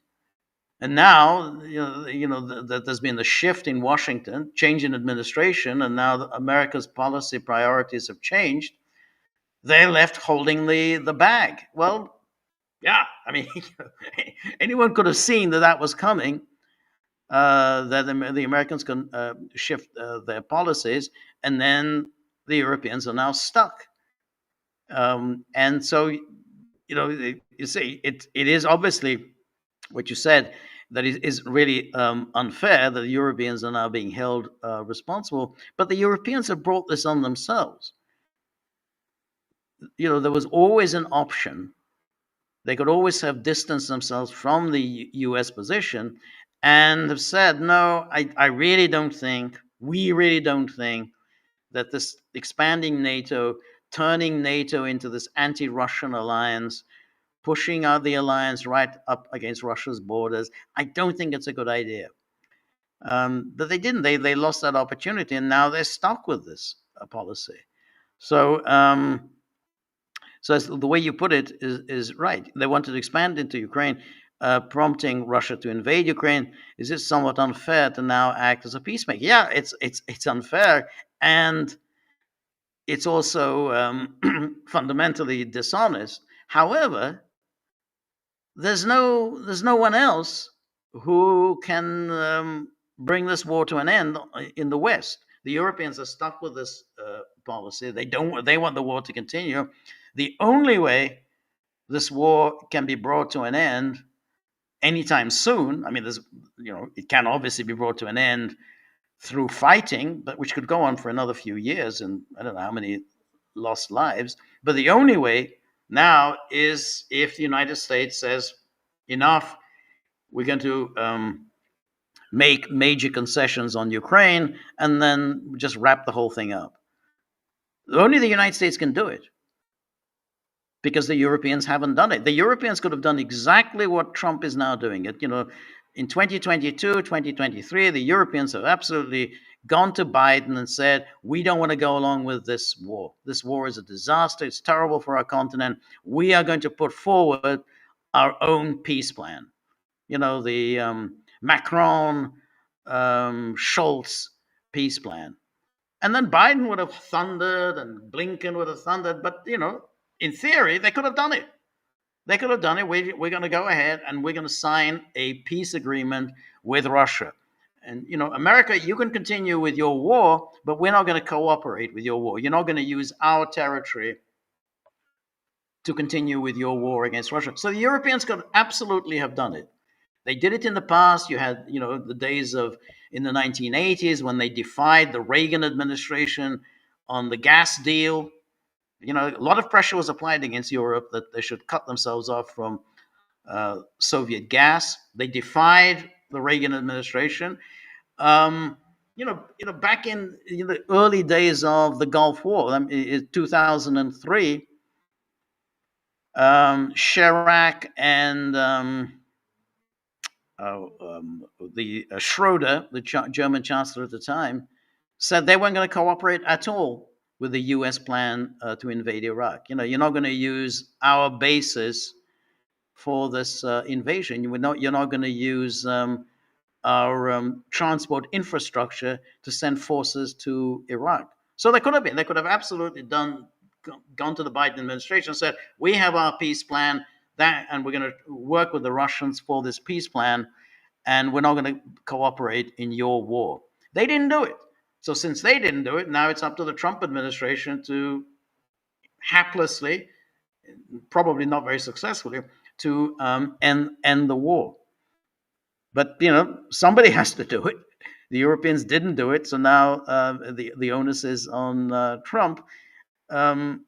And now, that there's been the shift in Washington, change in administration, and now America's policy priorities have changed. They're left holding the bag. Well, yeah, I mean, anyone could have seen that was coming. That the Americans can shift their policies, and then the Europeans are now stuck. And so, you see, it is obviously what you said, that it is really unfair that the Europeans are now being held responsible. But the Europeans have brought this on themselves. There was always an option. They could always have distanced themselves from the US position and have said, no, I really don't think, we really don't think that this expanding NATO, turning NATO into this anti-Russian alliance, pushing out the alliance right up against Russia's borders, I don't think it's a good idea. But they didn't. They lost that opportunity, and now they're stuck with this policy. So, so the way you put it is right. They wanted to expand into Ukraine, prompting Russia to invade Ukraine. Is it somewhat unfair to now act as a peacemaker? Yeah, it's unfair, and it's also fundamentally dishonest. However, there's no one else who can bring this war to an end in the West. The Europeans are stuck with this policy. They don't. They want the war to continue. The only way this war can be brought to an end anytime soon. I mean, it can obviously be brought to an end through fighting, but which could go on for another few years, and I don't know how many lost lives. But the only way now is if the United States says, enough, we're going to make major concessions on Ukraine and then just wrap the whole thing up. Only the United States can do it because the Europeans haven't done it. The Europeans could have done exactly what Trump is now doing. In 2022, 2023, the Europeans have absolutely gone to Biden and said, we don't want to go along with this war. This war is a disaster. It's terrible for our continent. We are going to put forward our own peace plan. The Macron, Schultz peace plan. And then Biden would have thundered and Blinken would have thundered. But, in theory, they could have done it. They could have done it. We're going to go ahead and we're going to sign a peace agreement with Russia. And, America, you can continue with your war, but we're not going to cooperate with your war. You're not going to use our territory to continue with your war against Russia. So the Europeans could absolutely have done it. They did it in the past. You had, the days of in the 1980s when they defied the Reagan administration on the gas deal. A lot of pressure was applied against Europe that they should cut themselves off from Soviet gas. They defied the Reagan administration. Back in the early days of the Gulf War, in 2003, Chirac and Schroeder, the German chancellor at the time, said they weren't going to cooperate at all with the U.S. plan to invade Iraq. You're not going to use our bases for this invasion. You're not going to use our transport infrastructure to send forces to Iraq. So they could have absolutely gone to the Biden administration and said, we have our peace plan, and we're going to work with the Russians for this peace plan, and we're not going to cooperate in your war. They didn't do it. So since they didn't do it, now it's up to the Trump administration to haplessly, probably not very successfully, to end the war. But somebody has to do it. The Europeans didn't do it, so now the onus is on Trump. In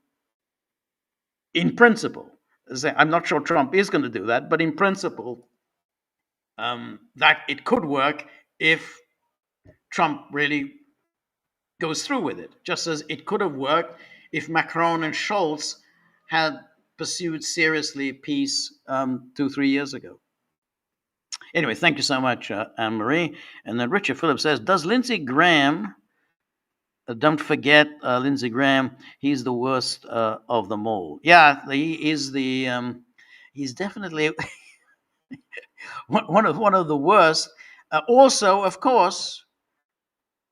principle, I'm not sure Trump is going to do that, but in principle, that it could work if Trump really goes through with it, just as it could have worked if Macron and Schultz had pursued seriously peace 2-3 years ago. Anyway, thank you so much, Anne-Marie. And then Richard Phillips says, does Lindsey Graham, don't forget Lindsey Graham, he's the worst of them all. Yeah, he is he's definitely one of the worst. Also, of course,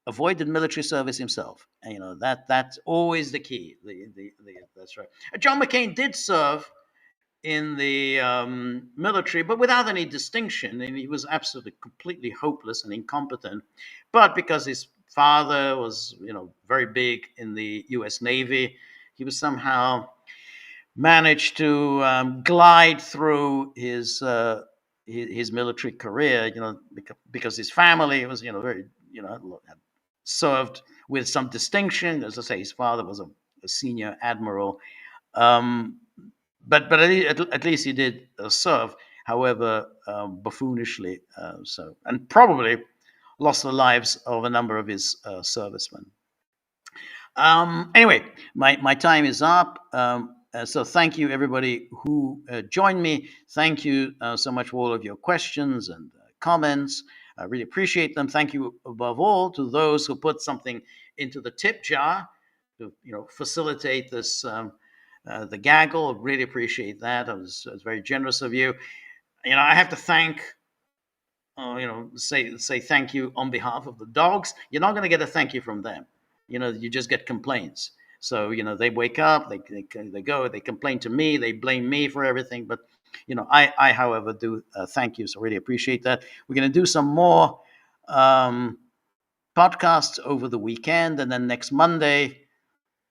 avoided military service himself. And, that's always the key. That's right. John McCain did serve in the military, but without any distinction. And he was absolutely, completely hopeless and incompetent. But because his father was, very big in the U.S. Navy, he was somehow managed to glide through his military career, because his family was, very, had served with some distinction. As I say, his father was a senior admiral. But at least he did serve, however buffoonishly so, and probably lost the lives of a number of his servicemen. Anyway, my time is up. So thank you, everybody who joined me. Thank you so much for all of your questions and comments. I really appreciate them. Thank you above all to those who put something into the tip jar to facilitate this the Gaggle. Really appreciate that. It was very generous of you. I have to thank, say thank you on behalf of the dogs. You're not going to get a thank you from them. You just get complaints. So they wake up, they go, they complain to me, they blame me for everything. But I however do thank you. So really appreciate that. We're going to do some more podcasts over the weekend, and then next Monday,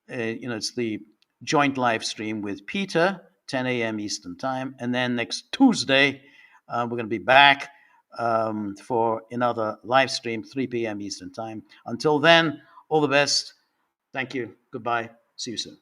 it's the joint live stream with Peter, 10 a.m. Eastern Time, and then next Tuesday, we're going to be back for another live stream, 3 p.m. Eastern Time. Until then, all the best. Thank you. Goodbye. See you soon.